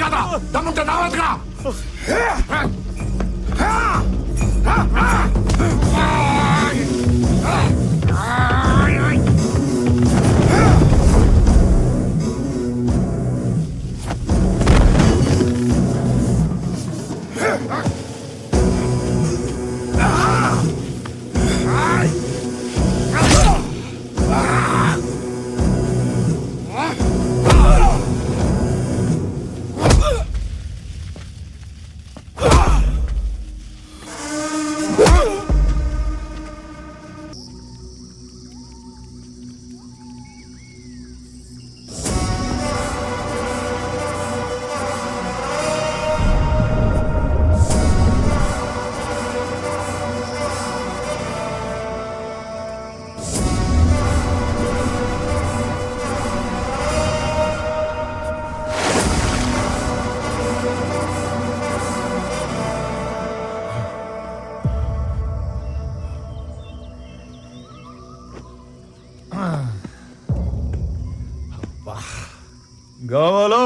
కావాలో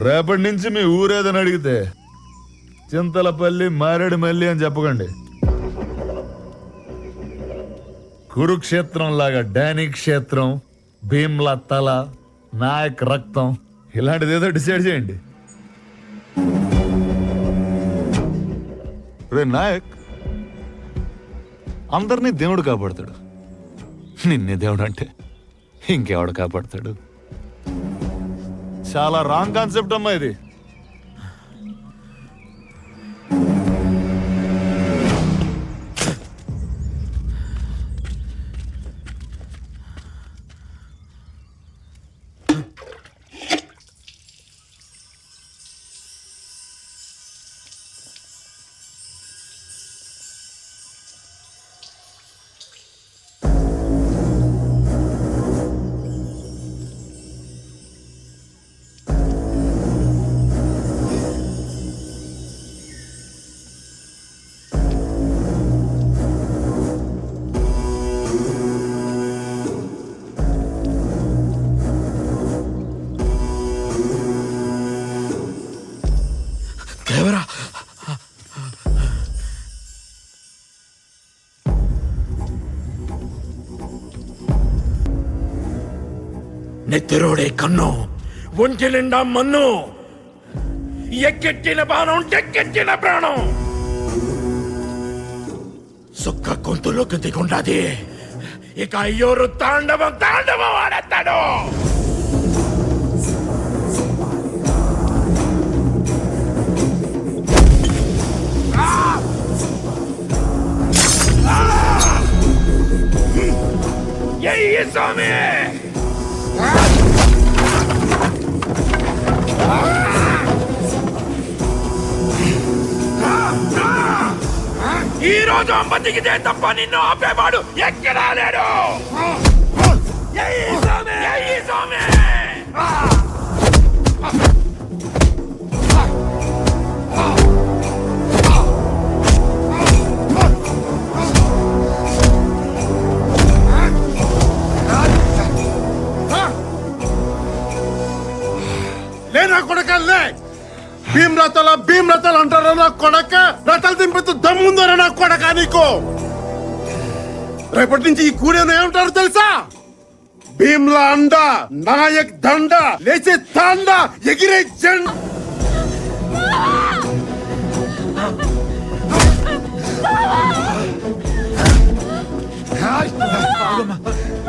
రేపటి నుంచి మీ ఊరేదని అడిగితే చింతలపల్లి మారేడుమల్లి అని చెప్పకండి. కురుక్షేత్రం లాగా డానీ క్షేత్రం, భీమ్లా తల, నాయక్ రక్తం ఇలాంటిది ఏదో డిసైడ్ చేయండి. రే నాయక్, అందరినీ దేవుడు కాపాడతాడు, నిన్నే దేవుడు అంటే ఇంకెవడు కాపాడతాడు? చాలా రాంగ్ కాన్సెప్ట్ అమ్మా ఇది. దేవరా, నెత్తిరోడే కన్ను, ఒంటి నిండా మన్ను, ఎక్కెట్టిన బాణం టెక్కెట్టిన ప్రాణం, సుక్క గొంతులోకి దిగుండాది. ఇక అయ్యోరు తాండవం తాండవం ఆడతాడు. ఎయ్యి స్వామి, ఈ రోజు బతికితే తప్ప నిన్ను ఆపేవాడు ఎక్కడా లేడు. ఎయ్యి స్వామి, ఎయ్యి స్వామి. లేనా కొడకల్లే, భీమ్ రథాలు అంటారా నా కొడక? రథాలు దింపితే దమ్ముందరా నా కొడక నీకు? రేపటి నుంచి ఈ కూడేను ఏమంటారు తెలుసా? భీమ్లా అండ, నాయక్ దండ, లేచే తాండ, ఎగిరే జెండా.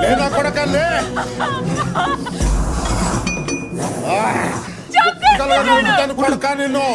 లేనా కొడకల్లే, కొడక నిన్ను.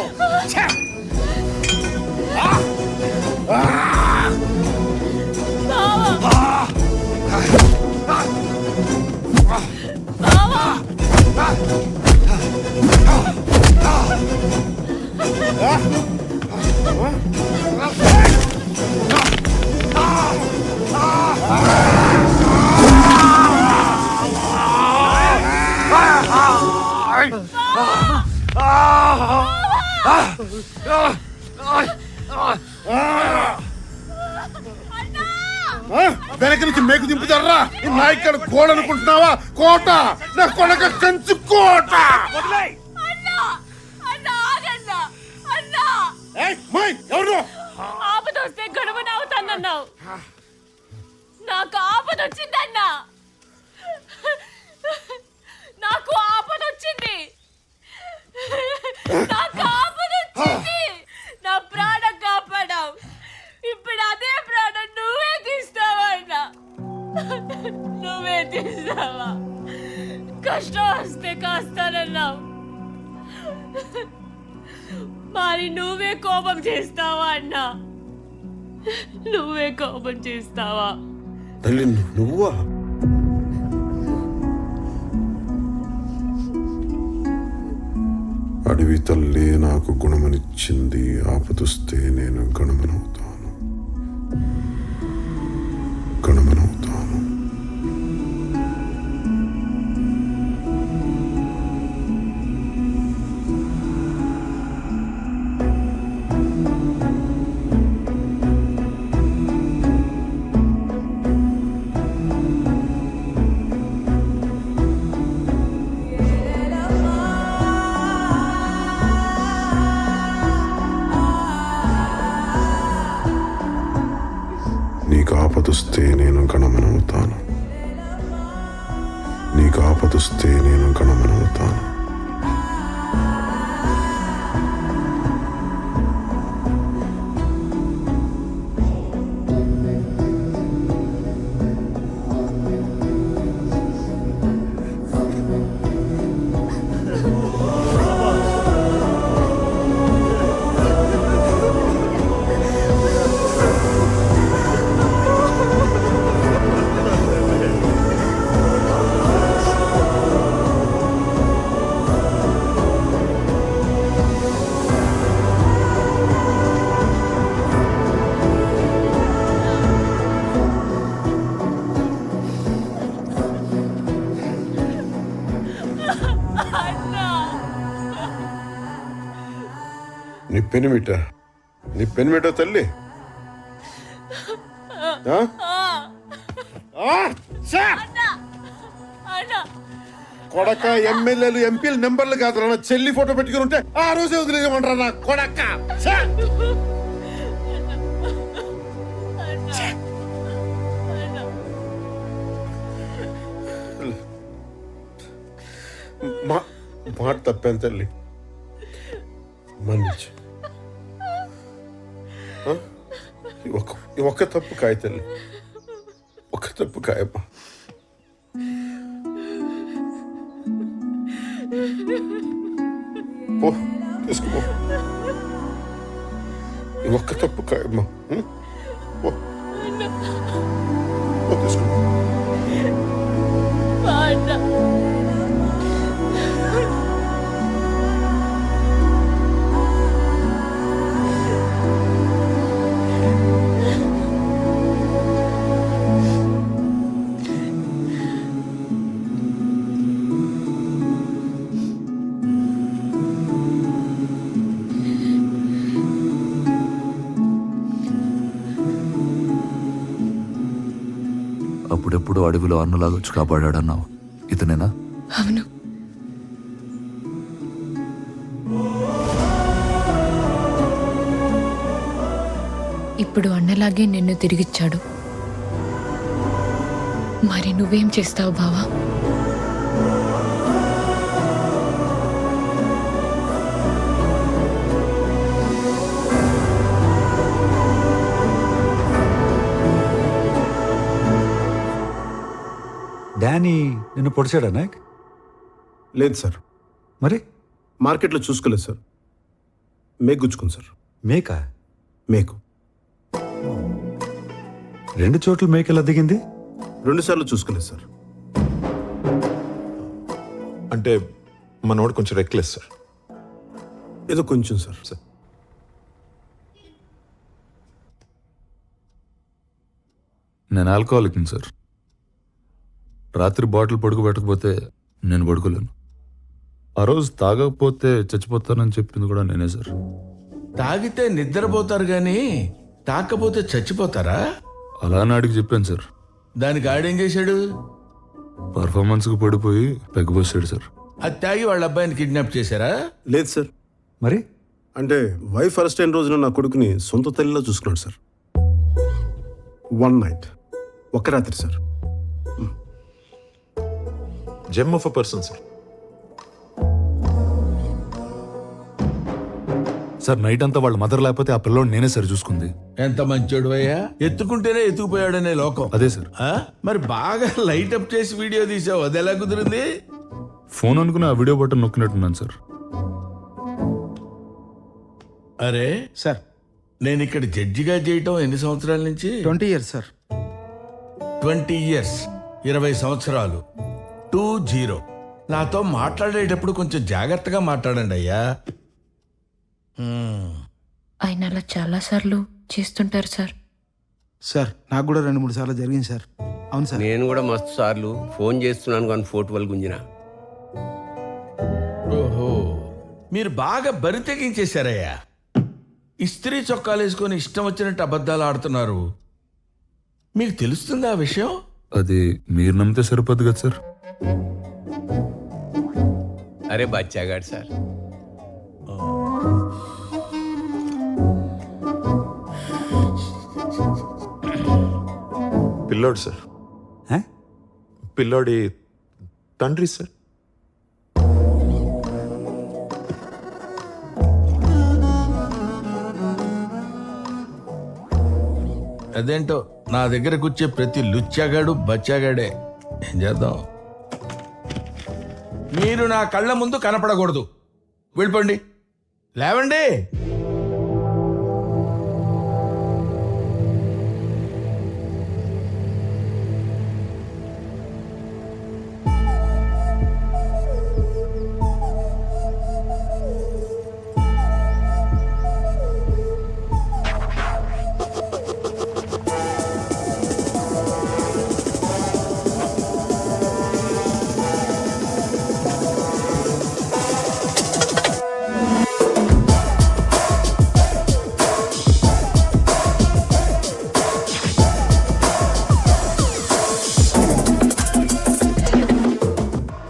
వెనక నుంచి మేకు దింపుతారా? నా ఇక్కడ గోడ అనుకుంటున్నావా? కోట, నా కొడక కంచు కోట. ఎవరు ఆపదొస్తే గడువున అవుతానన్నావు, నాకు ఆపదొచ్చిందన్నా. నాకు ఆపదొచ్చింది, నాకు ఆపదొచ్చింది. నా ప్రాణం కాపాడావు, ఇప్పుడు అదే ప్రాణం నువ్వే తీస్తావా అన్నా? నువ్వే తీస్తావా? కష్టం వస్తే కాస్తానన్నావు, మరి నువ్వే కోపం చేస్తావా అన్నా? నువ్వే కోపం చేస్తావా? తల్లి నువ్వా? అడవి తల్లి నాకు గుణమనిచ్చింది, ఆపదొస్తే నేను గణమనవుతాను, గణమనవుతాను. నీకు ఆపదొస్తే నేను గణమనవుతాను. నీకు ఆపదొస్తే నేను గణమనవుతాను. నీ పెనిమిట తల్లి. కొడక ఎమ్మెల్యేలు ఎంపీలు నెంబర్లు కాదు నా చెల్లి ఫోటో పెట్టుకుని ఉంటే ఆ రోజే వదిలేయమంటారా నా కొడక. మాట తప్పాను తల్లి, మన్నించు. ఒక్క తప్పు కాయ తల్లి, ఒక్క తప్పు కాయమ్మా. పో తీసుకో, ఒక్క తప్పు కాయమ్మా. తీసుకో. అప్పుడెప్పుడు అడవిలో అన్నులాగా వచ్చి కాపాడాడన్నావు, ఇతనేనా? అవును. ఇప్పుడు అన్నలాగే నిన్ను తిరిగిచ్చాడు. మరి నువ్వేం చేస్తావు బావా? డానీ నిన్ను పొడిచాడా నాయక్? లేదు సార్. మరి మార్కెట్లో చూసుకోలేదు సార్. మేకు గుచ్చుకుంది సార్. మేకా? మేకు 2 చోట్ల మేక ఎలా దిగింది? 2 సార్లు చూసుకోలేదు సార్. అంటే మనోడు కొంచెం రెక్లెస్ సార్. ఏదో కొంచెం సార్. నేను ఆల్కహాలిక్ సార్. రాత్రి బాటిల్ పడుకోబెట్టకపోతే నేను పడుకోలేను. ఆ రోజు తాగకపోతే చచ్చిపోతానని చెప్పింది కూడా నేనే సార్. తాగితే నిద్రపోతారు గాని తాకపోతే చచ్చిపోతారా? అలా నాడికి చెప్పాను సార్. దానికి ఆడేం చేశాడు? పర్ఫార్మెన్స్కి పడిపోయి పెగ్గబోసాడు సార్. అది తాగి వాళ్ళ అబ్బాయిని కిడ్నాప్ చేశారా? లేదు సార్. మరి అంటే వైఫ్ అరెస్ట్ అయిన రోజున నా కొడుకుని సొంత తల్లిలో చూసుకున్నాడు సార్. 1 నైట్, ఒక రాత్రి sir. Gem of a person sir. Sir night అంతా వాళ్ళ మదర్ లేకపోతే ఆ పిల్లోడు నేనే సార్ చూసుకుంది. ఎంత మంచోడు అయ్యా, ఎత్తుకుంటేనే ఎత్తుకుపోయాడనే లోకం. అదే సార్. మరి బాగా లైట్ అప్ చేసి వీడియో తీసావు, అది ఎలా కుదిరింది? ఫోన్ అనుకుని ఆ వీడియో బటన్ నొక్కినట్టున్నాను సార్. అరే సార్, నేను ఇక్కడ జడ్జిగా చేయటం ఎన్ని సంవత్సరాల నుంచి? 20 years సార్. 20 years, 20 సంవత్సరాలు. 20. నాతో మాట్లాడేటప్పుడు కొంచెం జాగ్రత్తగా మాట్లాడండి అయ్యా. ఆయన అలా చాలా సార్లు చేస్తుంటారు సార్. సార్ నాకు కూడా 2-3 సార్లు జరిగింది సార్. అవును సార్. నేను కూడా మస్తు సార్లు ఫోన్ చేస్తున్నాను కానీ ఫోటోలు గుంజిన. ఓహో, మీరు బాగా బరి తెగించేశారయ్యా. ఇస్త్రీ చొక్కాలు వేసుకొని ఇష్టం వచ్చినట్టు అబద్ధాలు ఆడుతున్నారు. మీకు తెలుస్తుందా ఆ విషయం? అది మీరు నమ్మితే సరిపోదు కదా సార్. అరే బచ్చాగాడు సార్. పిల్లోడు సార్. పిల్లోడి తండ్రి సార్. అదేంటో నా దగ్గరకు వచ్చే ప్రతి లుచ్చాగాడు బచ్చాగాడే. ఏం చేద్దాం? మీరు నా కళ్ళ ముందు కనపడకూడదు. వెళ్ళిపోండి. లేవండి.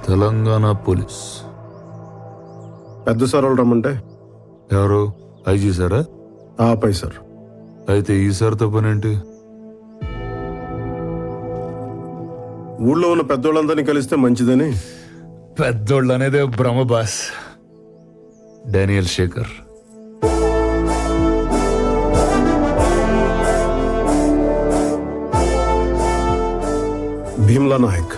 తెలంగాణ పోలీస్ పెద్ద సార్ వాళ్ళు రమ్మంటే ఎవరు? ఐజీ సారా? పై సార్. అయితే ఈ సార్తో పనేంటి? ఊళ్ళో ఉన్న పెద్దోళ్ళందరినీ కలిస్తే మంచిదని. పెద్దోళ్ళు అనేదే భ్రమ boss. Daniel Shekhar. Bheemla Nayak.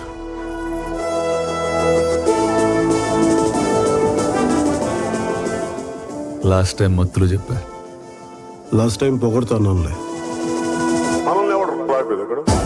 Last time మత్తులు చెప్పా. లాస్ట్ టైం పొగడుతున్నానులే. మనల్ని ఎవడు రాయిపోయింది ఇక్కడ?